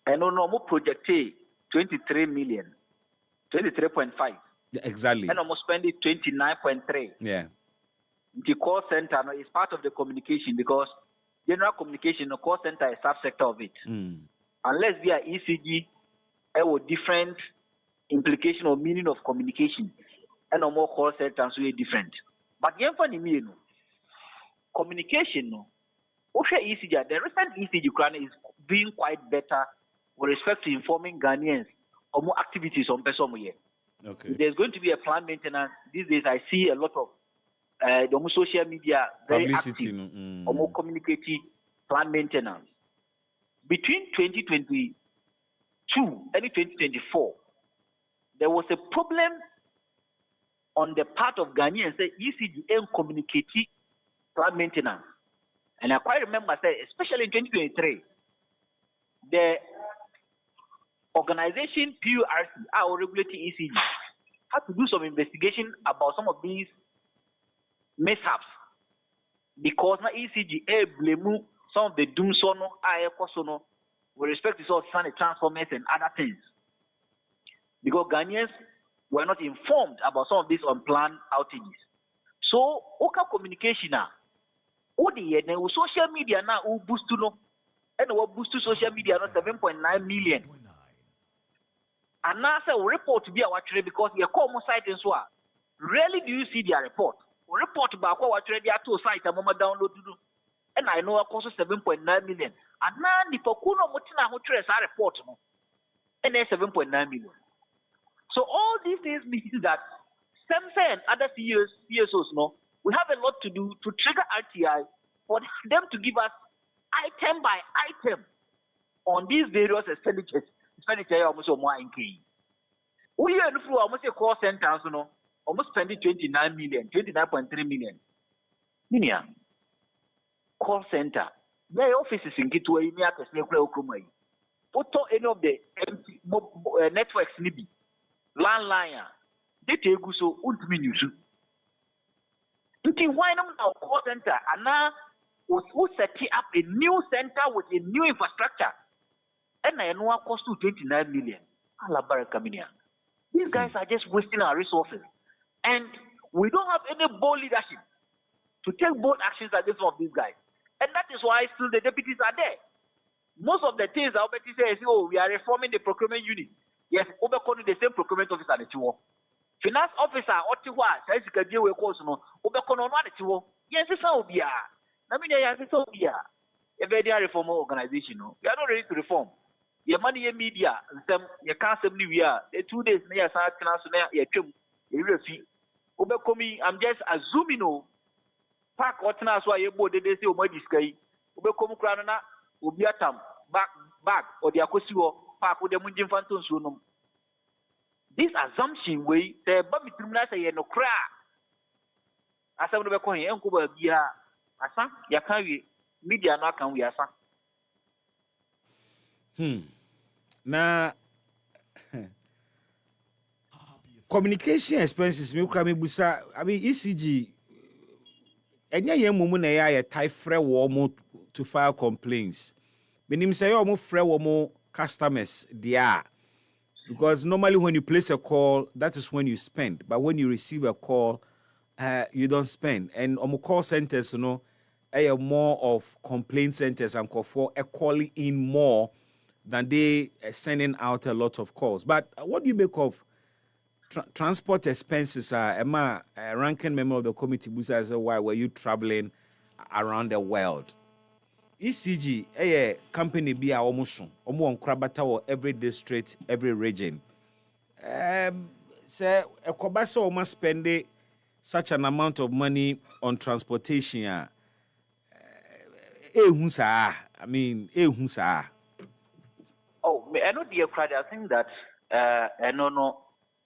And no more project 23 million, 23.5. Exactly. And almost spend it 29.3. Yeah. The call center is part of the communication because general communication, the call center is subsector of it. Unless via ECG, a different implication or meaning of communication, and no more call centers are different. But the funny communication, no. ECG, the recent ECG is being quite better with respect to informing Ghanaians or more activities on Pesomoye. Okay. There's going to be a plan maintenance. These days, I see a lot of the social media very publicity, active or more communicative plan maintenance. Between 2022 and 2024, there was a problem on the part of Ghanaians, ECG and communicative plan maintenance. And I quite remember, especially in 2023, the organization PURC, our regulating ECG, had to do some investigation about some of these mishaps because now ECG blame some of the doom sono, sono with respect to sort of transformers and other things. Because Ghanaians were not informed about some of these unplanned outages. So, Oka communication now, social media now boost to no, and what boost to social media no 7.9 million. And now say report to be our trade because you call more site and so on. Rarely do you see their report. Report about what trade they are to site and mama download to do. And I know it costs 7.9 million. And now the Pokuno Motina who trace our report no. And there's 7.9 million. So all these things mean that SEMSA and other CSOs no, we have a lot to do to trigger RTI for them to give us item by item on these various expenditures. Expenditure almost more in key. We are in almost a call center, no, almost spending 29 million, 29.3 million. Minia call center. Their offices in Kitwe, photo any of the networks nibi landline. They take so ultimate. Why not call center and now we set up a new center with a new infrastructure. And I know it cost to 29 million. These guys are just wasting our resources. And we don't have any bold leadership to take bold actions against some of these guys. And that is why still the deputies are there. Most of the things our deputies say is, we are reforming the procurement unit. Yes, overcoming the same procurement officer at the Chiwo. Finance officer, Otiwa, says you can deal with course, no, overcoming on the Chiwo. Yes, it's how we are. I mean, yes, it's how we are. A very reform organization, no. We are not ready to reform. Your money, your media, some your council, we are 2 days near South Council, your trim, your fee. Overcoming, I'm just assuming, no. Park what's not why you bought the day, say, my discay. Overcome Crana, Ubiatam, back, or the Akosio, Park with the Munjin Phantom Sunum. This assumption way, the Bobby Trumana say, no cry. As I would have called Uncle Bia, Asa, Yakari, media, not can we asa. Now, communication expenses, I mean, ECG, and yeah, moment I type free warm to file complaints. Meaning, say, almost free warm customers, they are. Because normally when you place a call, that is when you spend. But when you receive a call, you don't spend. And on call centers, you know, more of complaint centers and call for calling in more than they sending out a lot of calls. But what do you make of transport expenses? Am I a ranking member of the committee? Why were you traveling around the world. ECG, a company be a almost on Krabata every district, every region. Say a Kobasa almost spend such an amount of money on transportation. I mean, Oh, I know dear crowd. I think that I no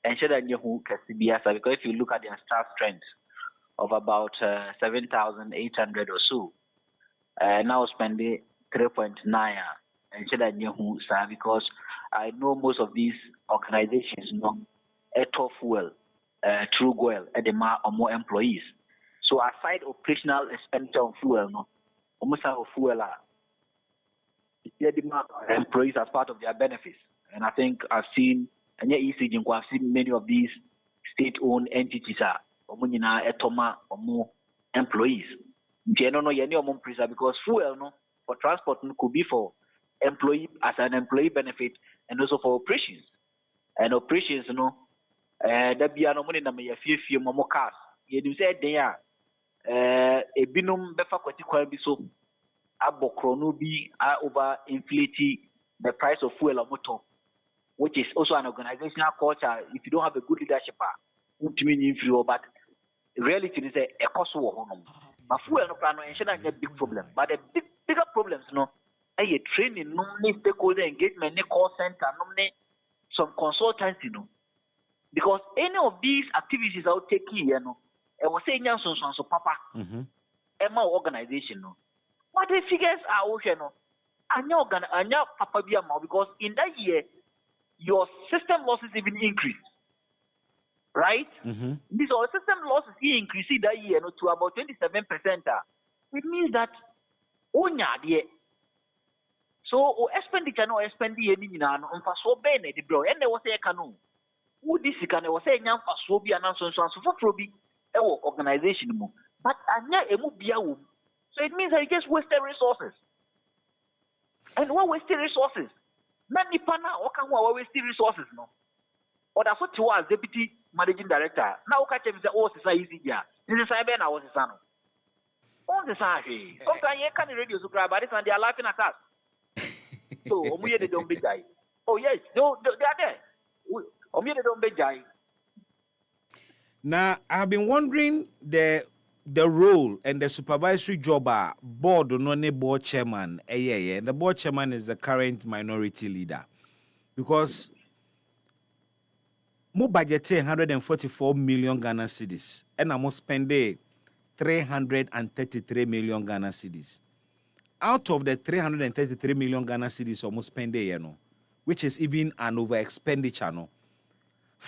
ensure that you who Kaseɛbɔ because if you look at their staff strength of about 7,800 or so, now spending 3.9 ensure that you who because I know most of these organizations a tough well, true well, at the or more employees. So aside operational expenditure on fuel, almost have fuel employees as part of their benefits. And I think I've seen, and yet I've seen many of these state-owned entities or more employees. Because fuel for transport could be for employee as an employee benefit and also for operations. And operations, that be no money na me few more cars. You say they are a binum befa kwati kwan bi so abokrono bi over inflate the price of fuel or motor, which is also an organizational culture. If you don't have a good leadership, but reality is a cost war. But fuel no plan no a big problem. But the bigger problems a training, stakeholder engagement, call center, some consultancy, because any of these activities I'll take here, I was saying so papa, Emma organization, what the figures are okay, Anya papa because in that year your system losses even increased, right? This our system losses increased that year to about 27%. It means that so expenditure no expenditure ni na no mfa so be na de bro and there was a canoe who this can was say nyam fa so bi anan so for bi e wo organization mu but anya emu bia wo so it means that you just wasted resources and what wasted resources na nipa na o kan ho wasted resources no or that's what you as deputy managing director na o ka che say o sisa easy dia this is say be na o sisa no on the say sometimes you can radio so grab but they are laughing at us. So, they don't be guy. Oh yes, they are there. They don't be guy. Now, I've been wondering the role and the supervisory job board board chairman. And the board chairman is the current minority leader, because more budget 144 million Ghana cedis, and I must spend 333 million Ghana cedis. Out of the 333 million Ghana cedis almost spent which is even an over expenditure,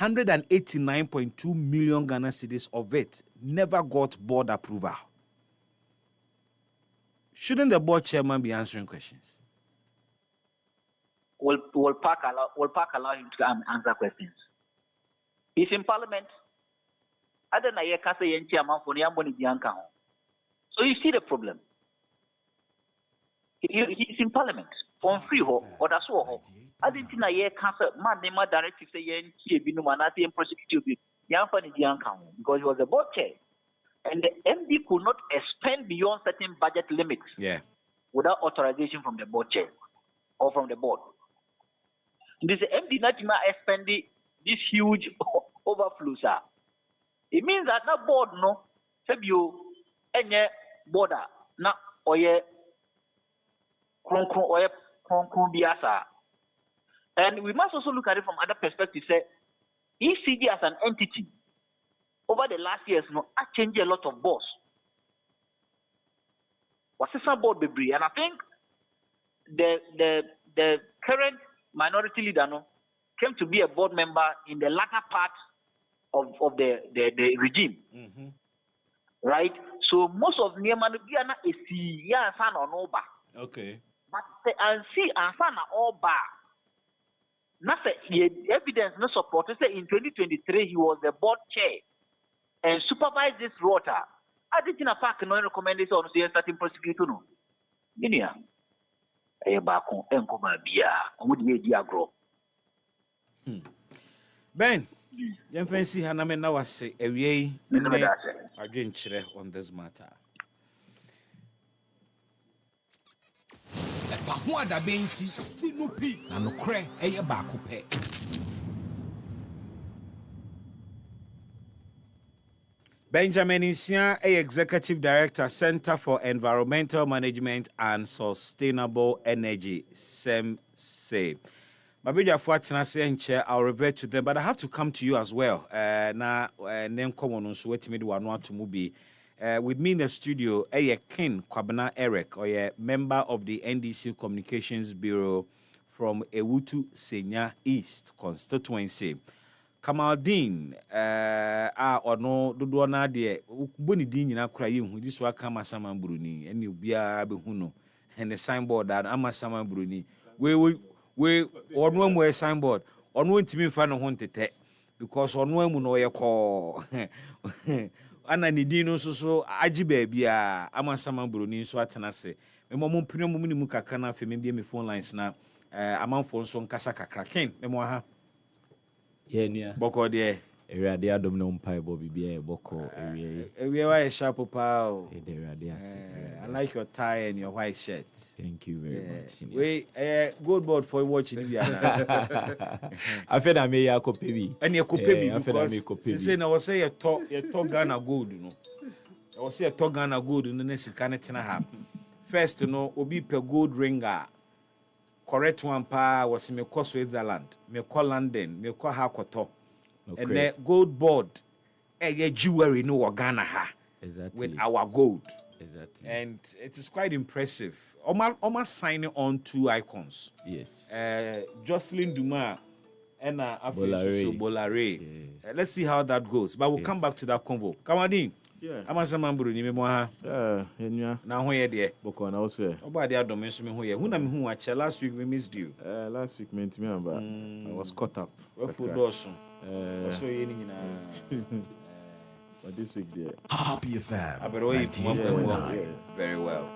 189.2 million Ghana cedis of it never got board approval. Shouldn't the board chairman be answering questions? We'll pack allow him to answer questions. He's in parliament. So you see the problem. He's in parliament on free or that's what I didn't think I cancer man directive say and prosecute because he was a board chair and the MD could not expend beyond certain budget limits without authorization from the board chair or from the board. This MD not expend this huge overflow, sir. It means that that board you any border not or and we must also look at it from other perspectives. Say, ECG as an entity over the last years, I changed a lot of boards. Was a board debris, and I think the current minority leader came to be a board member in the latter part of the regime, right? So most of Niamanu Diana is son or no bar. Okay. But and see Ansana all bar. Nothing evidence no support. Say in 2023 he was the board chair and supervised this rota. I didn't pack no recommendation on the starting prosecutor no. Ninia. Bako enko ba bia. Omudi di agro. Ben, you fancy Haname na wase ewie ene adwenkyere on this matter. ho adabe nti sinupi na nokre eye baako pɛ. Benjamin Insia, Executive Director, Center for Environmental Management and Sustainable Energy, SEMSE. Mabija Fuatina, I'll revert to them, but I have to come to you as well. Now, name common on Sweat me one to movie. With me in the studio, Ken Kwabena Eric, or a member of the NDC Communications Bureau from Ewutu Senya East constituency. Kamaldeen ono dodo na de boni din nyina kura ye hu diso aka masama bruni ene obia be hu no and signboard that amasama bruni we ono amu signboard ono ntimi mfa no ho ntete because ono amu no ye ko ana ni din no so agi ba bia amasama bruni so atena se memo mo mpino mo ni mu kakra na fe me bia me phone lines na amanfo nso nkasa kakra ken memo ha. Yeah, near Boko de Erade adom no mpa ebo bibia boko ewie. Ewie wa sharp pal. I like your tie and your white shirt. Thank you very much. We gold board for watching Indiana. I feel I may copy me. And you copy me because say na was say you talk Ghana gold no. I was say you talk Ghana gold no next can it na have. First no obi per gold ringer. Correct one pa was me call Switzerland, me call London, me call Hakoto. And the gold board, jewelry no Ghana ha. Exactly. With our gold. Exactly. And it is quite impressive. Almost signing on two icons. Yes. Jocelyn Dumas and Bolare. Yeah. Let's see how that goes. But we'll come back to that convo. Kamadin. Yeah. Amasamamburu ni memo ha. Enya. Na ho ye de. Boko na also. Oba de adom nso me ho ye. Hu na me hu ache last week we missed you. Last week meant me amba. I was caught up. We for doso. So ye ni nyina. But this week there. Happy FM. Very well.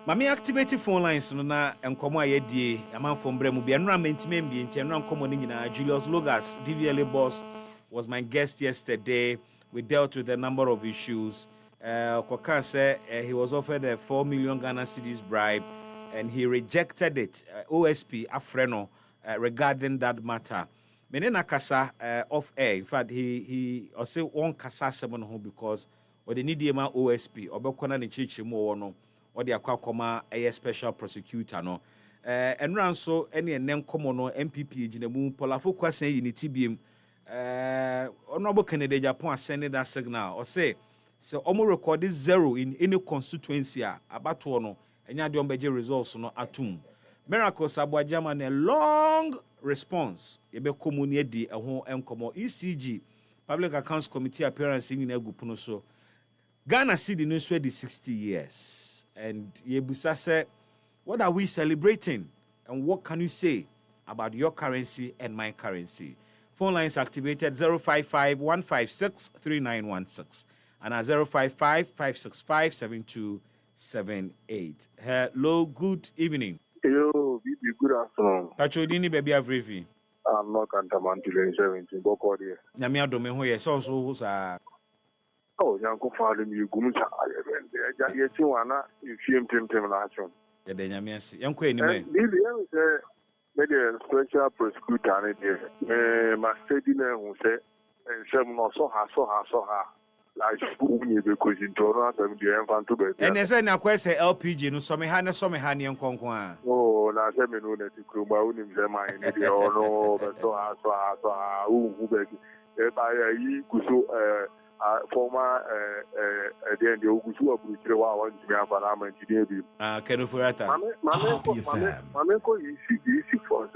Mami activate phone lines no na enkomo ayedie amanfo mbra mu bia nra mentime mbie nti nra nkomo ni nyina. Julius Logas, DVLA boss, was my guest yesterday. We dealt with a number of issues. Kokan said he was offered a 4 million Ghana cedis bribe and he rejected it. OSP Afreno regarding that matter. Menena kasa off air. In fact, he also won't kasa seven home because or they need ma OSP or Bekona ni chichi mo no or the akwa a special prosecutor no. And ran so any name common no MPP jinemu polafo kwase unity BM. Honorable Kennedy Japan sending that signal or say almost recorded 0 in any constituency about to no and ya don't beje results no atum miracles abwajama a long response ebe komuni di ehon enkomo ECG Public Accounts Committee appearance in egupuno so Ghana cedi no so di 60 years and yebusa say what are we celebrating and what can you say about your currency and my currency? Phone lines activated 055-156-3916 and 055-565-7278. Hello, good evening. Hello, good afternoon. Pachodini baby Avrivi. I'm not Cantamantil 17. Boko dear. Namia Domeho, so who's a oh, Yanko Fadim, you Gumsa. Yetiwana, if you him Nation. The Yamias, Yanko anyway. Maybe a special prosecutor my steadiness who say and some no so ha like you because in Toronto the infant to be and as I question LPG no some honey and conquer. Oh, na se me no that you ma unim se my in the no so who beg by yi kuso former then the Ogusu of Buchrewa want to be a parliament today. Kenufurata. Mameko ECG for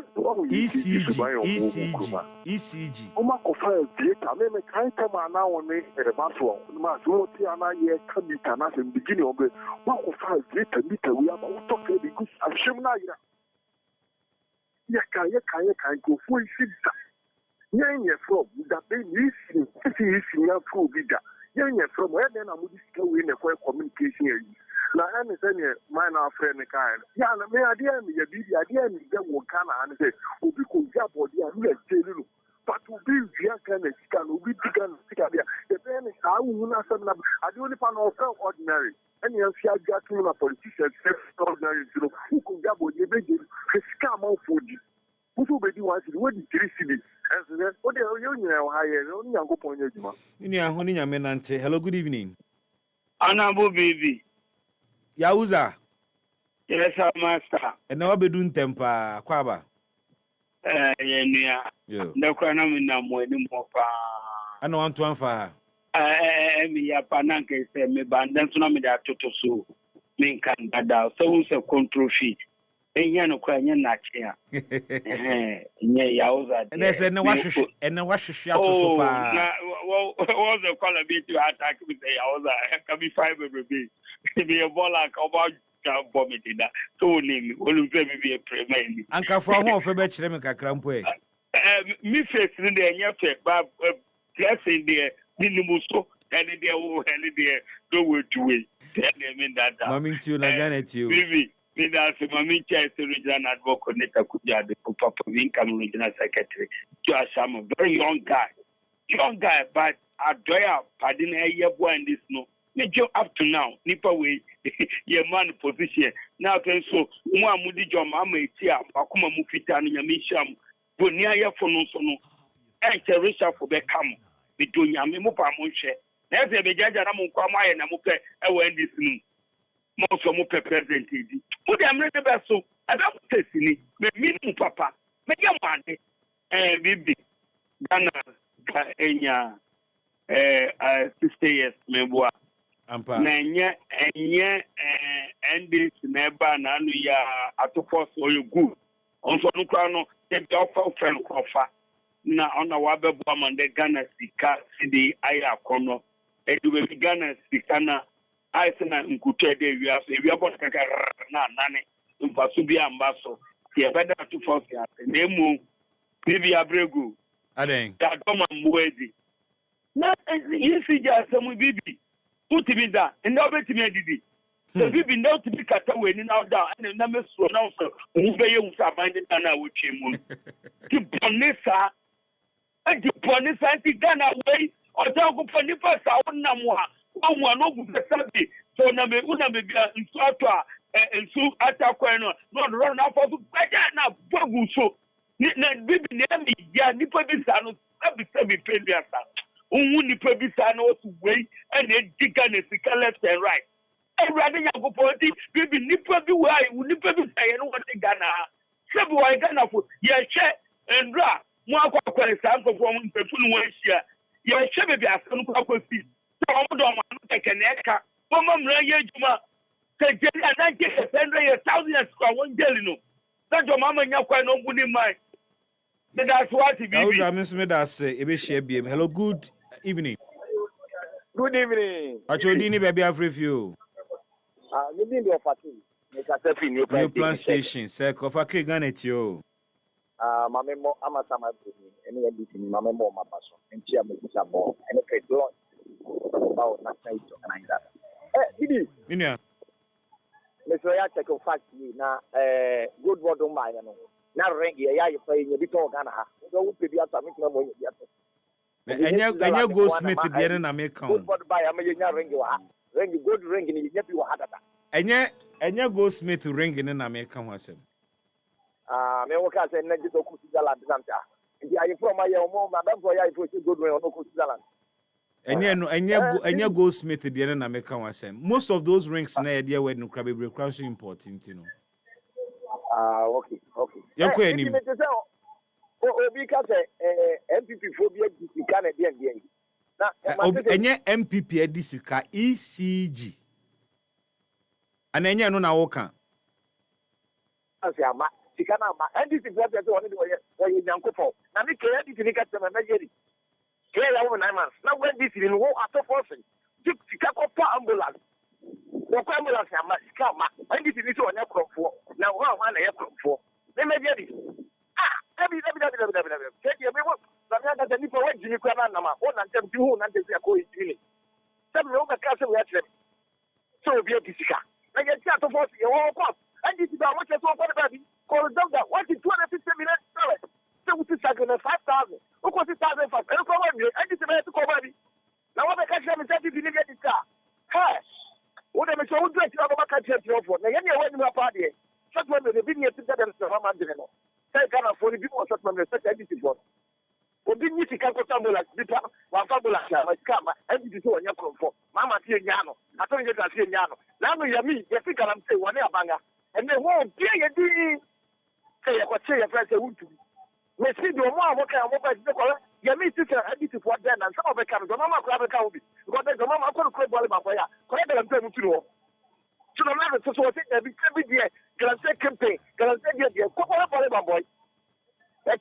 ECG. Oma kofa data me kind time na woni maso ma so ti ana ye kamita na se beginning of the ma kofa data meter we about talk the good ashim na ira. Ya kan go for sita. Yenye from that be isi ya pro bida. Yenye from where then am this go in the communication here. Na any say my na friend kind. Ya na me idea me ya bibi idea me get wo kana and say obi ko ja body and me tell you. but to be real kind of scan, we began to get there. The pen is how we will not send them. I don't find ourselves ordinary. And you see, I got to a politician, ordinary, who could get what you make it, scam out for you. Who will be one to what is 3 cities? And then, what are you higher? Only a good point. Hello, good evening. Honorable baby. Yauza. Yes, sir, master. And now be doing temper, Quaba. Yeah. The crown in no more anymore. I don't want to answer. Me, a pananke, say me, but then tsunami that to so. Me can bad so who's a control fee. And you know, crying not here. Yeah, Yauza. And they said, no, wash your shot to so far. Well, what's the color bit to attack with the Yauza? Can be 5 every day. Be a ball like about. Vomited that. So name will be a premier. Uncle for home for better make a crampway. Me face in the air, but dressing there, Minimuso, and there will hand there, go to wait. Tell them in that. Mammy, to Nagana to you. Baby, that's Mammy Chess, regional advocate, Netakuja, the Papa Income Regional Secretary. You are some very young guy, but I dare pardon a year one this no. Up to now, Nipa way, your man position. Now, so, one moody jom, I'm a tia, Akuma Mufitan, Yamisham, Bunia for no sono, and Teresa for the come, between Yamimupa Munche. There's a Bejajamu Kwama and Amupe, I went this noon. Most of Mupe presented. Put them ready so, I don't say, me, Papa, make your money, and Bibi, Ghana, Enya, 60 years, Meboa. Na nye endings neba na anu ya atofo so you good onso no kwa no e be ofa friend kofa na ona wa bebo amande Ghana sika sidi aya kono e du be Ghana sika na aise na nkutu e de wi aso e wi abon kaka na nane mfaso bi ambaso ye beda atofo ya na emu bibi abregu aden da doma mwedi na yisi ja samu bibi Uti be that, and now bet me did. So we be now to be cut away now down, and number so now, so who be you minded and I would him. To Bonessa, and to Bonessa, and to Ghana away, or down go for Nipas, I wouldn't know one over the Sunday. So number one be in Swata and so Ataquano, not run up for now, Bogu so. Bibi near me, yeah, Nipa Bissano, every paid their son. Only Pebisano to wait and then dig on the left and right. And rather than go for it, we nipper be why we nipper be saying what they Ghana. Several Ghana for your check and draw. More sample from the full one share. Your check be a son of feet. So I don't want to take an echo. One mum, Juma. Say, and I get a 1,000 square one jelly. That's your mamma, you're quite no good in mind. That's what it is. I miss me that say, hello, good evening. Good evening. Actually, baby, I've reviewed. New plan station, sir. Kofa ke ganet yo. Mamemo amasama bini. Eni editi ni mamemo mabaso. Enti ya mekisa bo. Eni ke glon. Bao na saito kanaida. Didi. Minya. Meso ya check fact ni na good word on my no. Na rengi ya yi fa yin bi to Ghana ha. Do wo pe bi ato mi tuna mo yin bi ato. Enya Goldsmith bi na me kan. Good word buy am yin rengi wa ha. Rengi good rengi ni yin bi wa ha dada. Enya Goldsmith ring ni na me kan ho asem. Me wo ka say na jito ku Switzerland zamta. Ndi ayi from ayi omo ma dem for ayi for good ring on ku Switzerland. Enya Goldsmith bi na me kan ho asem. Most of those rings na e dey wedding crab be quite so important, you know. Okay. Yako enim. Obi ka say MPP phobia di Canada dey. Na enye MPP adisika ECG. Ana enye no na wo kan. Asi ama sikana ama NDC phobia dey oni dey nyankopon. Na me kaya di ni ka tama na yeri. Kaya ya wo 9 months. Na when this ni wo ato forcing. Sika ko pa ambulance. Wo ko ambulance ama sika ama. NDC ni so onya krofo. Na wo ama na ye krofo. Me me yeri. Ebi. Take me what? Samia da ni po wajini kwa na ma. Ona ntem ti hu na ntem ya ko yini. Sem no ka ka se we atle. So obi etisika. Na ye ti ato force ye wo ko. And this is what you so for the baby. Call the doctor. What is 250 minutes? So we sacrifice 5,000. Who no say Ghana for the people of South respect NDC board obi ni sika ko tambola bipa wa fabola ya ma kama NDC so onya konfo mama tie nya no ato nje ta tie nya no na no ya mi ya fika lam say woni abanga ene ho bia ye di say ya ko say ya fa say wutu me see do mo aboka aboka di ko ya mi sika NDC for then and some of the come do mama ko abeka obi because the mama ko ko ball ba ya ko ya da lam mutu no so no matter so what they be there can say campaign can say there ko ko ball ba boy e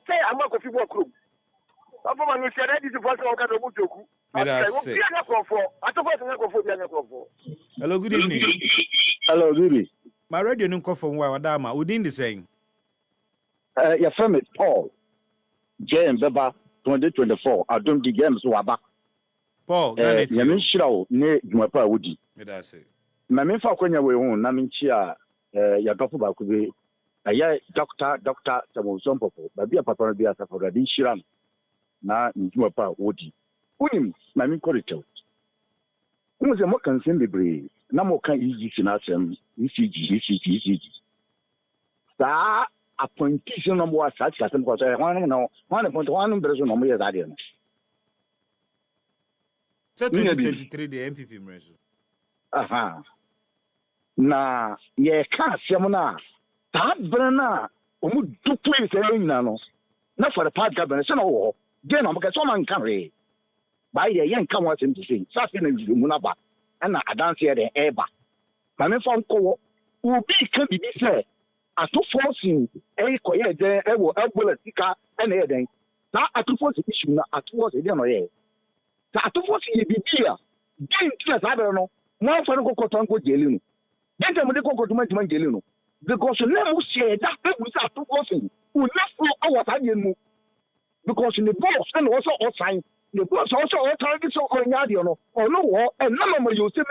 say am ko fi bo krum Papa man we say NDC for so ka do mutu ku Hello, good evening. Hello, good. My radio no call from Wadama. Within the saying. Your friend is Paul. James Beba 2024. I don't dig James Waba. Paul, Yamin Shrow, ne Jumapa Woody. That's it. Mammy Falconia, we own Naminchia, your doctor could be a doctor, some popo, but be a papa be a for the Shiram. Na Jumapa Woody. Unim, Mammy Corito. Who is a more concerned degree? No more can easy to not ECG. That appointation number was such as because I want to know 1.1 person on my guardian. 2023, the MPP Mrezo. Aha. Na ye can't see Mona. That Brana, who do place a no. Not for the part government, no. Then I'm going to carry. By the young come what's him to say, something in Munaba, and I dance here the Eba. My man found Ko will be can be said. As to forcing a quiet there, I will Tika and Eden. Now, at to force issue, at was a dinner. At to force ye be here. Then, I don't know. One for the Cocotanco Jelino. Then I'm going to go to my Jelino. Because you never say that was at to forcing. Who left for our Italian. Because in the boss and also outside. The boss also all targets on Yadiano, or no, and none of you 70.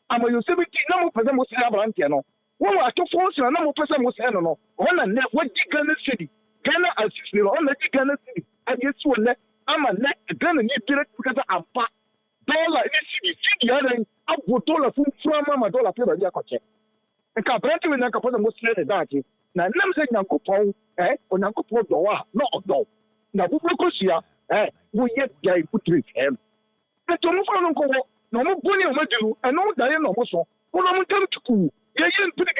I'm a 70, no person was Abrantiano. Well, I took force and no person was Hanono. On a net, what Ghana City? Ghana assist me on the Ghana City. I guess one net, I'm a net, Ghana need direct because I'm fat. Dollar in the city, other up with dollar from my dollar paper, Yakoche. And Cabrante with Nakapo was said that. Now, I'm saying Uncle Paul, or Uncle Paul, not dog. Now, who will see we yet guy put with him. But to move on, no more bunny or Madu, and no Diane or Mosso, who don't come to cool. They didn't put it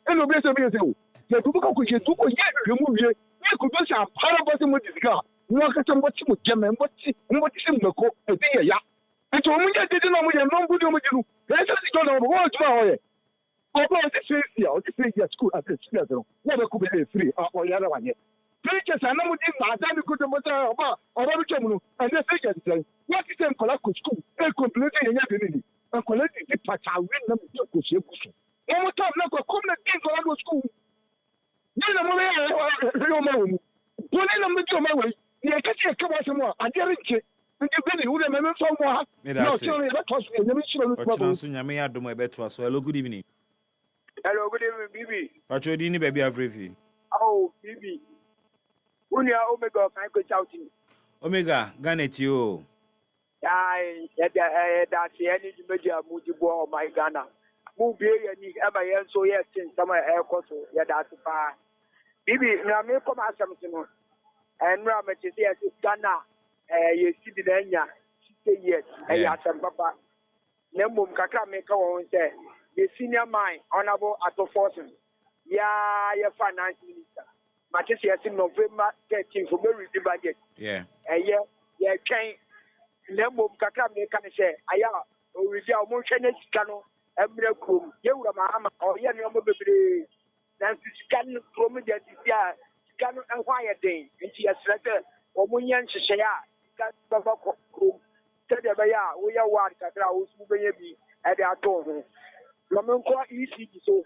and no better be so. The Buka could get to yet remove you. You could just have Parabasim with this car. Walk at some what you would jam and what is in the court a day. Yeah. And to me, I didn't know we have no good with you. That's just going on the world tomorrow. Although this is here, this is your school at the school. Never could be free or the other one yet. Preachers are not within my time to go to Mother or Rabicamu, and the figures say, what is them Colaco school? They completely in your and collecting the patch. I win them to Kushi. No more time, no, come and think Colaco school. You know, put in a middle my way. You can see a couple of more. I dare it. And you really would have never found more. No, sorry, that was me. Hello, good evening. Hello, good evening, Bibi. What's your dinner, baby? I've Oh, Bibi. Unia Omega, I go shouting. Omega, Ganet you. Aye, that's the energy media Mujibo, my Ghana. Move here and ever so yes, since summer air course, that's a far. Bibi, now me come as something. And Ramet is here to Ghana, you see the Dania, 60 years, and you have some papa. Nemo Kaka make our own say, the senior mind, honorable at the fortune. Yeah, your finance minister. Matches in November 13 for very budget. Yeah. And yeah, can Nemo Kaka make can say, Aya, or Rizal Motion Cano, Embrakum, Yura Mahama, or Yan Baby. Nancy Scan from the Scan and Wire Day, and she has letter or Munyan Shaya, Tabako, Tedabaya, we are one Katra, who's moving at our tone. Lamanqua easy so.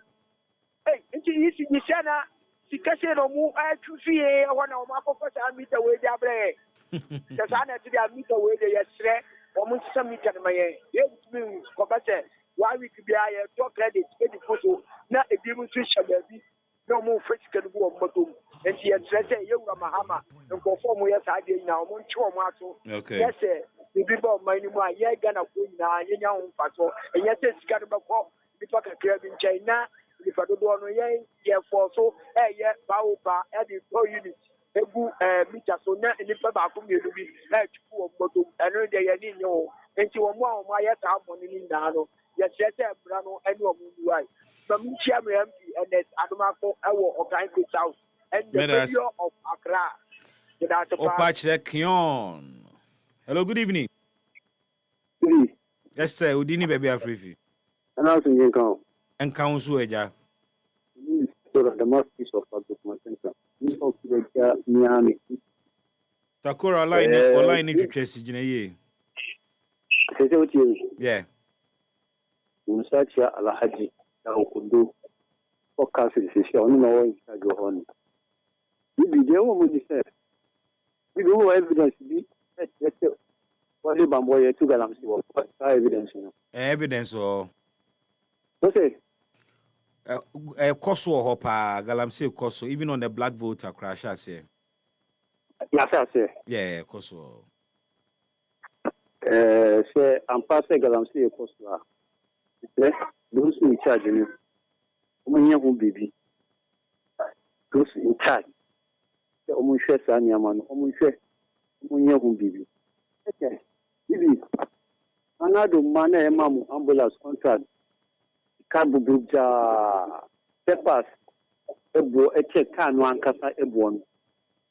Hey, into easy Nishana. Sikase no mu atufie wana o makofasa meter we dia bre sasana ti dia meter we dia yesre o mu sisa meter na ye me ko base 1 week bia ye to credit e di photo na e bi mu su shaba bi no mu fetike no bu o motom enti yesre se ye wura mahama nko form ye sa de na o mu nchi o mu ato yes bi ba o mani mu a ye Ghana ko nyina ye nya ho faso e ye se sika no be ko bi to kakra bi nchai na if I don't know, yeah, for so, yeah, Baoba, and 4 units. Egu mita so na nipa ba ko mienu bi na chuku omoto eno de ye ni nyo enti wo mo a mo aye ta mo ni nda no ye chese bra no ene o mu duai so mi chia me MP and adomako ewo okan ko south and the mayor of Accra Opachre Kion. Hello, good evening. Yes, sir. Udini baby Afrifi. And I was in Yankao. And Council Eja. The mouthpiece of public center. Takora online in Tracy Jinaye. Yeah. Musacha Alahaji, Naokundu, or Castle is on no one can go on. You be the woman you said. We do evidence be what about boy to Galamsi or evidence? Evidence or okay. A Koso Hopper, Galamsey Koso, even on the black voter crash, I say. Yes, I say. Yeah, Koso. Say, I'm passing Galamsey Koso. Those in charge, you know, baby. Those in charge. The Omushe Sanyaman, Omushe, baby. Okay. Bibi, another man, Mamu ambulance contract. Kabu buja pepas ebo eche kanu ankasa ebon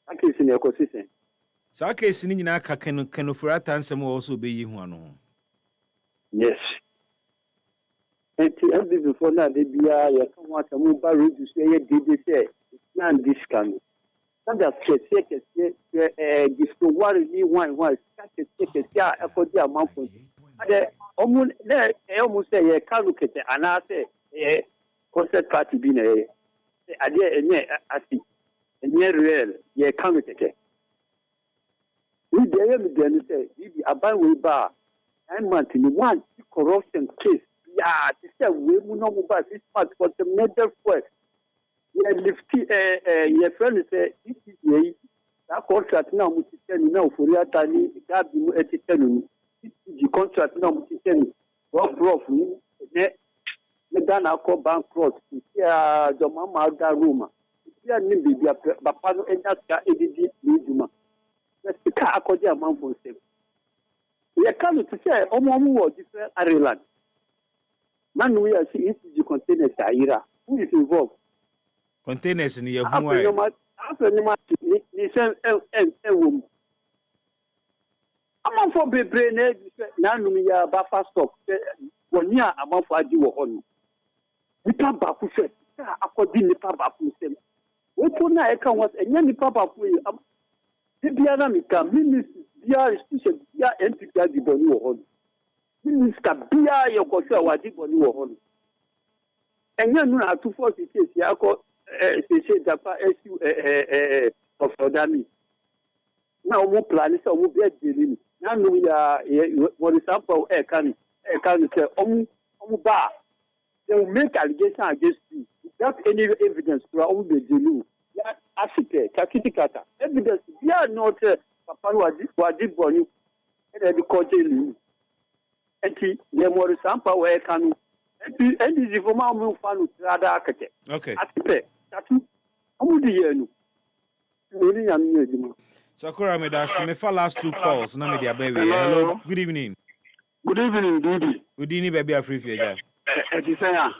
akesi na ecosystem sa akesi ni nyina aka kanu furata nsem wo so be yi hu ano yes enti before na de bia ya kan wa tamu ba reduce ye dede say na discount that kese gisto wari ni one kese ya ekodi amanfo ade omun le omun say ye kanu kete anase concert party bi na ye ade enye ati enye real ye kanu kete we dey me dey say bibi aban we ba and month ni one corruption case ya ti say we mu no mu ba this part for the middle first ye lifti ye friend say this is ye that contract na mu ti tell na ofori atani ga bi mu etitenu the contract now rough ne Ghana ko bankrupt ya the mama da Roma ya ni bibi papa no enyaska edidi nijuma na sika akodi amanfo nsem ye kan to say omo wo different Ireland manu ya see ECG containers ayira who is involved containers ni ye hu ai after ni sen wom amanfo bebre na num ya bafa stock woni a amanfo agi wo hono nipa ba ku fe akodi nipa ba ku sem we to na e kan was enya nipa ba ku e bia na mi ka minister bia institution bia entity agi boni wo hono minister bia ye ko se wa agi boni wo hono enya nu na to force case ya ko se japa su of odami na omo plan se omo bia deli na no ya what example can say omo ba they will make allegation against you without any evidence to omo be deli ya asike kakitikata evidence they are not papa wadi boni e dey call deli enti le more example can and is for ma omo fa no trada akete okay asike tatu omo di yenu ni ya mi edimo. Sakura me for last 2 calls na me dia baby. Hello, good evening. Good evening, Didi. Good evening, baby Afrifi ja. Edisaya.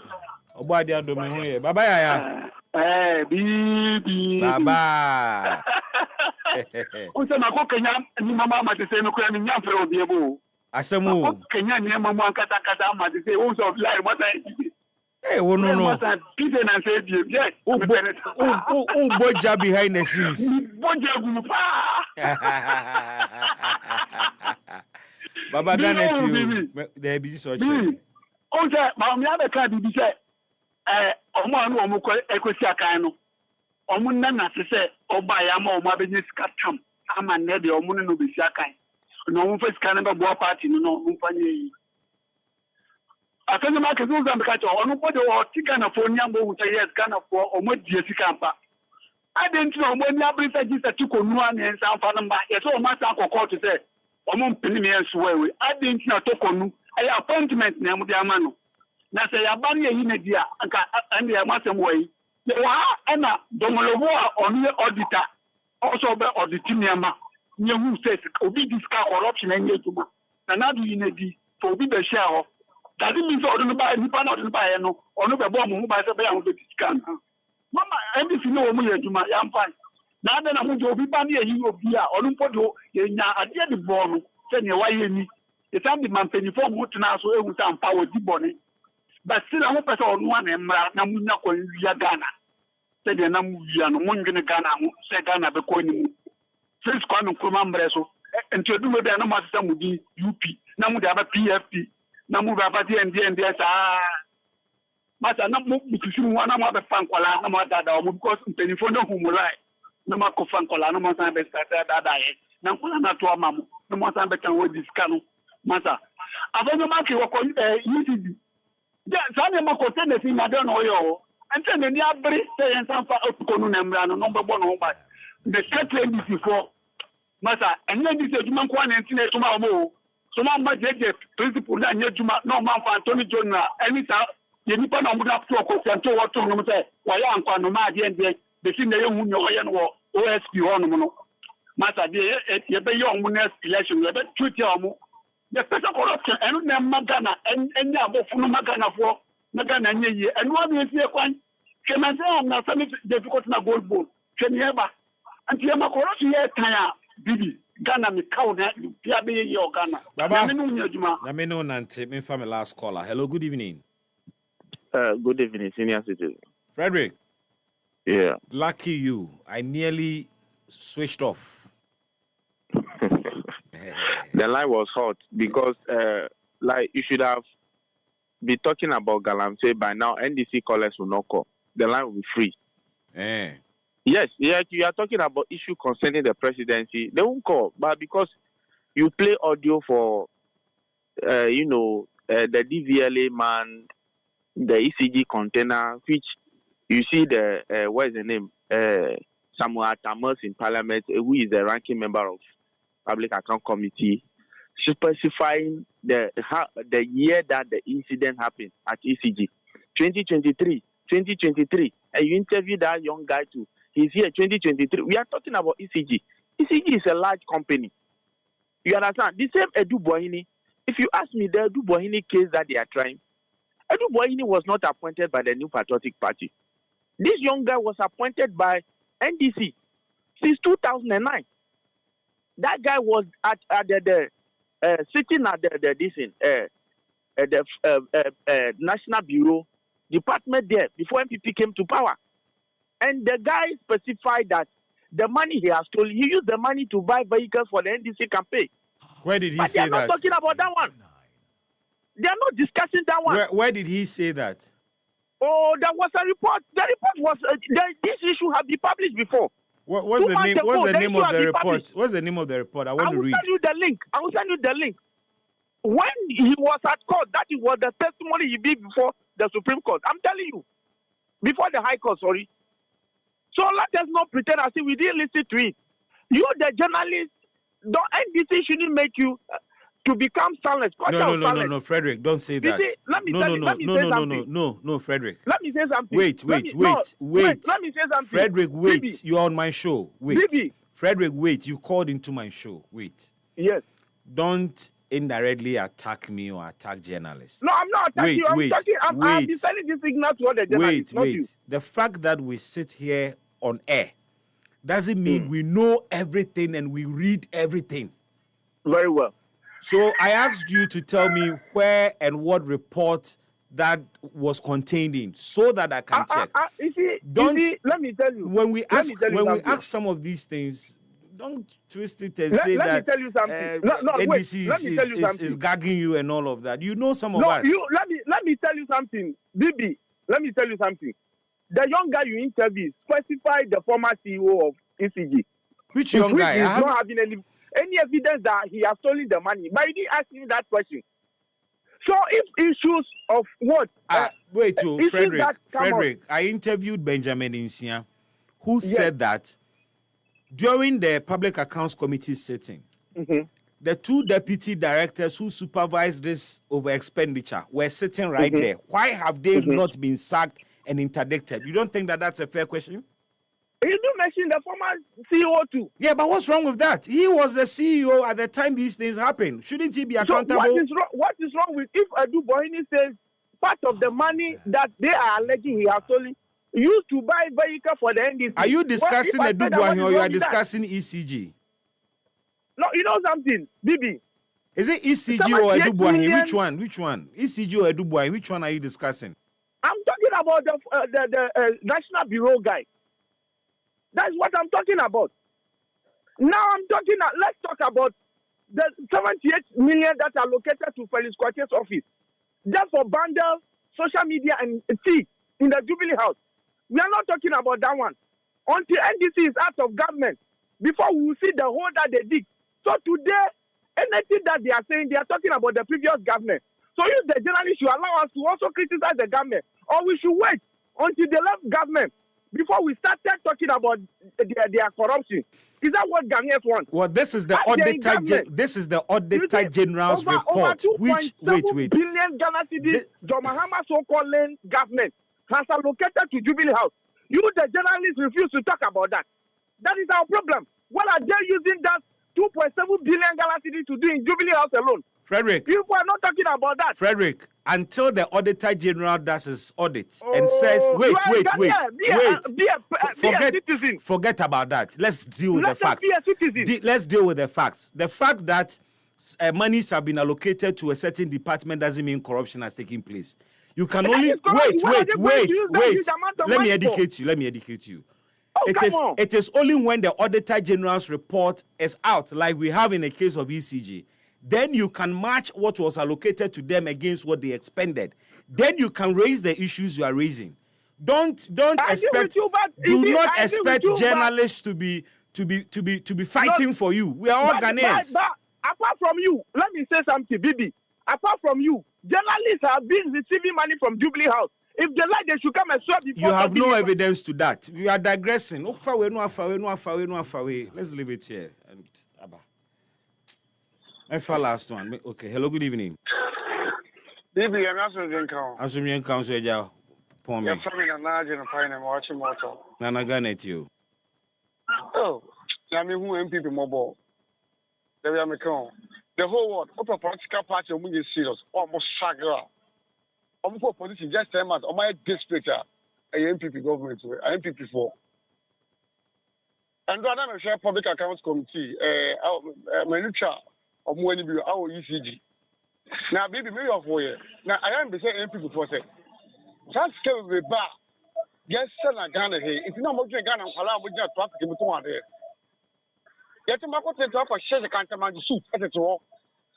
Obo ade ado me ho ye. Baba ya. Bibi. Baba. O se mako Kenya ni mama ma te se no kura ni nyamfre obi ebo. Asemu. Kenya ni mama ankata kata ma te se o so lie what hey, no. Peter and say, yes. Boja behind the scenes. Baba Gane to there be such. Oh, sir, my other card be said, Oman, Omoko, Ekosiakano, Omunana to say, Obayama, Mabinis Katam, Aman Nedi, Omuno Bishakai. No first Canada War Party, no, Mumpani. After the market goes on the catch on nobody or Ticana for Nyambo, which I had Ghana for or more Jessica. I didn't know when you said this took on one and South Panama. It's all my uncle called to say, Omon Penny and swear. I didn't know Tokonu. I appointment name with the Amano. na sɛ yɛaba no yɛyi no di a anka ɛne yɛ masɛm wɔ yi yɛwɔ ha ɛna dɔmɔlɔbo a ɔno yɛ auditor ɔsɔ ɔbɛ auditi nneɛma nyɛhu sɛ obi di sika corruption ɛnyɛ adwuma na n'ado yi no di sɛ obi bɛhyia hɔ dade mi sɛ ɔde no baa nipa na ɔde no baeɛ no ɔno bɛbɔ ɔmo ho baa sɛ bɛyɛ ho bɛdi sika no mama ndc ne wɔ mu yɛ adwuma yɛmfa na adɛ na ho gye obi ba ne yɛyi obi a ɔno mpo de yɛnya adeɛ de bɔɔ no sɛnea wayɛ ni yɛsan de ma mpanyinfoɔ mo tena so ehu sɛ ampa wɔdi bɔne bɛsi na ho pɛ sɛ ɔno ana mmara na mo nya kɔ wia ghana sɛdeɛ na mo wia no mo ndwene ghana ho sɛ ghana bɛkɔ anim sɛ Kwame Nkrumah mmerɛ so nti oduma bi a na mo asesa mo di up na mo de aba pfp na mo bɛ aba ndnd saa masa na mo bitusi mu na mo abɛfa nkwalaa na mo adada ɔmo because mpanyinfoɔ no hu mo lai na mo akɔfa nkwalaa na mo san bɛsasa dada yɛ na nkwalaa na to ama mo na mo san bɛka wɔ di sika no masa afɔnyɛ ma ke wɔkɔ ucd saa nneɛma kɔtɛ na fi nade na ɔyɛ ɔwɔ ɛnti n'ani abere sɛ yɛn san fa ɔtukɔ no na mmira no na ɔbɛbɔ ne ho ba the kɛtɛ ndc fɔ masa ɛnyɛ ndc adwuma nkoa na ɛnti na ɛtuma ɔmo o so ma mma gyegye principle na nyɛ adwuma na ɔma mfa Anthony John na ɛne saa yɛ nipa na ɔmo na to ɔkɔsianto wɔto nom sɛ wɔyɛ ankwanoma adeɛ ndeɛ bɛsi na yɛhu nea ɔyɛ no wɔ osp hɔnom no masa deɛ yɛbɛyɛ ɔmo next election yɛbɛtutia ɔmo yɛpɛ sɛ corruption ɛno na ɛma ghana ɛnyɛ abɔfo no ma ghanafoɔ na ghana nyɛ yie ɛno a na ɛsie kwan hwɛ na sɛ na sɛ ne difficult na gold ball hwɛ ne yɛba nti yɛma corruption yɛ tan a bibi ghana me kaw na bia bɛyɛ yie ɔ ghana nyame no nyɛ adwuma nyame no nante memfa me last caller. Hello, good evening. Good evening, senior citizen. Frederick. Yeah. Lucky you. I nearly switched off. The line was hot because, like, you should have been talking about Galamsey by now. NDC callers will not call. The line will be free. Yes, you are talking about issue concerning the presidency. They won't call, but because you play audio for, the DVLA man, the ECG container, which you see what is the name? Samuel Tamas in Parliament, who is the ranking member of Public Account Committee, specifying the year that the incident happened at ECG, 2023, and you interview that young guy too. He's here 2023. We are talking about ECG. ECG is a large company. You understand? The same Edu Bohini. If you ask me, the Edu Bohini case that they are trying, Edu Bohini was not appointed by the New Patriotic Party. This young guy was appointed by NDC since 2009. That guy was at the sitting at the National Bureau department there before MPP came to power. And the guy specified that the money he has stolen, he used the money to buy vehicles for the NDC campaign. Where did he but say that? They are not talking about that one. They are not discussing that one. Where did he say that? Oh, there was a report. The report was this issue had been published before. What's the name? What's the name of the report? What's the name of the report? I want to read. I will send you the link. When he was at court, that was the testimony he gave before the Supreme Court. I'm telling you, before the High Court. Sorry. So let us not pretend as if we didn't listen to it. You, the journalist, the NDC shouldn't make you to become silent. No, Frederick, don't say that. No, Frederick. Let me say something. Wait. Let me say something. Frederick, wait. Bibi. You're on my show. Wait. Bibi. Frederick, wait. You called into my show. Wait. Yes. Don't indirectly attack me or attack journalists. No, I'm not attacking you. I'm been sending this signal to all the journalists. Wait. The fact that we sit here on air doesn't mean we know everything and we read everything. Very well. So I asked you to tell me where and what report that was contained in, so that I can check. Let me tell you. When we ask some of these things, don't twist it and say that NDC is gagging you and all of that. You know some of us. Let me tell you something, Bibi. Let me tell you something. The young guy you interviewed specified the former CEO of ECG. Which young guy? He's not having any evidence that he has stolen the money. But he didn't ask me that question. So if issues of what? Frederick, I interviewed Benjamin Insia, who said that during the Public Accounts Committee sitting, the two deputy directors who supervised this over expenditure were sitting right there. Why have they not been sacked and interdicted? You don't think that that's a fair question? You do mention the former CEO too. Yeah, but what's wrong with that? He was the CEO at the time these things happened. Shouldn't he be accountable? So what is wrong with if Edu Bohini says part of the money that they are alleging he has stolen used to buy vehicle for the NDC? Are you discussing Edu Bohini or you are discussing ECG? No, you know something, Bibi. Is it ECG or Edu Bohini? Which one? Which one? ECG or Edu Bohini? Which one are you discussing? I'm talking about the National Bureau guy. That's what I'm talking about. Now let's talk about the 78 million that are allocated to Felix Quartier's office. Just for bundle, social media, and tea in the Jubilee House. We are not talking about that one. Until NDC is out of government, before we will see the hole that they dig. So today, anything that they are saying, they are talking about the previous government. So if the journalists should allow us to also criticize the government, or we should wait until they left government before we started talking about their corruption. Is that what Ghanaians want? Well, this is the Auditor General's report. Which wait. Billion Ghana cedis, John Mahama so-called government has allocated to Jubilee House. You, the journalists, refuse to talk about that. That is our problem. What are they using that 2.7 billion Ghana cedis to do in Jubilee House alone? Frederick. People are not talking about that. Frederick, until the Auditor General does his audit and says, wait. Forget about that. Let's deal with the facts. Let's deal with the facts. The fact that monies have been allocated to a certain department doesn't mean corruption has taken place. You can only wait. Let me educate you. It is only when the Auditor General's report is out, like we have in the case of ECG, then you can match what was allocated to them against what they expended. Then you can raise the issues you are raising. Do not expect journalists to be fighting for you. We are all Ghanaians. But apart from you, let me say something, Bibi. Apart from you, journalists have been receiving money from Jubilee House. If they like, they should come and swear before. You have no evidence to that. We are digressing. Let's leave it here. And Abba. My last one. Okay. Hello. Good evening. Bibi, I'm asking council. Yeah. Pour me. You're coming and I'm watching motor. Nana Garnet you. Oh, I mean, who MPP mobile? There we are. The whole world, open political party, is serious. Almost saga. For position, just 10 months. On my district, a MPP government, a MPP for. And rather than share public accounts committee, Manucha, or Mwenibio, our ECG. Now, baby, maybe of way. Now, I am the same MPP for say. Just scale the bar. Yes, sir, Ghana here. It's not much Ghana and Palau with that traffic in between there. Yet, my co to offer share the cantamag soup at the door.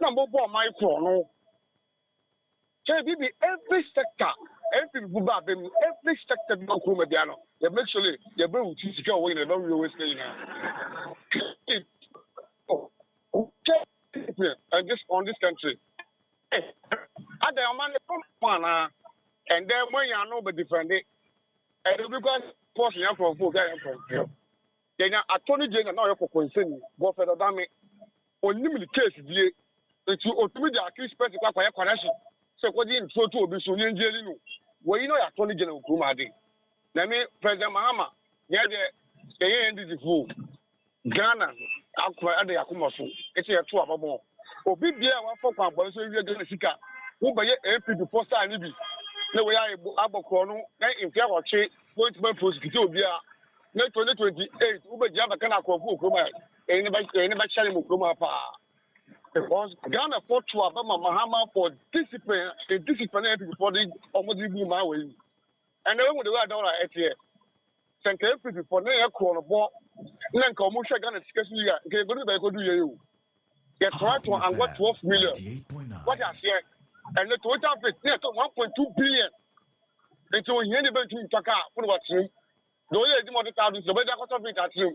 Number one, my no. Every sector, every sector, no Kumadiano. They make sure they bring to go away and don't always stay now. And this on this country. At the man from and then when you are nobody different, and because portion from four guys from then attorney general now for concern, go for the damage. Only the case, it's ultimately a case specific connection. So what you so to be so in jail no we know attorney general Kumadi na me President Mahama yeah the NDC full Ghana akwa ade yakoma so e che to ababo obi bia wa for kwa bo so wie Ghana sika wo ba ye MPP poster ani bi na we ya abokro no na infia wo twe point by prosecute obi a na 2028 wo ba ji abaka na akwa Kuma e ne ba chale mu Kuma pa. Because Ghana fought to Obama Mahama for discipline before the almost boom my way. And then with the way dollar at here, sent people for near corner ball, then commercial Ghana discussion. Get go to you. Get right one and got 12 million. What I say, and the total of it near 1.2 billion. And so he ended up to Taka for what's him. The only thing thousands, the better cost of it at him.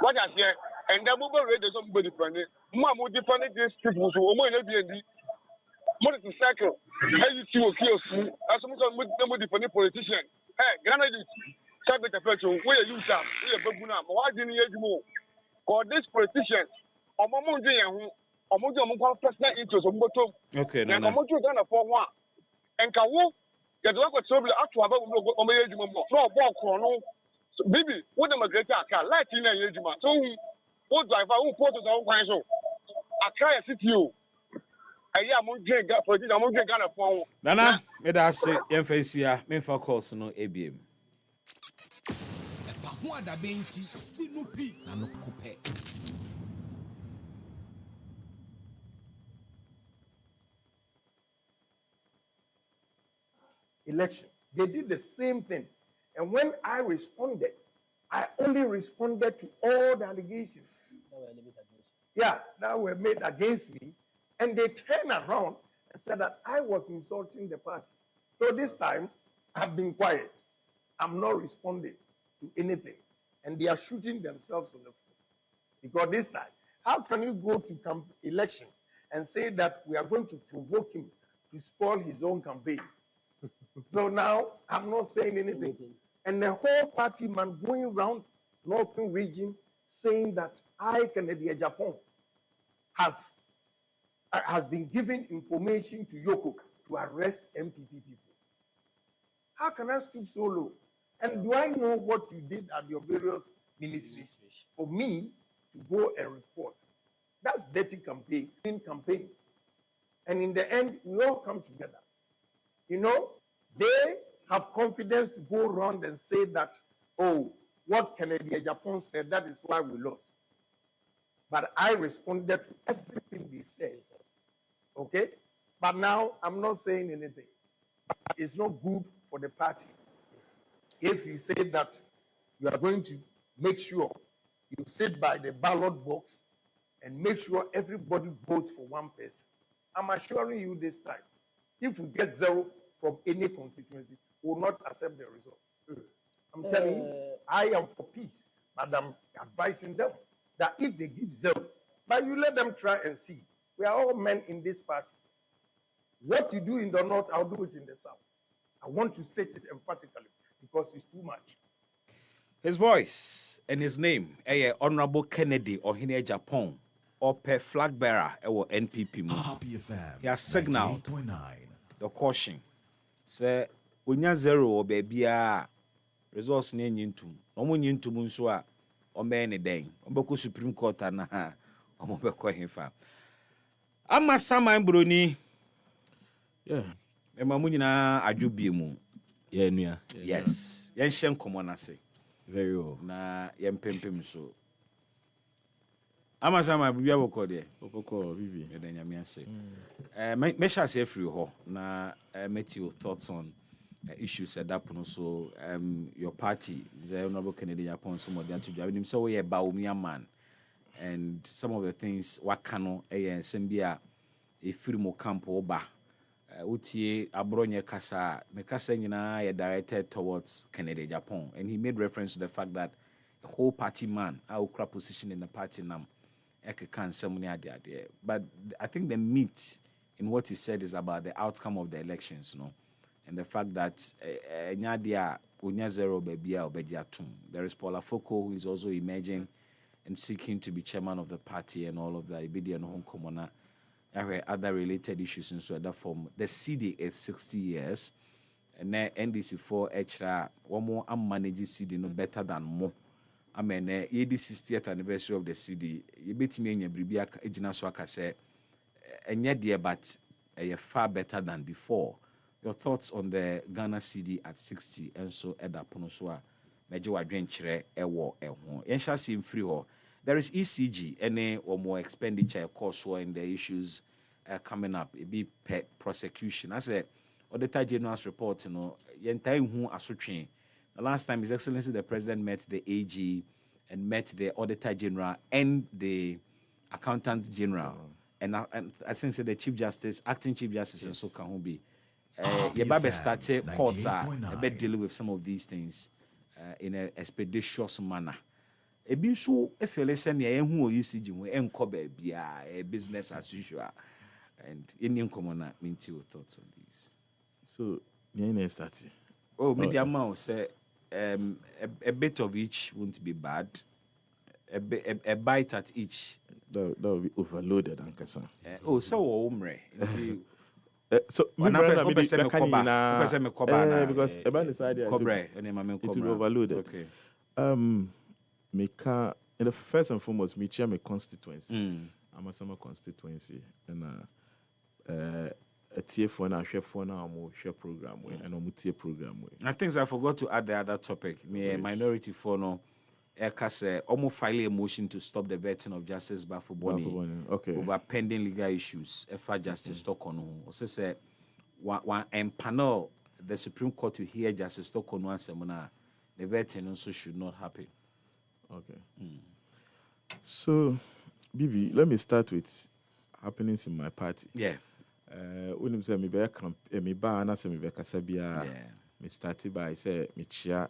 What I say. And then we will read somebody different. Mamma different these people who are more than what is the cycle? How you see as some different politician. Hey, Ghana, subject of petrol, where you are, we are Babuna, why didn't you more? For this politician, or Mamma, omojo omo personal interest omo okay na omojo Ghana for one enka wo ye do ko trouble ato aba omo ye djuma mo no ball kro no bibi wo dem great aka light na ye djuma so wo driver wo photo do kwan so aka ye city o ayi amon drink ga for amon drink Ghana for nana me da se yemfansia me fa course no abm Ho adabenti sinupi na no kupe. Election. They did the same thing. And when I responded, I only responded to all the allegations. That were made against me. And they turned around and said that I was insulting the party. So this time, I've been quiet. I'm not responding to anything. And they are shooting themselves on the foot. Because this time, how can you go to election and say that we are going to provoke him to spoil his own campaign? So now, I'm not saying anything. And the whole party man going around Northern region saying that Kennedy Japan has been given information to Yoko to arrest MPP people. How can I stoop so low? And do I know what you did at your various ministries for me to go and report? That's dirty campaign. And in the end, we all come together. You know, they have confidence to go around and say that, oh, what Kennedy Japan said, that is why we lost. But I responded to everything they said. Okay? But now I'm not saying anything. It's not good for the party. If you say that you are going to make sure you sit by the ballot box and make sure everybody votes for one person, I'm assuring you this time, if we get 0 from any constituency, we will not accept the result. I'm telling you, I am for peace, but I'm advising them that if they give 0, but you let them try and see. We are all men in this party. What you do in the north, I'll do it in the south. I want to state it emphatically because it's too much. His voice and his name, Honorable Kennedy Ohene Japan, or flag bearer, NPP. He has signaled the caution. Say, unya 0 or baby, resource name yintum. No one yintum so o me ne den. Ombeko Supreme Court na ha. Ombeko hefa. Ama saman broni. Yeah. Ema mu nyina adwobie mu. Yeah, nua. Yes. Yen hye nkomo na se. Very well. Na yen pempem so. Ama sama bibia boko de. Boko bibi. Yeda nyame ase. Me sha se free ho na met your thoughts on issues that happen. So your party, the Honorable Kennedy Japan, some of them to join him. So we are Baumia man, and some of the things wakano sembia a firmo campo ba utie abronye kasa me kasa nyina ye directed towards Kennedy Japan, and he made reference to the fact that the whole party man our position in the party nam can but I think the meat in what he said is about the outcome of the elections, and the fact that Nyadia Unya 0 Babia Obediatum. There is Paula Foko, who is also emerging and seeking to be chairman of the party and all of that. Ibidi and Hong Komona. There were other related issues in so that form. The CD is 60 years, and then NDC4 extra one more managing CD no better than more. I mean, the 60th anniversary of the CD. You bet me in your Bribia Ejina Swaka say, and yet, dear, but far better than before. Your thoughts on the Ghana CD at 60 and so Eda Ponosua, Major Adventure, Ewo, Ensha seem free or there is ECG, any or more expenditure cost in the issues coming up. It be prosecution. I said, Auditor General's report, Yentai who assume. The last time His Excellency the President met the AG and met the Auditor General and the Accountant General. And I think the Chief Justice, Acting Chief Justice, and so can be. Yababe started courts dealing with some of these things in an expeditious manner. A be so if you listen, who you see you a business as usual. And Indian commoner means your thoughts on these. So, starting. Oh, media mouse say a bit of each won't be bad. a bite at each. That will be overloaded, Ankasa. So umre. So because about this idea, it will be overloaded. Okay. In the first and foremost, me chair my constituency. I'm a summer constituency, and a tier for now, share for now, share program way, and a tier program way. I think I forgot to add the other topic. Me minority for no. Ekase almost file a motion to stop the vetting of Justice Bafuboni over pending legal issues. Efa Justice Tokono. Also say one empanel the Supreme Court to hear Justice Tokono and Semona. The vetting also should not happen. Okay. So, Bibi, let me start with happenings in my party. Yeah. When you say me be camp, me ba na say me be kasabia. Me started by say me chia.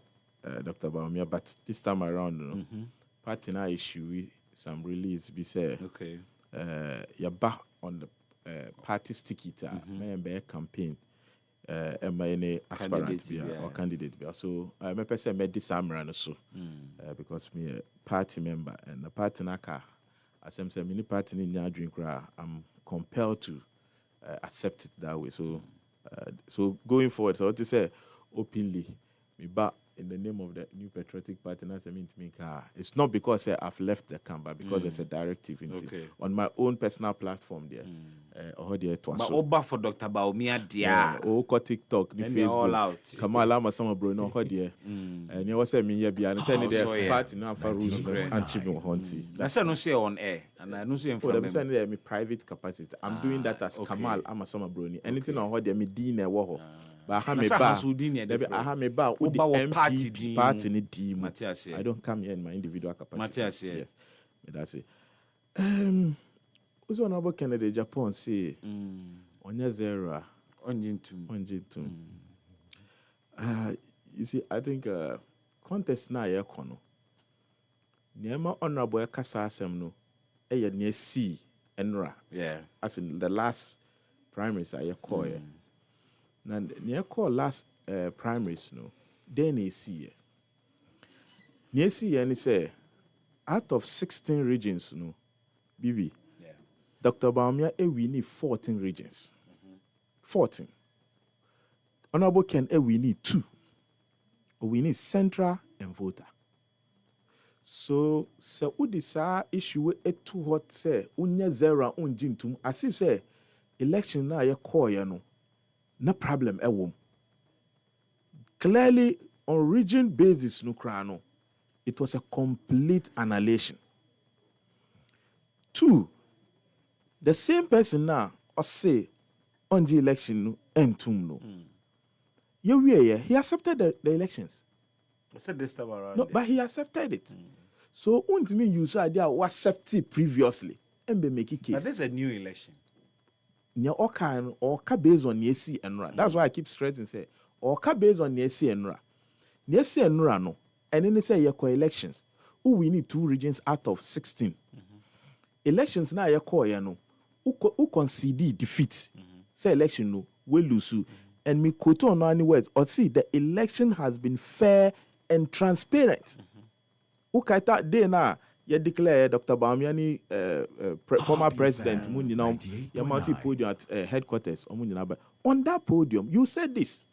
Dr. Baumia, but this time around, party na issue some release be say you're back on the party sticky may be campaign any aspirant be or candidate be. So my person made this time so because me a party member and the party naka as I'm saying many party in your drink I'm compelled to accept it that way. So going forward, so what to say openly me back in the name of the New Patriotic Party, it's not because I've left the camp, but because there's a directive in it. On my own personal platform there. But over for Dr. Baumia, dear. TikTok, Facebook. All out. Come on, I'm a summer bro, no, and you was saying, me, be understanding the party now for rules and chipping hunting. That's no say on air, and I know say from me private capacity. I'm doing that as Kamal, I'm a summer brony. Anything on what they me dinner war. But I have me bar with the MPP party in the team. I don't come here in my individual capacity. Yes, that's it. Who's one about Canada, Japan say on your zero on Jintum. You see, I think contest na ye kono. Niema honorable kasa asem no. Eye near C Enra. Yeah. As in the last primaries I call ye. Now, near call last primaries, no, then they see. Near see, and say, out of 16 regions, no, BB, Dr. Baumia, we need 14 regions. 14. Honorable Ken, we need 2. We need Central and Voter. So Udisa issue a 2 hot say, unya zero unjintum, as if say, election na ye call ya no. No problem, clearly, on region basis, no, it was a complete annihilation. 2, the same person now, or say, on the election, no. He accepted the elections. I said this time around. No, but he accepted it. So, mean you said there was safety previously, and be making case. But this is a new election. Or based on Yesi and Ra. That's why I keep stressing say, or based on Yesi and Ra. Yesi and Ra no. And then they say elections. We need 2 regions out of 16. Elections now no. Who concede defeat. Say election no, we lose. And me quote on any words or see the election has been fair and transparent. Who kaita day na you declare Dr. Baumia former president you mounted podium at headquarters on that podium you said this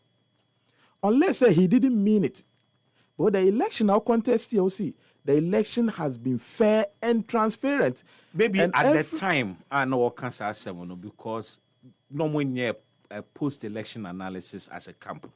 unless he didn't mean it, but the election now contest you see the election has been fair and transparent. Maybe and at the time I know what can say because no one near a post-election analysis as a camp.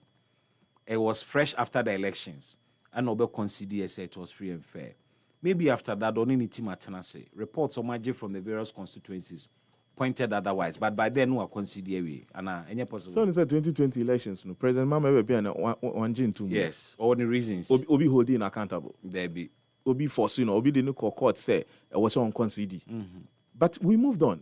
It was fresh after the elections and Nobel considered it was free and fair. Maybe after that, only team say reports on Maji from the various constituencies pointed otherwise. But by then, we are considering any possible. So, in the 2020 elections, no President Mama will be one gene too. Yes, all the reasons. Obi holding accountable. There be. Obi force, Obi the new court say it was on concede. But we moved on.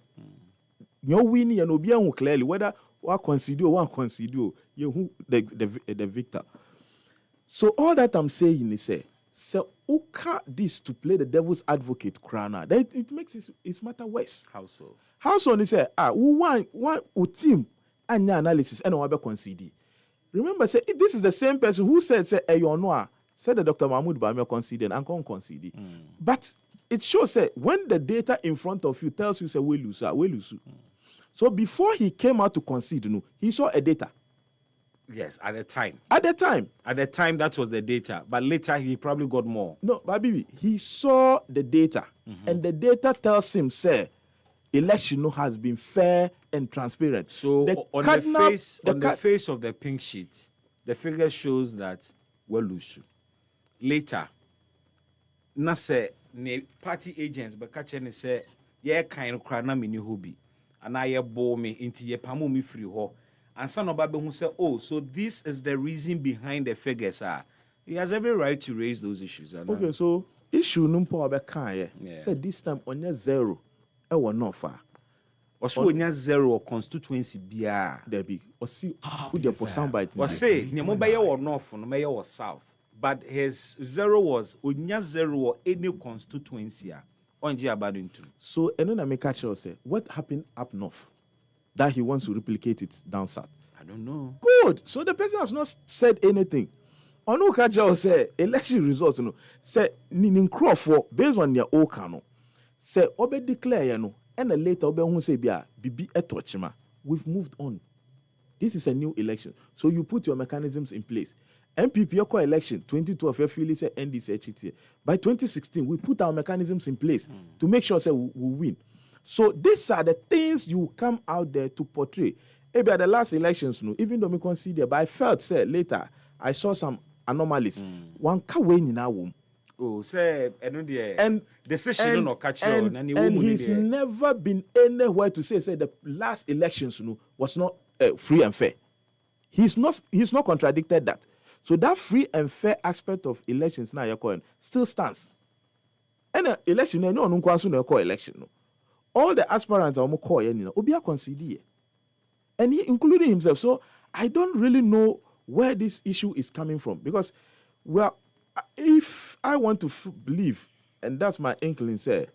No winning and Obi clearly whether one concede or one concede, you who the victor. So all that I'm saying is say. So, who can't this to play the devil's advocate, Krana? Then it makes its matter worse. How so? How so? They say, who want team and analysis and we concede. Remember, say this is the same person who said, say, said that Dr. Mahmoud Bamia conceded and can't concede. But it shows that when the data in front of you tells you say we lose. So before he came out to concede, he saw a data. Yes, at the time. At the time, that was the data. But later, he probably got more. No, but baby, he saw the data. And the data tells him, say, election has been fair and transparent. So on the face of the pink sheet, the figure shows that we lose. Later, na say ne party agents but catch and say, yeah, kind of crana mini hobby. And I bore me into ye pamu me free ho. And son of Baby who said, oh, so this is the reason behind the figures. He has every right to raise those issues. Okay, so issue numpo abeka said this time on 0. I was not far. Also, on 0 constituency bia. Debbie, or see who the for soundbite. Or say, Nyamobaya or North, no mayor or South. But his 0 was on 0 or any constituency. On Jiabadintu. So, and then I make catch say, what happened up north? That he wants to replicate it down south. I don't know. Good. So the person has not said anything. Onu Kaja say election results say nin for based on their old canon. Say obe declare and later obe who say bibi etochima. We've moved on. This is a new election. So you put your mechanisms in place. MPP election 2012 FFL say NDC. By 2016 we put our mechanisms in place to make sure say we win. So these are the things you come out there to portray. Maybe at the last elections, even though we consider, but I felt, say, later, I saw some anomalies. One kawe in our womb. Oh, say, and decision or catch and he's never been anywhere to say the last elections was not free and fair. He's not contradicted that. So that free and fair aspect of elections now you're calling still stands. And election, no election. All the aspirants are more Obia concede, and he including himself. So I don't really know where this issue is coming from because, well, if I want to believe, and that's my inkling, say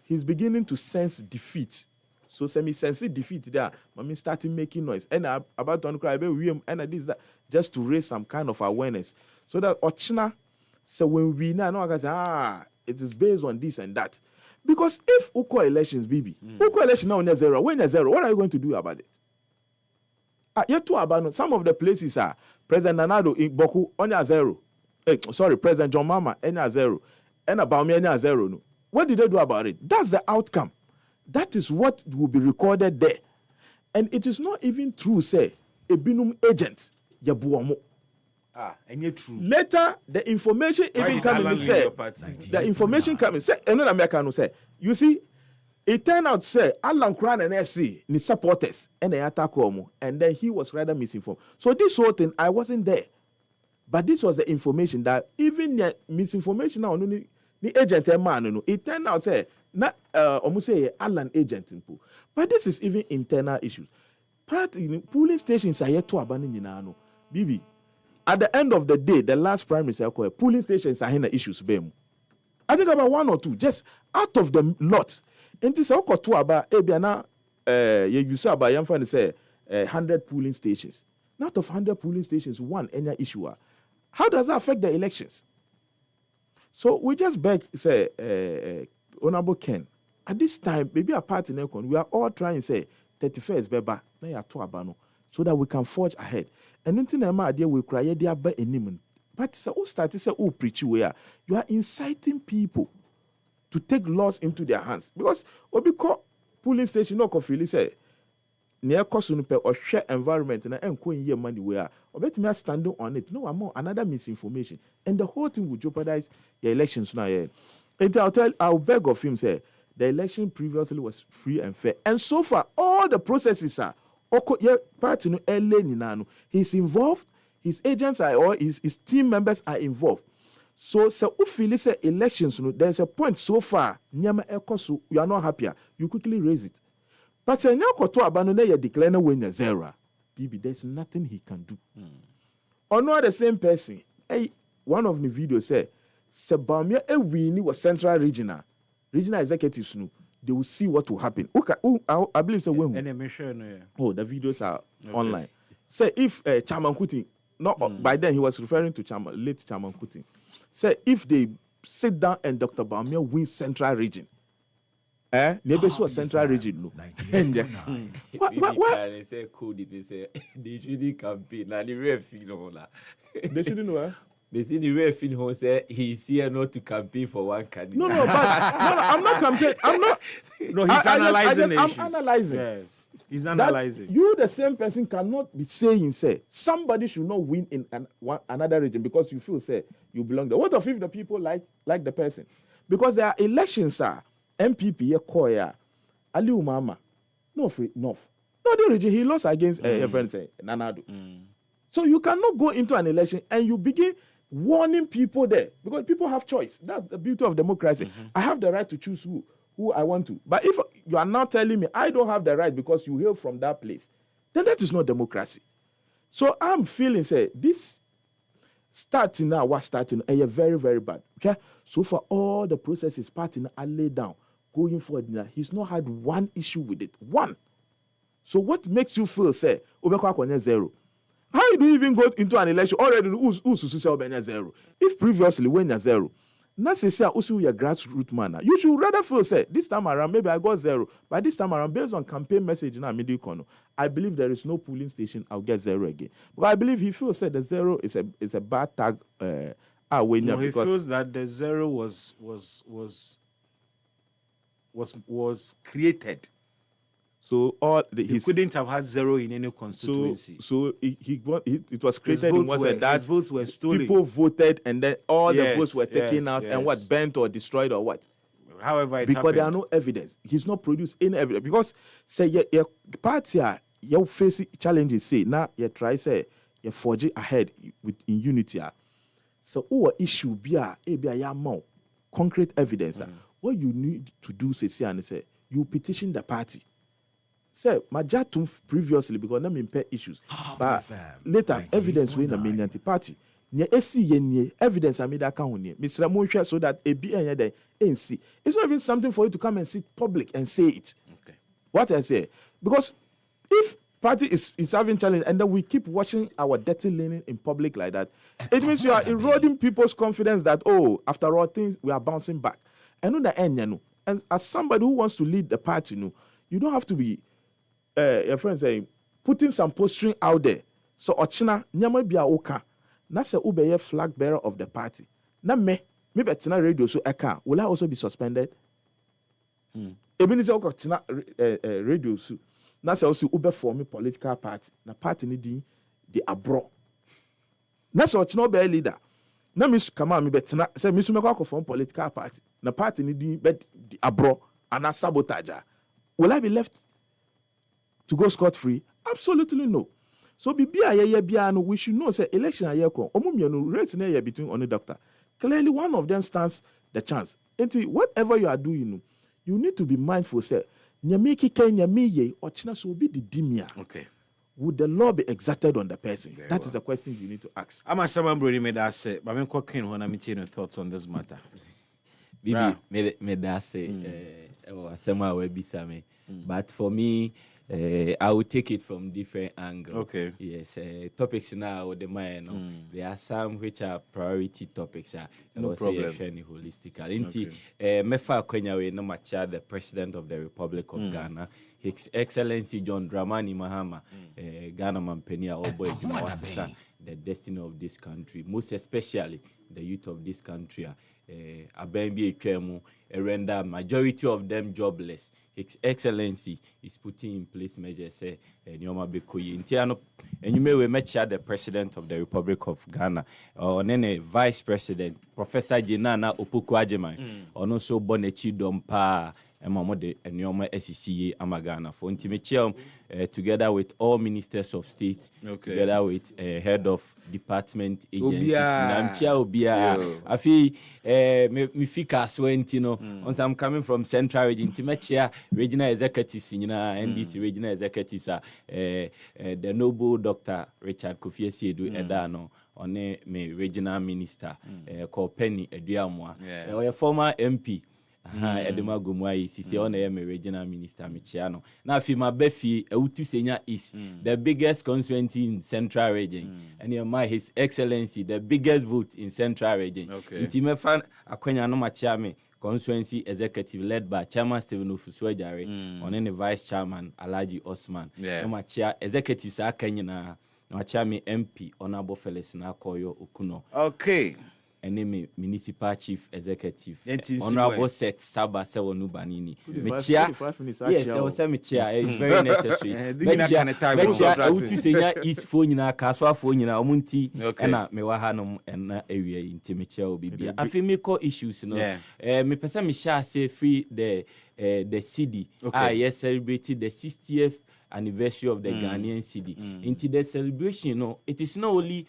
he's beginning to sense defeat. So semi-sense defeat there. Mommy started making noise, and about to cry, and this that just to raise some kind of awareness, so that Ochina, so when we now I say it is based on this and that. Because if Uko elections, baby, Uko election now on 0, when 0, what are you going to do about it? Yet to abandon some of the places are President Nanado in Boku on 0. President John Mama on 0, and about me on 0. No. What did they do about it? That's the outcome. That is what will be recorded there, and it is not even true. Say a binum agent yabuamo. And yet true. Later, the information even coming and say, the information coming say, another American say, you see, it turned out to say, Alan Kran and SC, ni supporters, and they attack him, and then he was rather misinformed. So this whole thing, I wasn't there. But this was the information that even the misinformation now, ni agent man, it turned out to say, not almost say Alan agent. But this is even internal issues. Part in polling stations are yet to abandon Bibi. At the end of the day, the last prime minister called polling stations are in the issues. I think about 1 or 2, just out of the lot. And this is two about Ebiana, you saw about young fan say 100 polling stations. Out of 100 polling stations, one any issue. How does that affect the elections? So we just beg, say, Honorable Ken, at this time, maybe a party we are all trying to say 31st Beba, so that we can forge ahead. And nothing idea we cry idea by any but so start to say preach where you are inciting people to take laws into their hands because obiko polling station no confili say near kosunupe or share environment na enko yin money where obetimi standing on it no more another misinformation and the whole thing will jeopardize your elections now here. And I'll beg of him say the election previously was free and fair and so far all the processes are he's involved, his agents are or his team members are involved. So ufili say elections, there's a point so far, you are not happier, you quickly raise it. But say to abandon you declare when 0. Bibi, there's nothing he can do. Or not the same person. Hey, one of the videos say Sebamia Ewini was central regional executives they will see what will happen. Okay, I believe so. When the videos are online. Say if Chairman Kuti, by then he was referring to late Chairman Kuti. Say if they sit down and Dr. Baumia win Central Region. Maybe so Central Region. No. And what? They say code. They say they shouldn't campaign. Now the ref, they shouldn't know. They see the ref in home say he's here not to campaign for one candidate. No, I'm not campaigning. I'm not. No, he's analyzing. I'm analyzing. Yeah. He's analyzing. That you, the same person, cannot be saying, say, somebody should not win in another region because you feel, say, you belong there. What if the people like the person? Because there are elections, sir. MPP, Koya, Ali Umama, no, the region, he lost against a friend, say, Nanado. So you cannot go into an election and you begin warning people there because people have choice. That's the beauty of democracy. I have the right to choose who I want to. But if you are now telling me I don't have the right because you hail from that place, then that is not democracy. So I'm feeling, say, this starting now, very, very bad. Okay? So for all the processes party are laid down, going forward now, he's not had one issue with it. One. So what makes you feel, say, zero? How do you even go into an election already who's zero? If previously when you're zero, not say also your grassroots man. You should rather feel say this time around maybe I got zero, but this time around based on campaign message now I believe there is no polling station I'll get zero again. But I believe he feels that the zero is a bad tag. He feels that the zero was created. So he couldn't have had zero in any constituency. So it was created in his votes were stolen. People voted and then all the votes were taken out and bent or destroyed or what? However, because there are no evidence. He's not produced any evidence. Because say your party you face challenges. Say now you try say you forge ahead in unity. So what issue be more concrete evidence. What you need to do say you petition the party. Say, my jatum previously because them impair issues, but later evidence we in the main party. Nye esi yenye evidence I made that count here. Mr. Muncha so that a be any NC. It's not even something for you to come and sit public and say it. Okay. What I say because if party is having challenge and then we keep watching our dirty linen in public like that, it means you are eroding people's confidence that after all things we are bouncing back. And on the end, and as somebody who wants to lead the party, you don't have to be. Your friend saying putting some posturing out there. So Ochina nyama bia oka. Na se ubeye flag bearer of the party. Na me betina radio so eka. Will I also be suspended? Ebini se oka tina radio so. Na se also ube form political party. Na party ni di abro. Na se Ochina obe leader. Na miss kama mi betina se misu meko form political party. Na party ni di abro ana sabotage. Will I be left to go scot-free? Absolutely no. So we should know say election race between only doctor. Clearly one of them stands the chance. And whatever you are doing, you need to be mindful say so be the dimia. Okay. Would the law be exacted on the person? That is the question you need to ask. I'm a Saman Brody made that say, but I'm quite when I'm your thoughts on this matter. Bibi made that say somehow will be some. But for me, I will take it from different angles. Okay. Yes. Topics now the mind. There are some which are priority topics. No problem. Holistically. Mefa Kwenyawe no macha the President of the Republic of Ghana, His Excellency John Dramani Mahama, Ghana Mampenia Oboy the destiny of this country, most especially the youth of this country. Abembi Ekemu, render majority of them jobless. His Excellency is putting in place measures. And you may mention the President of the Republic of Ghana, or then Vice President, Professor Jinana Opoku-Agyeman, or also Bonechi Dompa. And Nyoma SCCA Amagana for Intimate together with all ministers of state, together with head of department agencies. I feel me fika swentino. Once I'm coming from Central Region, Intimate regional executives in NDC regional executives are the noble Dr. Richard Kofi Siedu Edano. On me regional minister called Penny Eduamwa, or a former MP. Edema Gumwai sisi on the regional minister Michiano. Now if my befi Eutu Senya is the biggest constituency in Central region. And your my His Excellency, the biggest vote in Central region. Okay. Intimefan Akwenya no Machiame constituency executive led by Chairman Stephen Ofusuejare on any vice chairman Alaji Osman. No Machia executive sa Kenya na Machiame MP Honorable Felix Nakoyo Okuno. Okay. Enemy municipal chief executive Honorable Set Saba Sewonu Banini. Mechia. Yes, I was saying mechia very necessary. Mechia Eutu Senya is phone na kaswa phone na omunti na mewa hanom na area inti mechia obibi. Afi me call issues no. Me pesa me share say free the city. Yes, celebrated the 60th anniversary of the Ghanaian city. Into the celebration, no, it is not only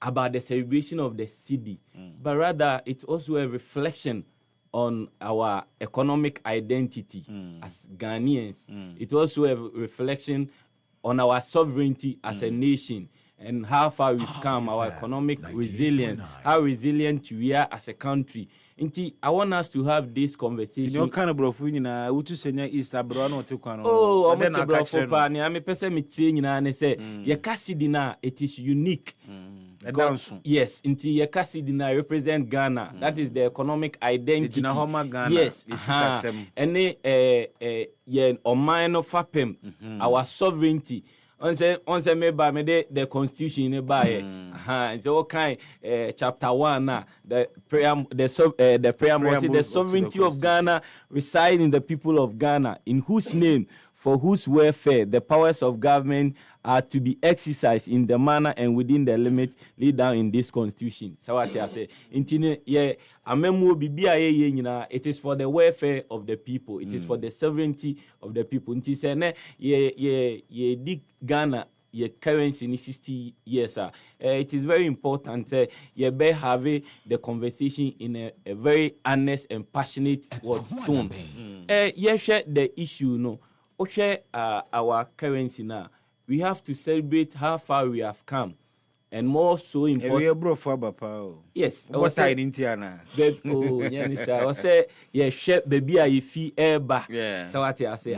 about the celebration of the city, but rather it's also a reflection on our economic identity as Ghanaians. It's also a reflection on our sovereignty as a nation and how far we've come, our economic resilience, how resilient we are as a country. I want us to have this conversation. You kind of brofu na Utu Senya East abro na otekwa no. Oh, I'm not brofu pa ni ame pese me tie nyina ne say ye kasidi na it is unique. Yes, inti ye kasidi na represent Ghana. That is the economic identity. Yes, ene ye oman no fapem our sovereignty. On say me ba me the constitution ne ba it's all kind chapter 1 na the preamble the sovereignty of Ghana reside in the people of Ghana, in whose name, for whose welfare the powers of government are to be exercised in the manner and within the limit laid down in this constitution. So what I say, it is for the welfare of the people. It is for the sovereignty of the people. Ghana, your currency in 60 years. It is very important. You better have the conversation in a very honest and passionate tone. Share the issue. No, our currency now. We have to celebrate how far we have come, and more so important. Yes, what I didn't hear. Oh, I say, share baby, I feel eba. So what I say,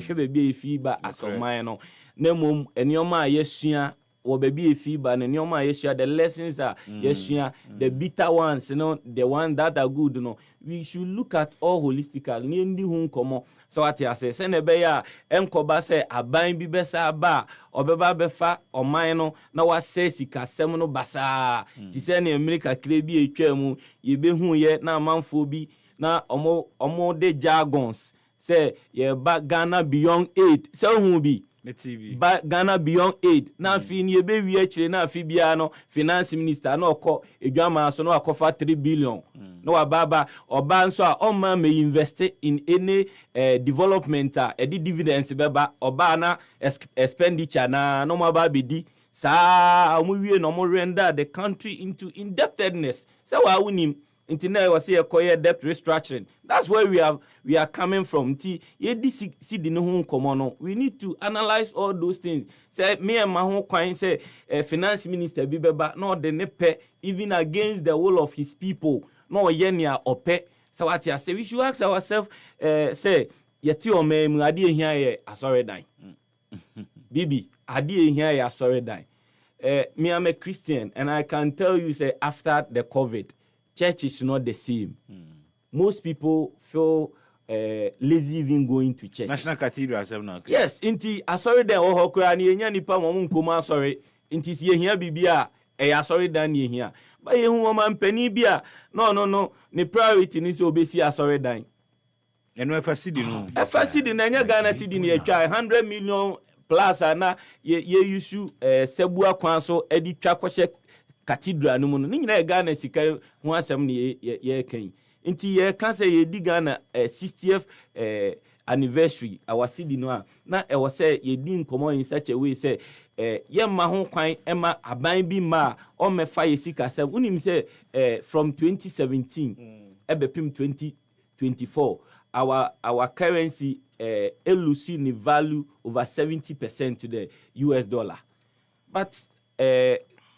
share baby, I feel ba as a minor. Nemum, and your ma yesia, or baby, fiba, and your ma yesia. The lessons are yesia, the bitter ones, the ones that are good. We should look at all holistically. Ni hun komo. So what I say, send a beya, enkoba say, a bind be besa ba, or beba befa, or mino, now what says he can semono basa. Tisani America crebi a chemu, ye be who yet now manfobi, now omo de jargons. Say, ye back Ghana beyond 8. So who be? But Ghana beyond 8. Now, fin ye be we actually now Fibiano, finance minister, no call a drama, so no offer 3 billion. No ababa or banso or man may invest in any development, any dividends, beba or bana expenditure na no mababidi. Sa we no more render the country into indebtedness. So I win him. Internet was here debt restructuring. That's where we are coming from. We need to analyze all those things. Say me and my home coin say finance minister Bibeba no the nepe even against the will of his people. No yenya ope. So what I say we should ask ourselves say yeti o me mu ade ehia ye asore dan. Bibi ade ehia ye asore dan. Me am a Christian and I can tell you say after the COVID church is not the same. Most people feel lazy even going to church. National Cathedral now. Yes, inti asori den o hokura ni enya nipa mo nkoma asori. Inti si ehia bibia asori dan ni ehia. Ba ye hu ma mpani bia no ni priority ni se obesi asori dan. Eno efasidi no. Efasidi na enya Ghana cedi ni etwa 100 million plus na ye issue sebua kwan so edi twa kwose cathedral no mu no nyina Ghana sika ho asem ne ye kan nti ye kan say ye di Ghana 60th anniversary our city no na e was say ye di nkomo in such a way say ye ma ho kwan e ma aban bi ma o me fa ye sika say unim say from 2017 ebepim 2024 our currency lose in value over 70% to the US dollar, but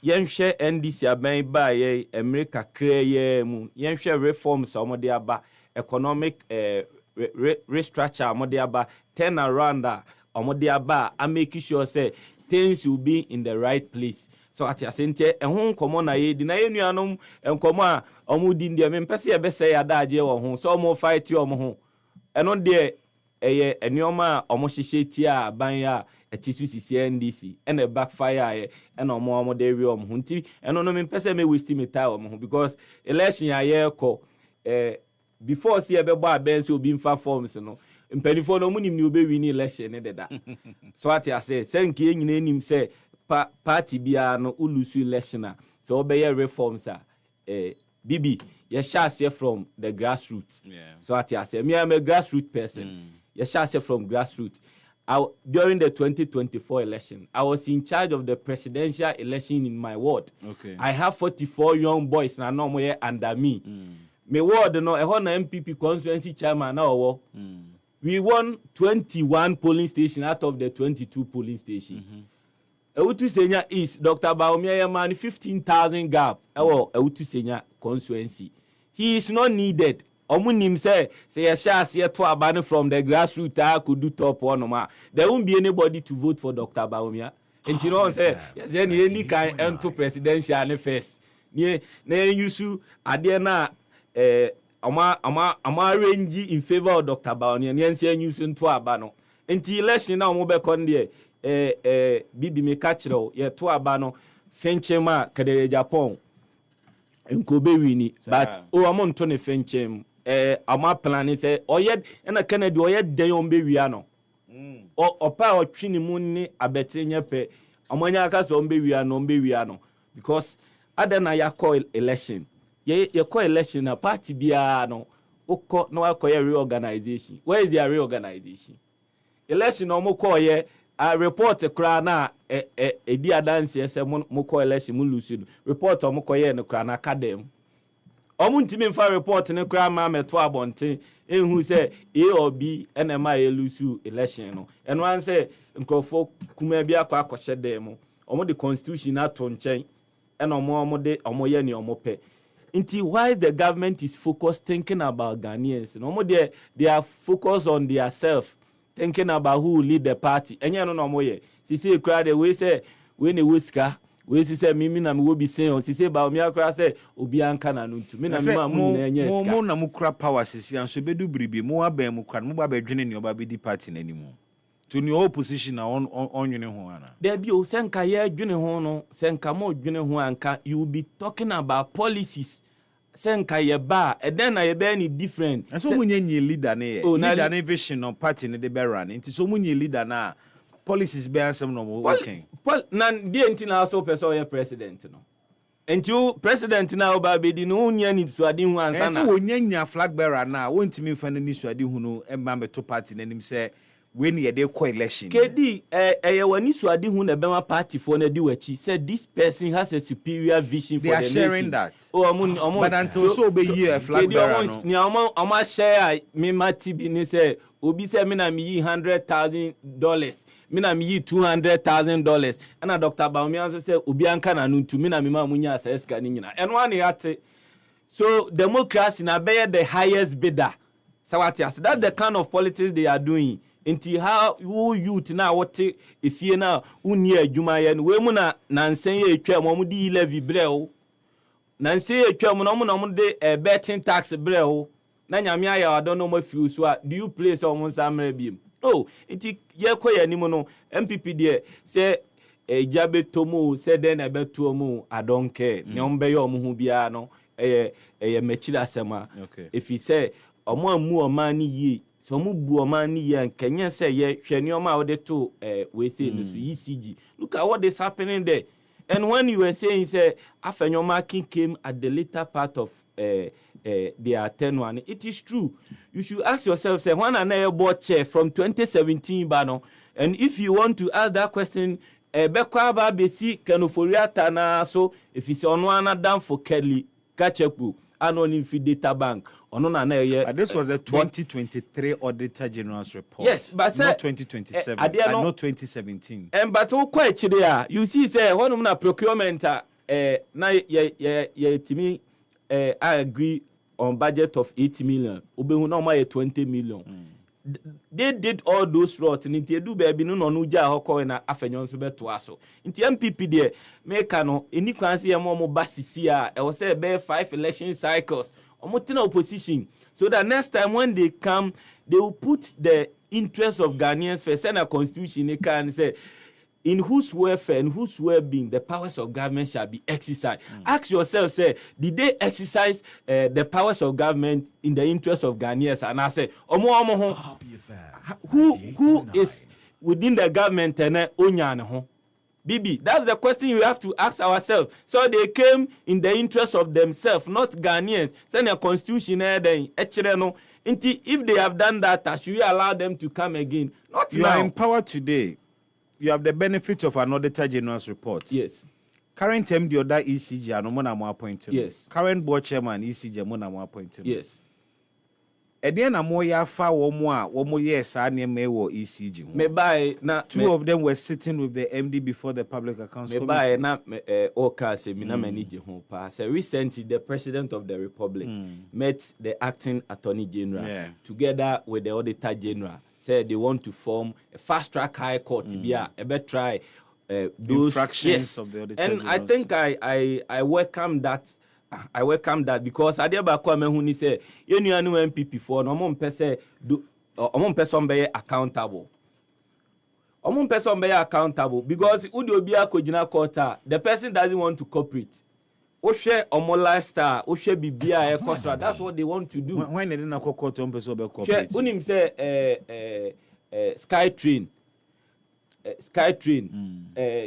yenhwe NDC aban ba ye America kreye mu yenhwe reforms omode aba economic restructure amodiaba turn around amodiaba and make sure say things will be in the right place. So at asente ehun komo na ye di na enuanom enkomo a omo di ndie me mpese ye be say adaje wo ho so omo fight yo omo ho eno de eye enioma omo hihye ti a ban ya etisu sisi NDC ene backfire ye ena omo de wi omo ho nti eno no me mpese me waste me time omo ho because election aye ko before see ebe bo abense obi mfa forms no mpanifo no munim ni obe win election ne deda so at ase senke nyina enim say party bia no ulusu election so obey reforms bibi you shall say from the grassroots. So at I say me I'm a grassroots person. You shall say from grassroots. During the 2024 election, I was in charge of the presidential election in my ward. Okay. I have 44 young boys now no more under me. My ward no a MPP constituency chairman now. We won 21 polling stations out of the 22 polling stations. Ewutu Senya is Dr. Baumia man 15,000 gap. Ewutu Senya constituency. He is not needed. Omunim say yesha to abandon from the grassroots could do top one ma. There won't be anybody to vote for Dr. Baumia. And you know say yes any kind enter presidential first. Nye na yusu adena ama range in favor of Dr. Baumia. Nye nse yusu nto abano. Enti election na omo be kon there. Bibi me kachiro ye to abano fenchema kadere Japan enkobe wini but amonto ne fenchem ama plan say oyed na Kennedy oyed den ombe wia no opa otwini mu ni abetenye pe amanya aka so ombe wia no because adena yakọ election ye call election na party bia no ukọ no akoye reorganization. Where is their reorganization? Election no mo call ye a report kra na edi adanse ese mo ko election mo lose report mo ko ye no kra na academy omo ntimi mfa report ne kra ma meto abonten enhu se A or B NMA lose election no eno an se nkrofo kuma bia kwa akose dem omo the constitution ato nchen eno omo de omo ye ne omo pe nti why the government is focused thinking about Ghanaians no omo they are focused on their self thinking about who will lead the party. Enya no moye. Si say crowd we say we ne wuska. We si say mimi na me wo bi say si say ba omi akra say obi anka na ntu. Me na me ma mu na enya ska. Mo na mu kra power sisi anso bedu bribi mo aba mu kra mo ba dwene ne oba be di party na nimu. To ni opposition na onwene ho ana. There be o senka ye dwene ho no senka mo dwene ho anka you will be talking about policies. Senka ye ba eden na ye be any different so munye leader na ye leader na vision on party ne de be run nti so munye leader na policies be ansem no working na die nti na so person ye president no nti president na oba be di no nya ni suade hu ansa na so wonya flag bearer na wontimi fa na ni suade hu no e ma beto party na nim say when ye dey call election kedi ye wani suade hu na be ma party for na di wachi said this person has a superior vision for the nation. They are sharing that. But until so be here flag bearer no ni omo share me mati bi ni say obi say me na me yi $100,000 me na me yi $200,000 and Dr. Baumia so say obi anka na ntu me na me ma munya aseska ni nyina eno ane ate so democracy na be the highest bidder so what is that the kind of politics they are doing. Inti how who youth na wote efie na unni adwuma ye no we mu na nansen ye etwa mo di levy brɛ nansen ye etwa mo no mo de betting tax brɛ na nyame aya ado no ma fiu so do you place o mo samre biem no inti ye koya ni mo no MPP de say ejabe tomo say den na beto mo I don't care ne on be yo mo hu bia no mechira sema if he say omo amu o man ni yi so mu bu o man ni ye nkenya say ye hwani o ma wo de to we say no so ECG look at what is happening there. And when you were saying say afenyo marking came at the later part of their tenure, it is true. You should ask yourself say when an board chair from 2017 bano, and if you want to ask that question bekwa ba besi kanoforiata na so if it's on one down for Kelly Kachepu anonym data bank. This was a 2023 Auditor General's report. Yes, but not 2027 and not 2017. And but quite there, you see, say one procurement na timi I agree on budget of 80 million. Obehu na ma 20 million. They did all those routes. Nti edu baby no no ja hoko na afenyon so beto aso. Nti MPP de make no eni kwanse ye mo basisi a e wo say be 5 election cycles. Omo tina opposition so that next time when they come they will put the interest of Ghanaians first. And a constitution they can say in whose welfare and whose well-being the powers of government shall be exercised. Ask yourself, say, did they exercise the powers of government in the interest of Ghanaians? And I say, who is within the government and Onyan? Bibi, that's the question you have to ask ourselves. So they came in the interest of themselves, not Ghanaians. Send a constitution if they have done that, should we allow them to come again? Not you now. Are in power today. You have the benefit of an Auditor General's report. Yes. Current MD or that ECG, and no more appointed. Yes. Current board chairman ECG, no more appointed. Yes. Again, a more ya fa one more years, I near me or ECG. Me buy na two of them were sitting with the MD before the Public Accounts Committee. Me buy na Oka se mina manage home pass. Recently, the President of the Republic met the Acting Attorney General together with the Auditor General. Said they want to form a fast-track High Court. Try those infractions of the Auditor and General. I think I welcome that. I welcome that because Adiaba Kwame Huni say you know MPP for no mon pese do omon person be accountable. Omon person be accountable because udi obi akojina court the person doesn't want to cooperate. O share omo lifestyle, o share bibia e cost. That's what they want to do. When they didn't court on person be cooperate. Unim say SkyTrain.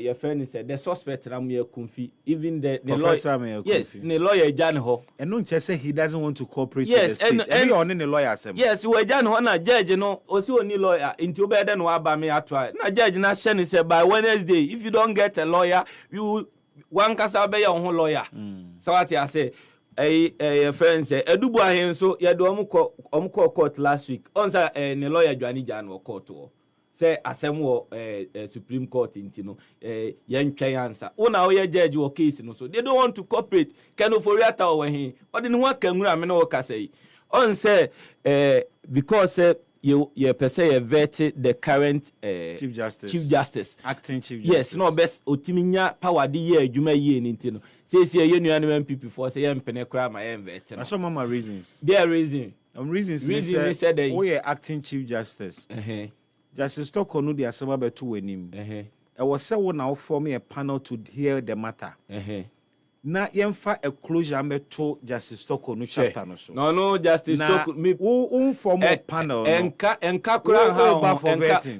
Your friend said the suspect Ramye Kumfi, even the lawyer. Yes, the lawyer Jan Ho. And no say he doesn't want to cooperate. Yes, with the state. And on the lawyer assembly. Yes, we Jan Ho na judge no, also only lawyer into better no aba me try. Na judge na send say by Wednesday, if you don't get a lawyer, you one kasa be your own lawyer. So what I say. Your friend say Edubu ahen so ye do omuko court last week. Onsa the lawyer Joani Jan wo court wo. Say asemo Supreme Court intino yentwa answer una oye judge wo case no so they don't want to cooperate kanu foriata o hin odi ne ho kanwura me no wo kasai on say because you person you vet the current Chief Justice acting Chief Justice yes no best otiminya power di ye adwuma ye ni ntino say ye nuanu MPP for say ye mpene kra ma ye vet no so mama reasons their reasons we said we acting Chief Justice Justice Stoko no the asema beto wanim I was say one now form a panel to hear the matter na yemfa a closure meto Justice Stoko no chapter no so no Justice Stoko me form a panel enka kura how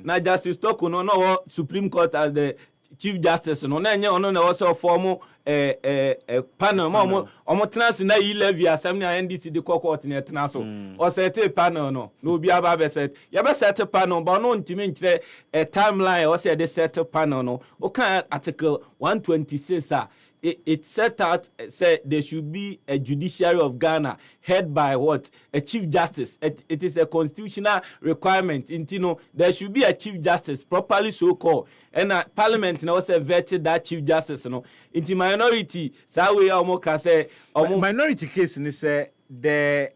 na Justice Stoko no Supreme Court as the Chief Justice no na enye ono na also form panel omo tenase na yi levy asem na NDC de court na tenase o set panel no obi aba be set ya be set panel but no ntimi nkire timeline o say de set panel no o kan article 126 it set out say there should be a judiciary of Ghana head by what a Chief Justice. It is a constitutional requirement. There should be a Chief Justice properly so called. And Parliament now also vetted that Chief Justice. Into minority, so we almost say minority case. And say the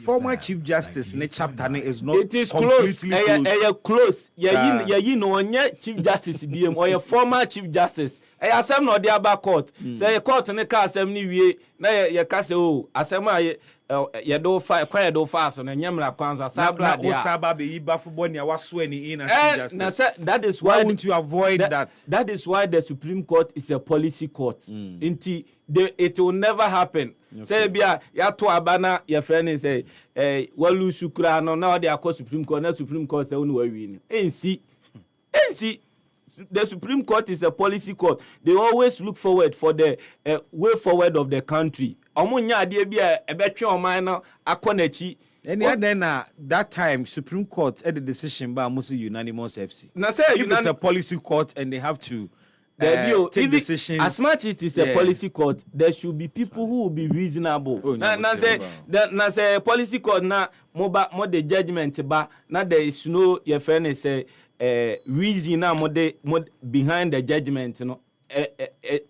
former Chief Justice in chapter is not. It is close. Close. You know, Chief Justice BM or your former Chief Justice. Asem no dia ba court. Say court ne ka asem ni wie na ye ka se o asem a ye do fa kwa ye do fa so na nyamra kwanzo asabla dia. Na osaba be yiba football ni awaso ani in as Chief Justice. Na say that is why won't you avoid that? That is why the Supreme Court is a policy court. Inti it will never happen. Say bia ya to abana your friend say walu sukura no na dey akọ Supreme Court na Supreme Court say unu wa wi ni. Ensi the Supreme Court is a policy court. They always look forward for the way forward of the country. Omunya ade bia ebetwe oman no akonachi. And then that time Supreme Court had the decision by almost unanimous FC. Now say it's a policy court and they have to take decisions. As much as it is a policy court, there should be people who will be reasonable. Now say policy court na more the judgment ba na there is no your friend say reason na more behind the judgment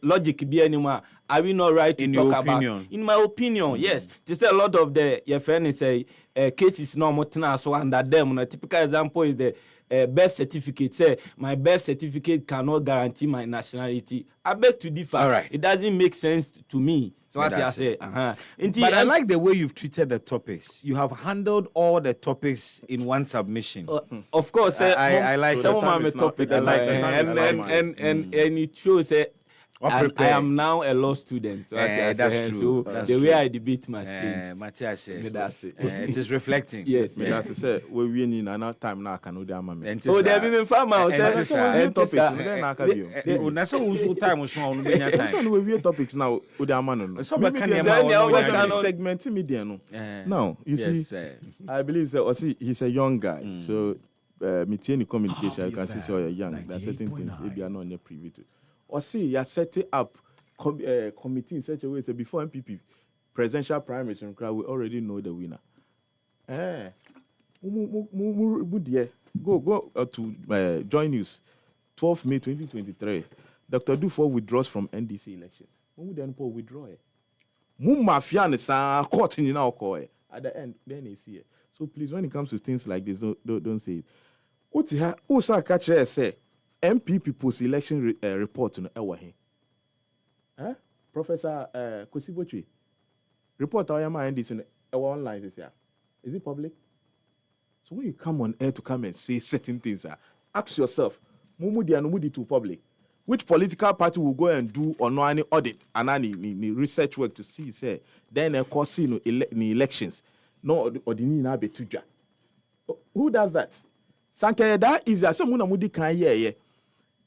logic be anymore are we not right to in talk your about? opinion? In my opinion, yes. To say a lot of the your friends say cases no more so under them. A typical example is the birth certificate. Say my birth certificate cannot guarantee my nationality. I beg to differ. All right. It doesn't make sense to me. So what I say. But I like the way you've treated the topics. You have handled all the topics in one submission. Of course, I like some of my topic. I like and it shows and I am now a law student. So that's true. So that's the true. way I debate must change. Matthias says, that's it. It is reflecting. Yes. That's to say we in another time now can do that. Oh, they have even found out. Topics. That's all time so on time. We topics now. Udamano. Segment media no. Now you see, I believe that he's a young guy. So maintain communication. You can see so you're young. There are certain things maybe are not privy to. Or see, you are setting up committee in such a way that before MPP presidential primaries, we already know the winner. Go to Joy News, 12 May 2023. Dr. Dufo withdraws from NDC elections. When then Paul withdraw? Mafia sa court in our call at the end. Then they see it. So please, when it comes to things like this, don't say it. Usa catch say. MPP post-election report on Ewahe. Professor Kaseɛbɔ report our mind is on our online this year. Is it public? So when you come on air to come and say certain things, ask yourself, Mumudi and Mumudi to public. Which political party will go and do or no any audit and any research work to see say then a course in elections no or the need be tuja. Who does that? Sanke that is a someone mudi kan yeah.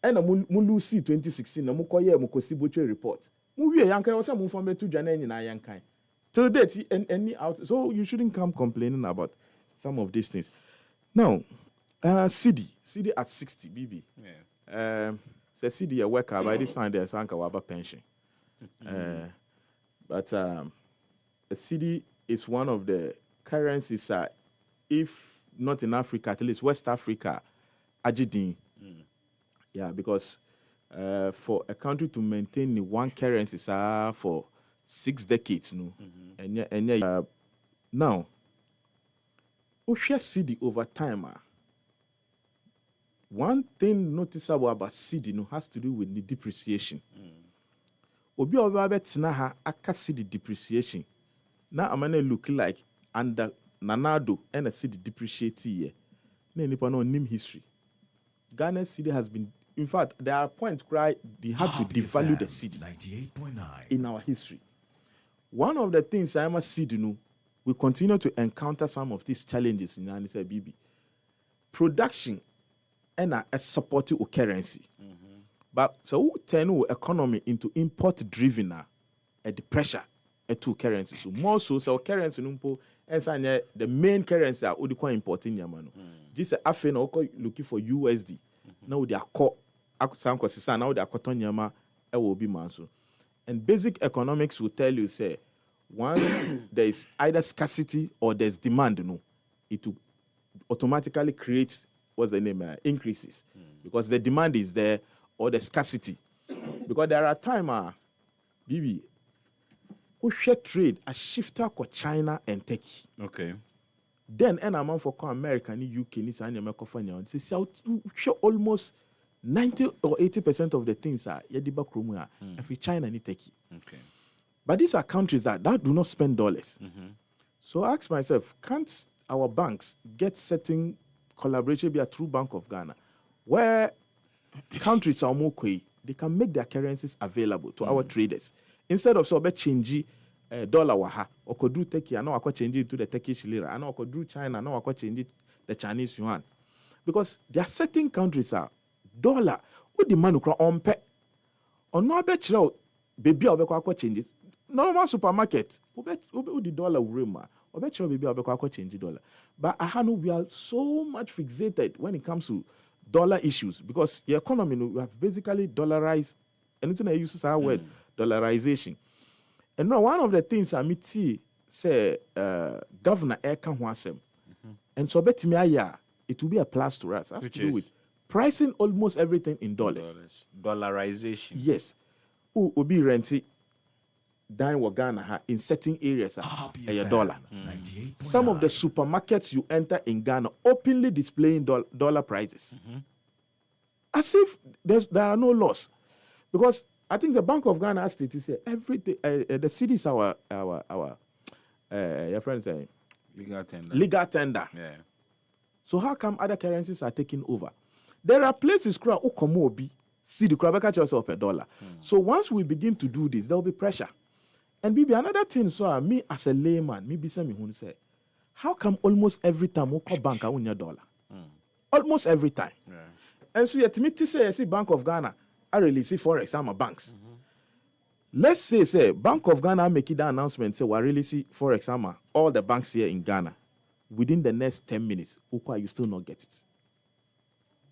And mu lose 2016 na mu koye mu Kaseɛbɔ report mu wie yankai o say mu from betu dwane nyina yankai till date any out, so you shouldn't come complaining about some of these things. Now CD at 60 BB say CD a worker by this time there's anka waba pension but CD is one of the currencies if not in Africa, at least West Africa ajidin. Yeah, because for a country to maintain one currency for 6 decades, now, we share CD over time. One thing noticeable about CD has to do with the depreciation. Obi obabe tinaha aka CD depreciation. Now I'm gonna look like under Nanado and a CD depreciate here. No nim history. Ghana's CD has been. In fact, there are points where they have to devalue the CD 98.9 in our history. One of the things I must see, we continue to encounter some of these challenges in Anisa BB. Production and a supportive currency. But so we turn our economy into import-driven at the pressure at two currencies. So more so currency and the main currency are quite importing yamano. This is looking for USD. Now they are caught. Now they are caught on yama. Will be manso. And basic economics will tell you say once there is either scarcity or there's demand, it will automatically create increases because the demand is there or the scarcity. Because there are times, BB, who share trade a shifter for China and Turkey. Okay. Then an amount for America and UK is almost 90 or 80% of the things are every China and Turkey. Okay. But these are countries that do not spend dollars. So I ask myself, can't our banks get certain collaboration via through Bank of Ghana, where countries are more they can make their currencies available to our traders instead of change dollar waha or could do Turkey, I know I could change it to the Turkish lira, I know I could do China, I know I could change it the Chinese yuan. Because there are certain countries are dollar who demand on pay or no bet baby I'll be change it. Normal supermarket, who the dollar will or bet baby I'll change the dollar. But I know we are so much fixated when it comes to dollar issues because the economy we have basically dollarized, and it's not use our word dollarization. And now one of the things I meet say Governor Eka Hwasem, and so bet me it will be a plus to us. It has to do with pricing almost everything in dollars. Dollarization. Yes. Ubi renti dine wa Ghana in certain areas a dollar. Some of the supermarkets you enter in Ghana openly displaying dollar prices. As if there are no laws. Because I think the Bank of Ghana stated say every day, the city is our your friend saying legal tender. Yeah. So how come other currencies are taking over? There are places where Okomobi see the crab catch yourself per dollar. So once we begin to do this, there will be pressure. And maybe another thing, so me as a layman, maybe some who say, how come almost every time we call bank on your dollar? Almost every time. Yeah. And so yet me to say, I see Bank of Ghana, I release forex, I'm a banks. Let's say Bank of Ghana make that announcement, say we release forex, I'm all the banks here in Ghana. Within the next 10 minutes, you still not get it.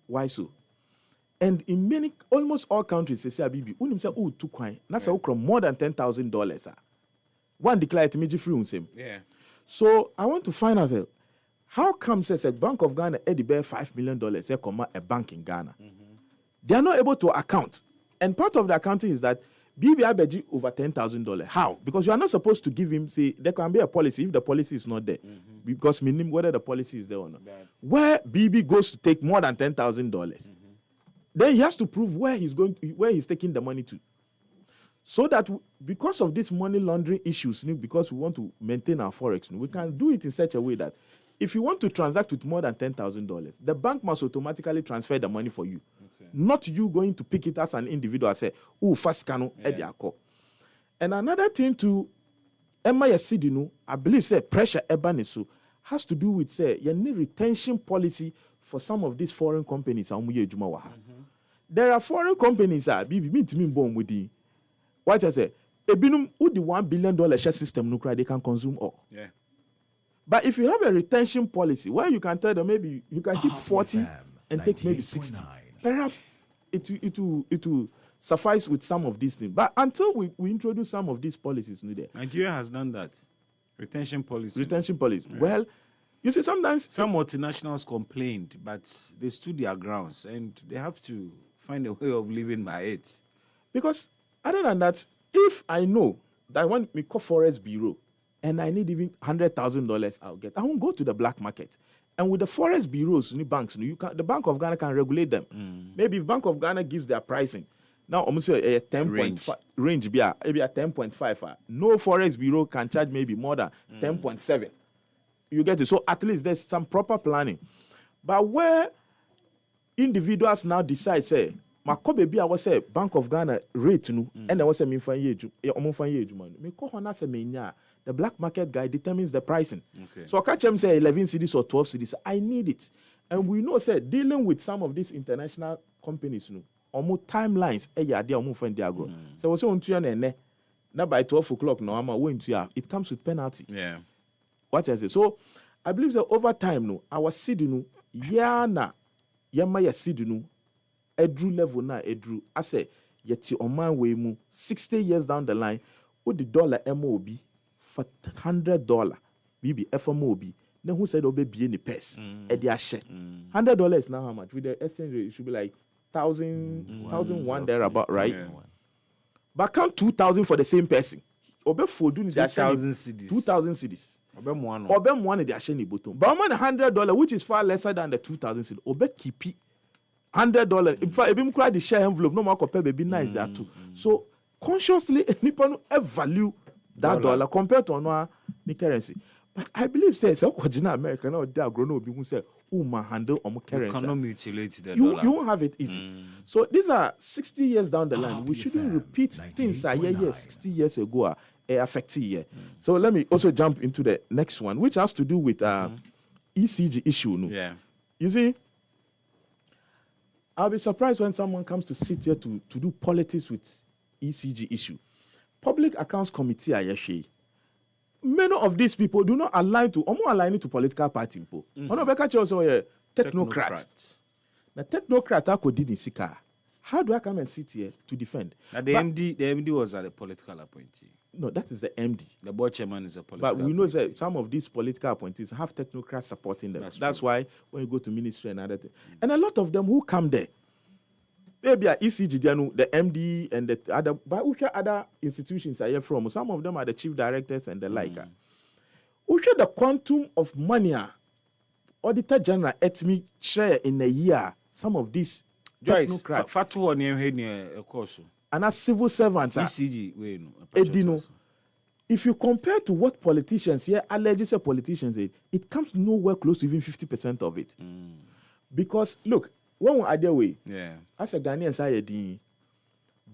Why so? And in almost all countries, they say, Abibi, too quiet. That's more than $10,000. One declared immediately free. Yeah. So I want to find out, how come says a Bank of Ghana had $5 million a bank in Ghana? They are not able to account. And part of the accounting is that BB over $10,000. How? Because you are not supposed to give him, say, there can be a policy if the policy is not there. Because meaning whether the policy is there or not. Where BB goes to take more than $10,000, then he has to prove where he's taking the money to. So that because of these money laundering issues, because we want to maintain our forex, we can do it in such a way that if you want to transact with more than $10,000, the bank must automatically transfer the money for you. Not you going to pick it as an individual and say, first cano, And another thing to I believe say pressure so has to do with say retention policy for some of these foreign companies. There are foreign companies that what I say, ebinum the $1 billion share system they can consume all. Yeah. But if you have a retention policy where you can tell them maybe you can keep 40 and take maybe 60, perhaps it will suffice with some of these things. But until we introduce some of these policies, Nigeria has done that. Retention policy. Yeah. Well, you see, sometimes some multinationals complained, but they stood their grounds and they have to find a way of living by it. Because other than that, if I know that I want me call Forest Bureau and I need even $100,000, I won't go to the black market. And with the forest bureaus, new banks, the Bank of Ghana can regulate them. Maybe if Bank of Ghana gives their pricing, now almost a 10.5 range, maybe a 10.5. No forest bureau can charge maybe more than 10.7. You get it. So at least there's some proper planning. But where individuals now decide, say, Makobe I was say Bank of Ghana rate and I was say me the black market guy determines the pricing. Okay. So I catch them say 11 cities or 12 cities. I need it. And we know say dealing with some of these international companies, almost timelines, so we say now by 12 o'clock now I'm going to it comes with penalty. Yeah. What I say? So I believe that over time our city yama ya city edru level na edru. I say yeti oman way mu 60 years down the line with the dollar MOB for $100 maybe FMOB. Then who said obe be any purse? $100 is now how much? With the exchange rate, it should be like 1,001 there about, right? Yeah. But count 2,000 for the same person. Obe for doing 2,000 cedis. 2,000 cedis. Obe one the asheni bottom. But $100, which is far lesser than the 2,000 cedis. Obe keep it $100. In fact, if you cry the share envelope, no more compare baby nice there too. So consciously, people value that dollar compared to our currency. But I believe says America now they are grown up who say handle currency. You cannot mutilate the dollar. You won't have it easy. So these are 60 years down the line. We shouldn't repeat things 60 years ago affecting here. So let me also jump into the next one, which has to do with ECG issue. Yeah. You see, I'll be surprised when someone comes to sit here to do politics with ECG issue. Public Accounts Committee Ayashi. Many of these people do not align to political party. Technocrats. Now, technocrat I could in Sika. How do I come and sit here to defend? Now, the MD was a political appointee. No, that is the MD. The board chairman is a political But we know that some of these political appointees have technocrats supporting them. That's why when you go to ministry and other things. And a lot of them who come there, maybe at ECG, the MD and the other, but which other institutions are you from? Some of them are the chief directors and the like. Which the quantum of money Auditor General at me share in a year some of these technocrats. Fatu on your course. And as civil servants, ECG, Edino. If you compare to what politicians here, alleged politicians, it comes nowhere close to even 50% of it. Because look, one other way, as a Ghanaian say,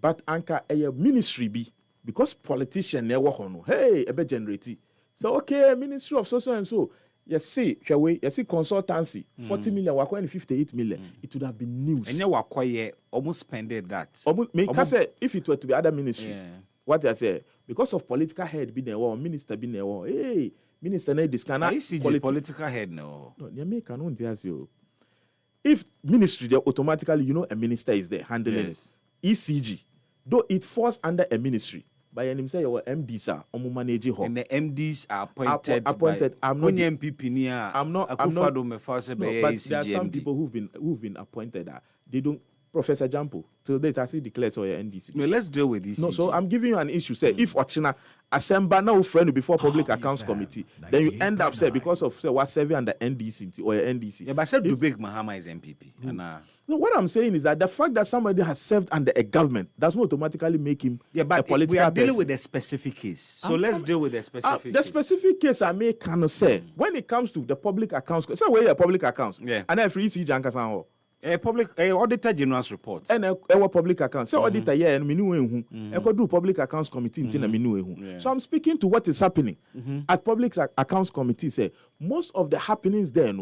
but anchor a ministry be because politicians never hono. Hey, a bit generate. So okay, Ministry of So and so. Yes, see, consultancy, 40 million, we're going 58 million. It would have been news. And you were quiet, almost spended that. Say, if it were to be other ministry, what I say, because of political head being there, or minister being there, hey, minister, this kind of political head, no. No, you cannot ask you. If ministry, there automatically, a minister is there handling it. ECG, though it falls under a ministry. By any say your MDs are managing home. And the MDs are appointed. I'm not MPP. I'm not. But there are some people who've been appointed. They don't. Professor Jampo till date has declared or NDC. No, let's deal with this. No, so I'm giving you an issue. Say if Ochina assemble now friend before Public Accounts Committee, then you end up say because of what serving under NDC or NDC. Yeah, but said Dubek Mahama is MPP. No, what I'm saying is that the fact that somebody has served under a government does not automatically make him a political we are dealing person. with a specific case. So let's deal with the specific case. The specific case I may kind of say when it comes to the Public Accounts, say where your public accounts, and then free CG and Kaseɛbɔ. A public auditor general's report and our public accounts. So auditor and minu could do Public Accounts Committee in minu. So I'm speaking to what is happening at Public Accounts Committee. Say most of the happenings there,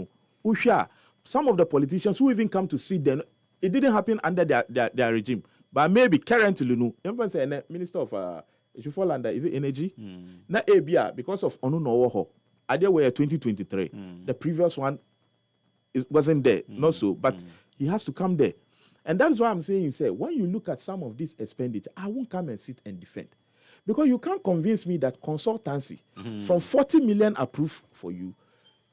some of the politicians who even come to see them, it didn't happen under their regime, but maybe currently, everyone say Minister of it should fall under, is it energy? Na ABA because of Onu Nowoho. Idea were 2023. The previous one it wasn't there, not so, but he has to come there. And that's why I'm saying, when you look at some of this expenditure, I won't come and sit and defend. Because you can't convince me that consultancy from 40 million approved for you,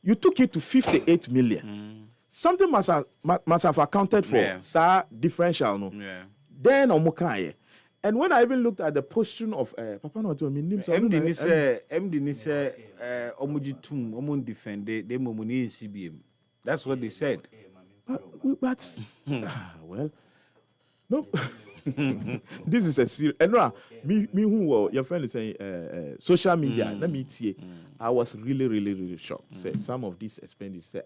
you took it to 58 million. Something must have accounted for, differential, no? Then Omukaye. And when I even looked at the position of Papa Noto, MD Nise, Omujitum, Omun defend, they Momuni in CBM. That's what they said. But well, no. This is a serious. And me who your friend is saying social media. Let me see. I was really shocked. Say some of these expenditures. Say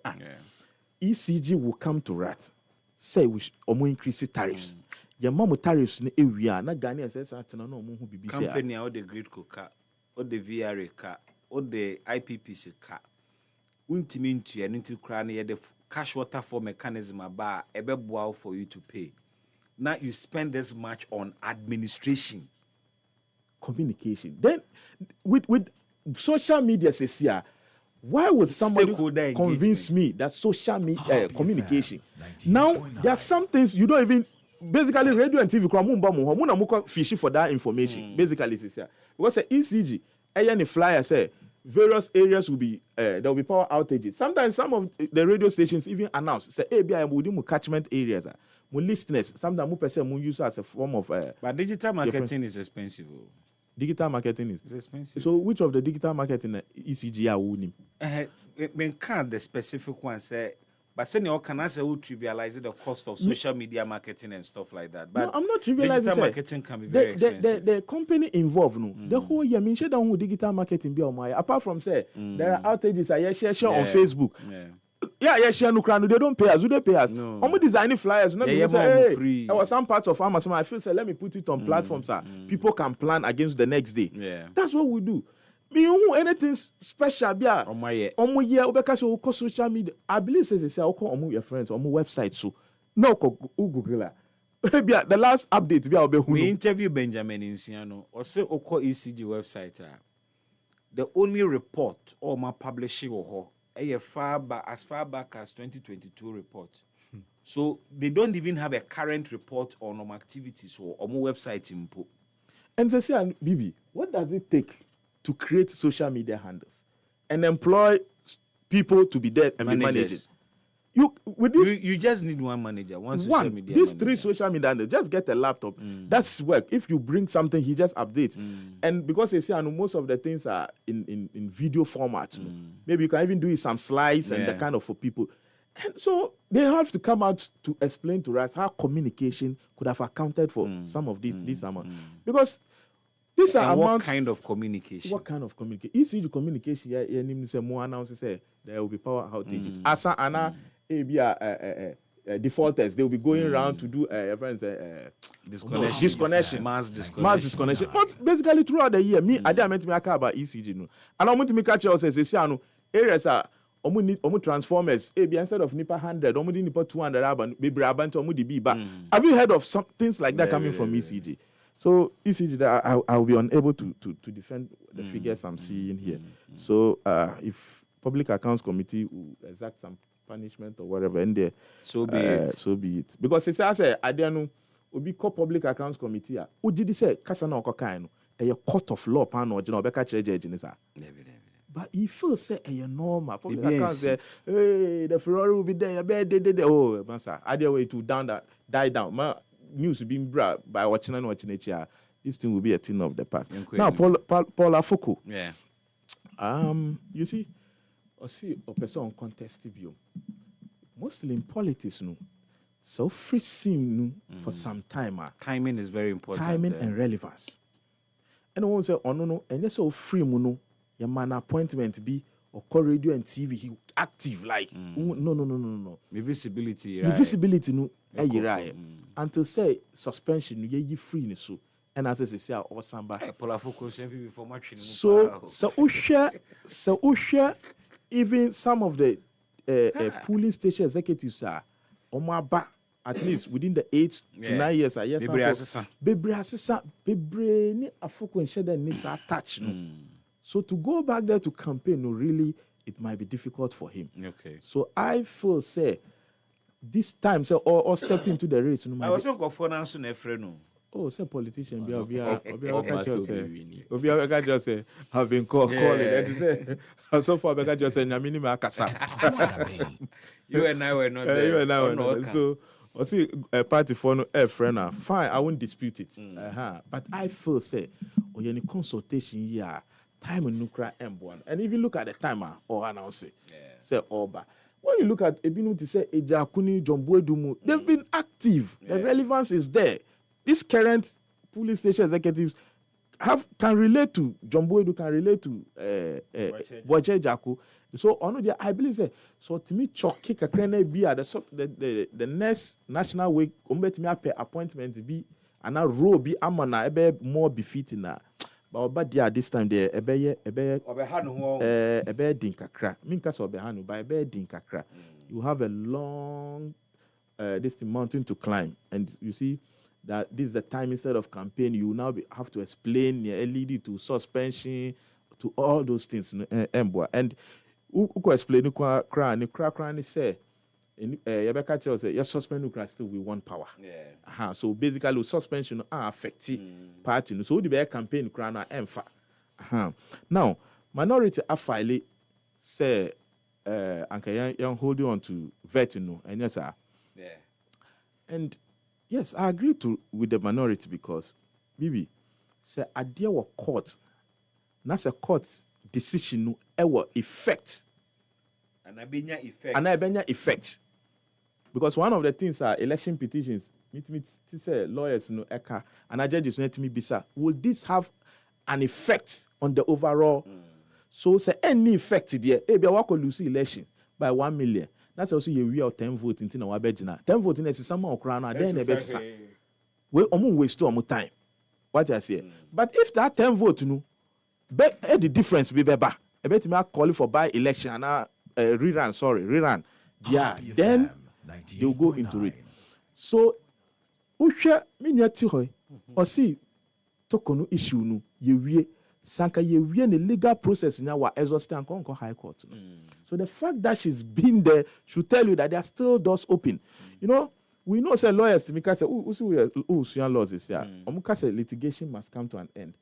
ECG will come to rat. Say we increase tariffs. Your mom tariffs ne area na Ghanaian says no mo hu bibi say. Company or the grid car, or the VRA car, or the IPPC car. Untimi ntua nti kra na the cash water for mechanism aba ebeboa for you to pay. Now you spend this much on administration, communication. Then with social media says here, why would somebody convince me that social media communication? Now there are some things you don't even basically radio and TV muna fishing for that information. Basically it's here because the ECG any flyer say various areas will be there will be power outages. Sometimes some of the radio stations even announce say ABI within catchment areas. My listeners sometimes we use as a form of but digital marketing is expensive. Digital marketing is expensive. So which of the digital marketing ECG are winning? We can't the specific one say. But saying you can also trivialize the cost of social media marketing and stuff like that. But no, I'm not trivializing. Digital marketing can be very expensive. The company involved, the whole year, I mean, share down with digital marketing be on my. Apart from say, there are outages. I share on Facebook. Yeah, share no crown. They don't pay us. Do they pay us? No. I'm designing flyers. No, free. There was some part of Amazon. I feel say let me put it on platforms. People can plan against the next day. Yeah, that's what we do. Me anything special bia omo year obeka so social media. I believe say omo your friends omo website so no Google the last update bia obe hu. We interview Benjamin Insiano or say oko ECG website the only report or my publishing or as far back as 2022 report. So they don't even have a current report on activities or omo website input. And they say Bibi, what does it take to create social media handles and employ people to be there and be managers? You just need one manager, one social media these manager. 3 social media managers, just get a laptop. That's work. If you bring something, he just updates. And because they say I know most of the things are in video format, maybe you can even do some slides and the kind of for people. And so they have to come out to explain to us how communication could have accounted for some of this amount. Because these are amounts. What kind of communication? What kind of communication? ECG communication, more announces say there will be power outages. Asa Anna, defaulters, they will be going around to do disconnection. Mass disconnection. But basically throughout the year, I didn't meant to make about ECG. No. And I want to make a choice say, areas are omu transformers instead of nipa 100 omu di nipa 200 be abantu omu di bi ba. Have you heard of some things like that coming from ECG? So ECG that I will be unable to defend the figures I'm seeing here. So if Public Accounts Committee will exact some punishment or whatever in there, so be it. So be it. Because it's I say I don't know we call Public Accounts Committee. Who did say kasa na okokan a court of law pan or general beka judge ni sa. But he feels say a normal public account say, hey, the Ferrari will be there. Oh, master, other way to die down. My news being brought by watching it here. This thing will be a thing of the past. Now, Paul Afoko. Yeah. You see, a person contest view. Mostly in politics, no. So free sim for some time. Timing is very important. Timing and relevance. And I won't say, oh no, and you're so free, no. Your man appointment be or call radio and TV he active like no. The visibility, right? The visibility no right. Until say suspension you free so and as I say or samba. So even some of the polling station executives are omaba at least within the 8 to 9 years yes bebre ni afoko nsheda ni sa touch no. So to go back there to campaign, really, it might be difficult for him. Okay. So I feel say this time, say or step into the race. I was going for now soon, oh, say politician, just say have been calling. And say so far, I just say Namini Makasa. You and I were not there. You and I were not. So. I see a party for no friend. Fine, I won't dispute it. But I feel say, oh, any consultation here. Time in Nukra M1. And if you look at the timer or announce it, say Oba. When you look at Ebinu to say Ejakuni, Jomboedumu, they've been active. The relevance is there. These current police station executives can relate to Jomboedu, can relate to Boche Jaku. So I believe say so to me choki kakrene be at the next national week to me appointment be and a row be amana ebe more befitting na. But this time there ebe dinkakra. Minkas obehanu by ebe dinkakra. You have a long this mountain to climb, and you see that this is the time instead of campaign you now have to explain your LED to suspension to all those things. And who explain the cry say Yabeka Charles say your suspend still with one power. So basically suspension affect party. So the campaign crana emfa. Now minority afile say anka young holding on to vetino and yes sir. And yes, I agree with the minority because Bibi say idea wa court. That's a court decision no ever effect. And I effect. Because one of the things are election petitions. Me say lawyers no eka and judges no me bisa. Will this have an effect on the overall? So say any effect there. Be a wako lose election by 1 million. That's also we are 10 votes in our bedina. 10 votes in a someone crown then a best. We waste too much time. What I say. But if that 10 vote no, the difference be better. I bet me call for by election and rerun. Yeah, then they'll go into it. So, Usha Minyati or see Tokono issue no ye Sanka ye the legal process now what exhausted and conquer high court. So the fact that she's been there should tell you that there are still doors open. You know, we know say lawyers to me say laws is here. Say litigation must come to an end.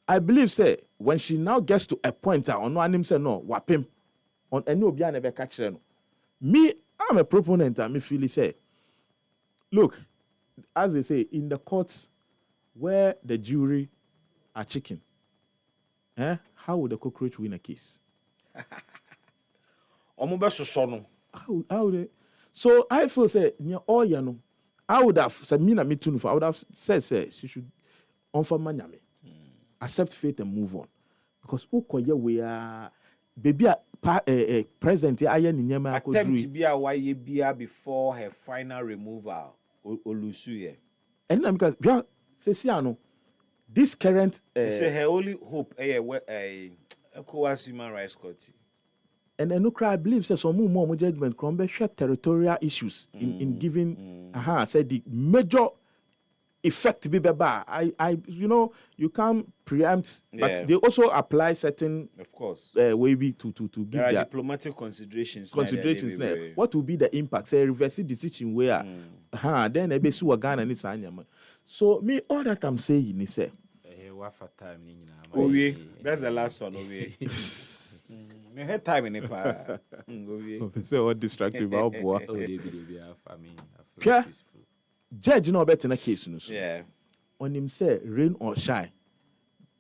I believe say when she now gets to a point on no him say no wapim on any obi never catch them. Me I'm a proponent, I feel say, look, as they say, in the courts where the jury are chicken, how would the cockroach win a case? How would they? So I feel say all you know, I would have said me too. I would have said she should offer manyame, accept fate and move on, because we are baby president attempt to be a YBA before her final removal Olusuye. And because this current say her only hope ECOWAS Human Rights Court. And then I believe that some more judgment can share territorial issues in giving said the major effect be bad. I you can't preempt, but they also apply certain of course way to give there are their diplomatic considerations there. What will be the impact? Say reverse decision where then a besu Ghana and Anya. So me all that I'm saying is say that's the last one me had time in it say what distractive about boy. Judge no bet in a case no so. Yeah. On him say rain or shine.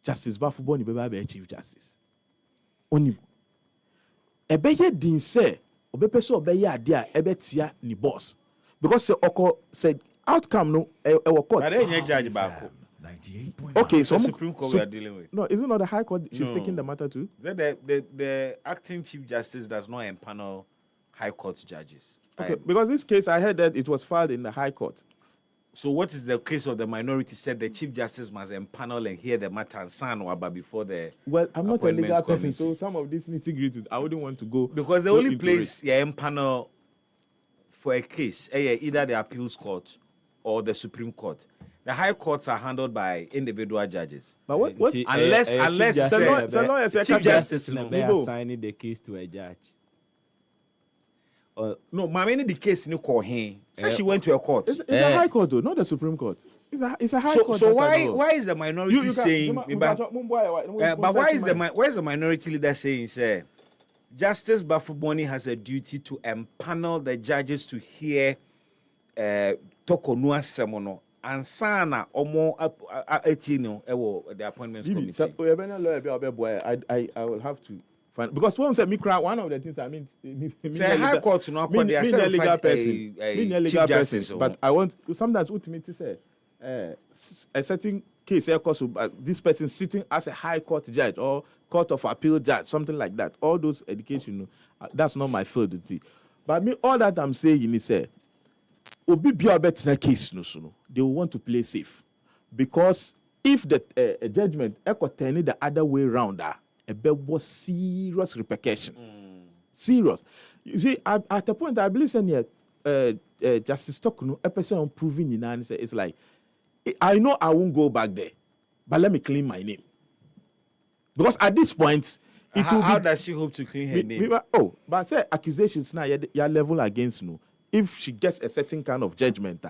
Justice Bafuboni be Chief Justice. On him. Ebeye din say obepe so obeye ade a ebetia ni boss. Because say oko said outcome no e court. But then judge back. Okay, so the Supreme Court we are dealing with. No, is it not the High Court she's taking the matter to? The acting Chief Justice does not empanel High Court judges. Okay, because this case I heard that it was filed in the High Court. So what is the case of the minority said the Chief Justice must empanel and hear the matter and sign over before the Well, I'm not a legal person, so some of these nitty-gritties I wouldn't want to go. Because the only place you empanel for a case, either the appeals court or the Supreme Court. The high courts are handled by individual judges. But what unless Chief Justice they are assigning the case to a judge. No, my the case no call him. Said she went to a court. It's a high court though, not the Supreme Court. It's a high court. So why is the minority saying? But why is the minority leader saying say Justice Bafuboni has a duty to empanel the judges to hear Tokonua Semono and Sana Omo Etino the appointments committee. I will have to find because when say me cry one of the things I mean say high court to not call the legal person, legal person, but I want sometimes ultimately say a certain case this person sitting as a high court judge or court of appeal judge, something like that. All those education, that's not my field. But me, all that I'm saying is obi bia better case no they will want to play safe because if the judgment turn the other way around was serious repercussion. Serious. You see, at the point I believe Justice Tokunu a person proving in answer it's like I know I won't go back there, but let me clean my name. Because at this point, how does she hope to clean her name? But say accusations now you're level against no. If she gets a certain kind of judgment,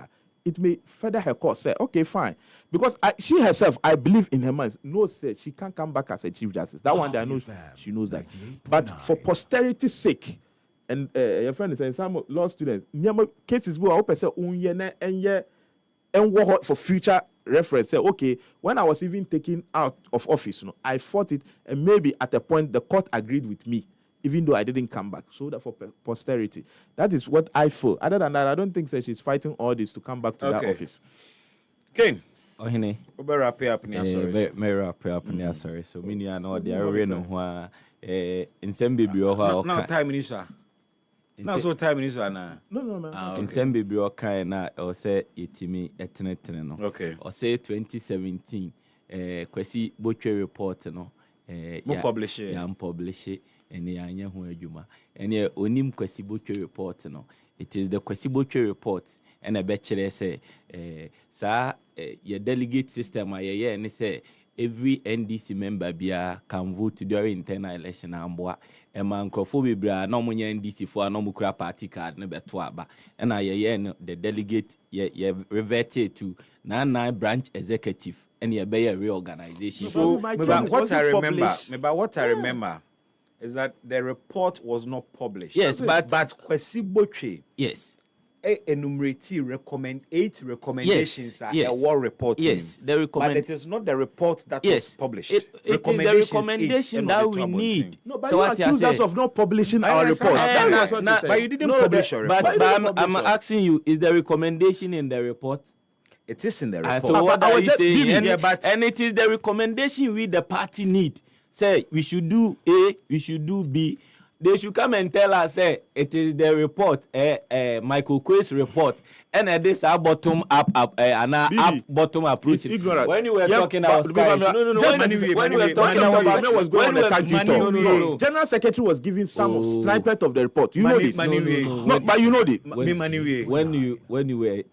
it may further her cause. Say, okay, fine. Because she herself, I believe in her mind, knows that she can't come back as a Chief Justice. That one day I know she knows that. But for posterity's sake, and your friend is saying some law students, cases will open say and for future reference. Say, okay, when I was even taken out of office, I fought it, and maybe at a point the court agreed with me, even though I didn't come back. So that for posterity. That is what I feel. Other than that, I don't think she's fighting all this to come back to that office. Kane. Ohene. Obe wrap up in your sorry. Me wrap up in your sorry. So me know the area no ho nsem bebre ho now time in sir. Now so time in sir na. No man. Nsem bebre o kan na o say yetimi etene no. Okay. O say 2017 kwasi botwe report no mo publish it. Ya publish it. Ene anya ho adwuma ene onim kwasibotwe report no it is the kwasibotwe report ene be kire say your delegate system aye ne say every NDC member bia can vote during internal election amboa e man crofo bebra na omunye NDC fo na omukura party card ne beto aba ena aye no the delegate ye reverted to nine branch executive and ye be reorganization. So what I remember is that the report was not published. Yes, but Kaseɛbɔ yes. Enumerate 8 recommendations are a war report. Yes, but it is not the report that was published. It is the recommendation that we need. No, but you accuse us of not publishing our report. But you didn't publish your report. But I'm asking you, is the recommendation in the report? It is in the report. So what are you saying? And it is the recommendation we the party need. Say we should do A, we should do B. They should come and tell us, say, it is the report, Michael Quay's report, and this our bottom up, and up bottom approach. When you were talking about Sky, when you were talking about was going on a thank you talk. No. General Secretary was giving some snippet of the report. You know this. No, but you know this. When you were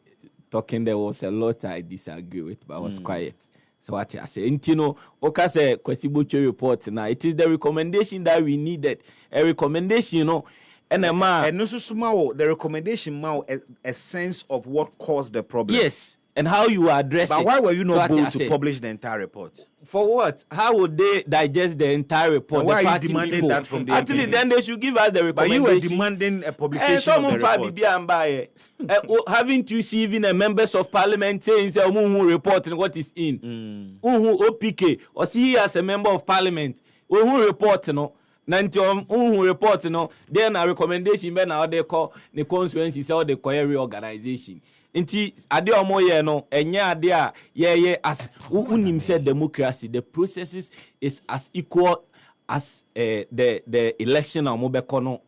talking, there was a lot I disagree with, but I was quiet. So what I say, Intino, Okase Kaseɛbɔ report now. It is the recommendation that we needed. A recommendation, you know, and a man. And also somehow the recommendation now a sense of what caused the problem. Yes, and how you address it. But why were you not bold to publish the entire report? For what? How would they digest the entire report? And why are you demanding that from the Actually, then they should give us the recommendation. But you were demanding a publication of the report. Haven't you seen even members of parliament saying, report and what is in? OPK, or see he as a member of parliament, report, no? Report, no? Then a recommendation, then how they call the constituency, or the choir reorganization. Nti ade omo ye no enya ade a ye as unim said democracy, the processes is as equal as the election omo beko no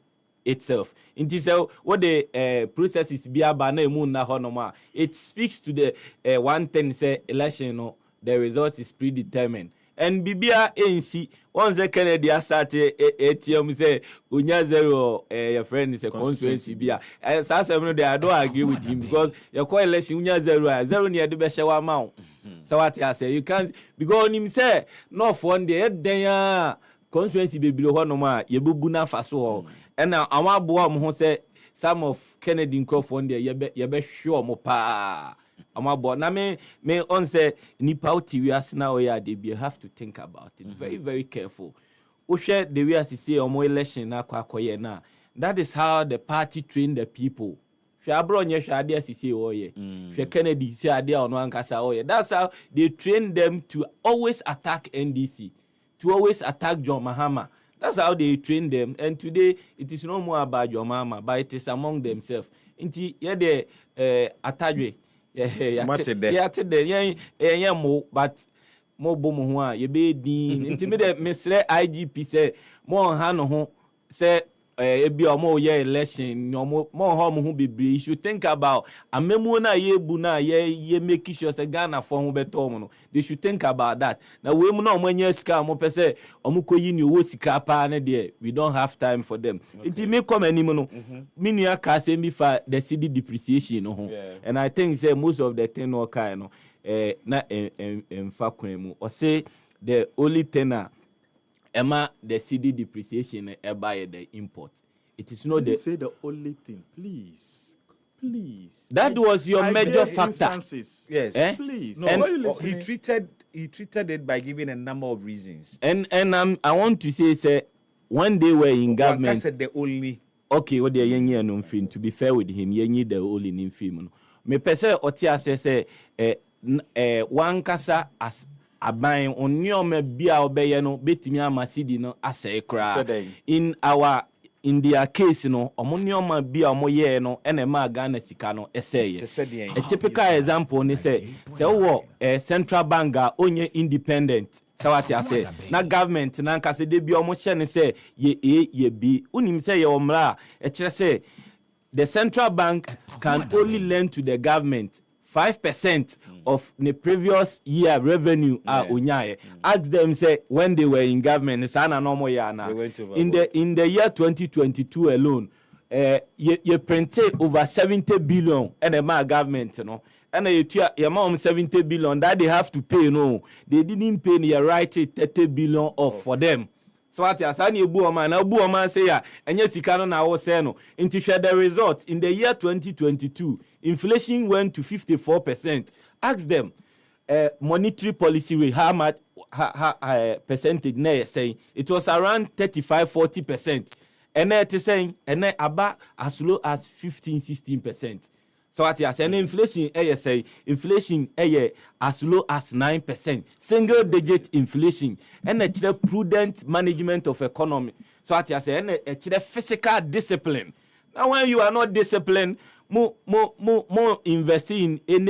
itself. Nti say what the processes be aba na emu na ho no ma, it speaks to the one thing say election no, the result is predetermined. And Bibia ANC, once the Kennedy started ATM say, Unya zero, your friend is a constituency. And so I don't agree with him because your coalition Unya zero near the best amount. So what I say, you can't, because him say, no, for the then constituency be below no more, ye bubuna faso. And now our boy who say, some of Kennedy Crawford there, ye be sure mo pa. Na me on say nipa uti we as now ya dey be have to think about it very very careful. O share the way as say omo election na kwakoye na. That is how the party train the people. Hwe abro nye hwe ade as say oye. Hwe Kennedy say ade ono ankasa oye. That's how they train them to always attack NDC, to always attack John Mahama. That's how they train them. And today it is no more about John Mahama, but it is among themselves. Inti ye de atadwe but mo bomo ho a ye be din nti me de mesre IGP say mo ha no ho say ebi omo ye election mo ho mo ho bebre. You should think about amemu na ye bu na ye make sure say Ghana for ho beto mo no. They should think about that. Na we mu na omo anya sika mo pese omo koyi ni owo sika pa na de we don't have time for them. Nti me come anim no me nua ka say me fa the cedi depreciation no ho. And I think say most of the thing no kind no na emfa kwan mu or say the only tenor Emma the cedi depreciation by the import. It is not the say the only thing, please. That was your major factor. Yes. Please. No, he treated it by giving a number of reasons. And I want to say when they were in government. I said the only. Okay, what they yenye no film. To be fair with him, yenye the only in film. Me pese otia say one kasa as aban onyoma bia obeye no betimi amasidi no asey kra in their case no omonyoma bia omoye no ene ma Ghana sika no eseye. A typical example ni say wo central bank onye independent sawati ase na government na nkase de bia omo hye ne say ye bi unim say ye omra e kire say the central bank can only lend to the government 5% of the previous year revenue unyaye. Ask them say when they were in government sana no more yana. In the year 2022 alone you printed over 70 billion and the government no and you mom 70 billion that they have to pay no they didn't pay they write 30 billion off for them. So what you say bu o man say ya enye sika no na wo say no nti share the result in the year 2022 inflation went to 54%. Ask them monetary policy rate how much percentage na say it was around 35-40%. And it is saying and about as low as 15-16%. So what you say inflation say inflation as low as 9%. Single digit inflation and a prudent management of economy. So what you say and a physical discipline. Now when you are not disciplined, more investing in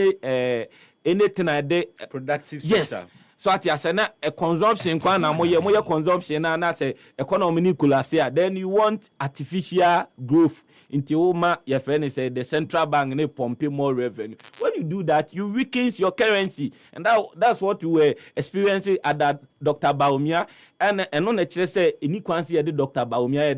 anything I de productive sector. Yes. So at yasena a consumption kwa na moye consumption na say economy ni collapse, then you want artificial growth into Oma, your friend say the central bank ne pumping more revenue. When you do that, you weaken your currency, and that's what we were experiencing at that Dr. Baumia. And on the say inequality at Dr. Baumia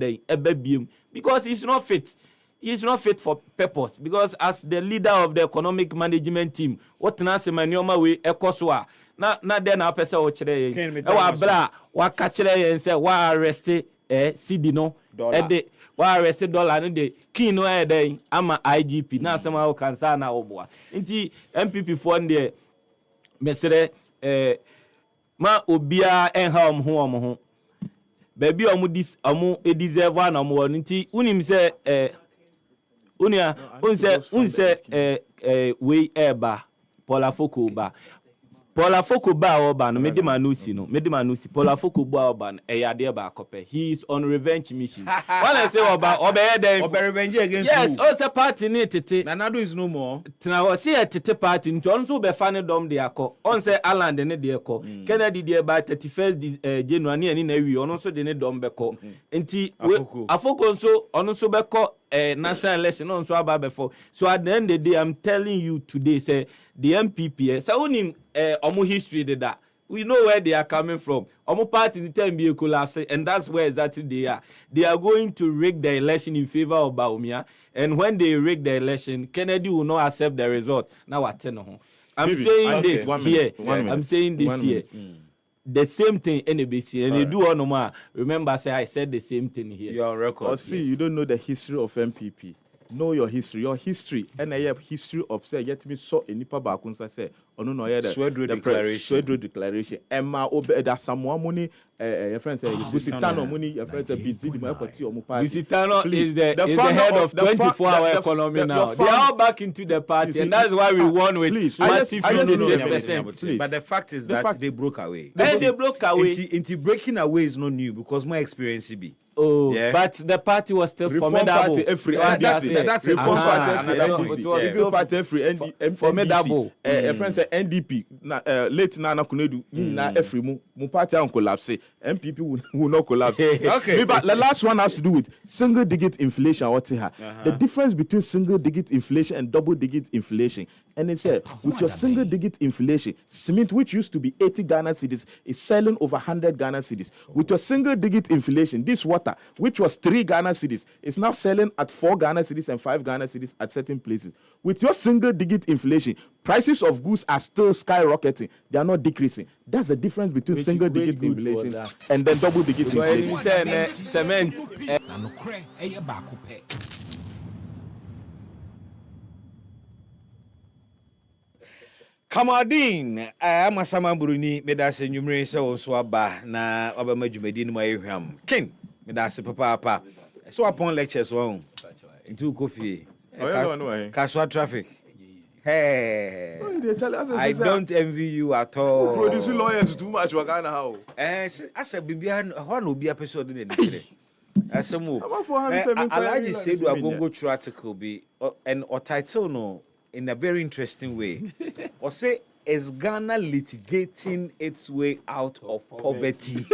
because he's not fit. He's not fit for purpose because as the leader of the economic management team, what nase manioma we ekoswa na then a person o kire yen e wa bra wa ka kire yen say wa arrest cedi no e de wa arrest dollar no de kin no e dey ama IGP na asema o kansa na oboa nti MPP for there mesere ma obia enha ho baby omu deserve na omu nti unim say unia unse we eba Paula Foko ba oba no mede manusi Paula Foko ba oba no eyade ba akope. He is on revenge mission. When I say oba then oba revenge against yes all the party ni tete Nanado is no more tena o see tete party nti on so be fa ne dom de akọ on say Aland ne de akọ Kennedy de ba 31st January ni na wi on so de ne dom be kọ nti Afoko so on so be kọ national election on so aba before. So at the end of the day, I'm telling you today, say the MPP, so onim omo history de that. We know where they are coming from. Omo party the time be collapse, and that's where exactly they are. They are going to rig the election in favor of Baumia, and when they rig the election, Kennedy will not accept the result. Now what I'm saying this here. I'm saying this here. The same thing NBC and they do on more. Remember, say I said the same thing here. You're on record. Oh, see, you don't know the history of MPP. Know your history. Your history, and I have history of say yet me saw a nipa bakunsa say no the Swedro declaration. Emma obe that someone money your friend say Busitano money your friend say busy the equity or party. Busitano is the head of 24-hour economy now. They are all back into the party, and that's why we won with massive 56%. But the fact is that they broke away. And they broke away. Into breaking away is not new because my experience be. Oh, yeah. But the party was still formidable. Party every NDC. That's it. Reform party every party every formidable. A friend say NDP late Nana Kunedu na every mu party on collapse. MPP will not collapse. Okay. But the last one has to do with single digit inflation. What's here? The difference between single digit inflation and double digit inflation. And it said, with your single digit inflation, cement, which used to be 80 Ghana cedis, is selling over 100 Ghana cedis. With your single digit inflation, this water, which was 3 Ghana cedis, is now selling at 4 Ghana cedis and 5 Ghana cedis at certain places. With your single digit inflation, prices of goods are still skyrocketing. They are not decreasing. That's the difference between single digit inflation and then double digit inflation. Cement. Kamadin, Masama Bruni, Medasa Numere, so swaba, na Obamajumadin, my ham. King, Medasa Papa, so upon lectures one into coffee. Kaswa traffic. Hey, I don't envy you at all. Producing lawyers too much, Wakana how? As a Bibian, one will be episode in the as a move. I just said we are going to go through article be and or title no. In a very interesting way. Or say, is Ghana litigating its way out of poverty?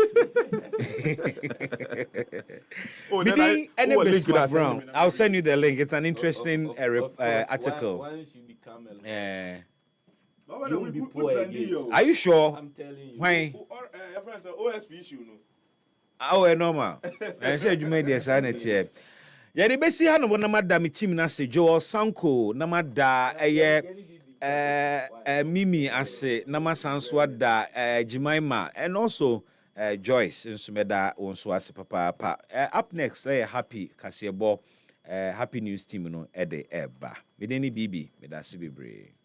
Brown. I'll send you the link. It's an interesting article. Once you become you will be poor again. Are you sure? I'm telling you. Why? OSP issue, no? Oh, normal. I said you made the sanity. Ya de besi ha no namada me team na se Joel Sanko namada Mimi ase namasanso da Jimaima and also Joyce nsumeda wonso ase papa up next happy Kaseɛbɔ happy news team no ede eba me deni bibi me da se bebre.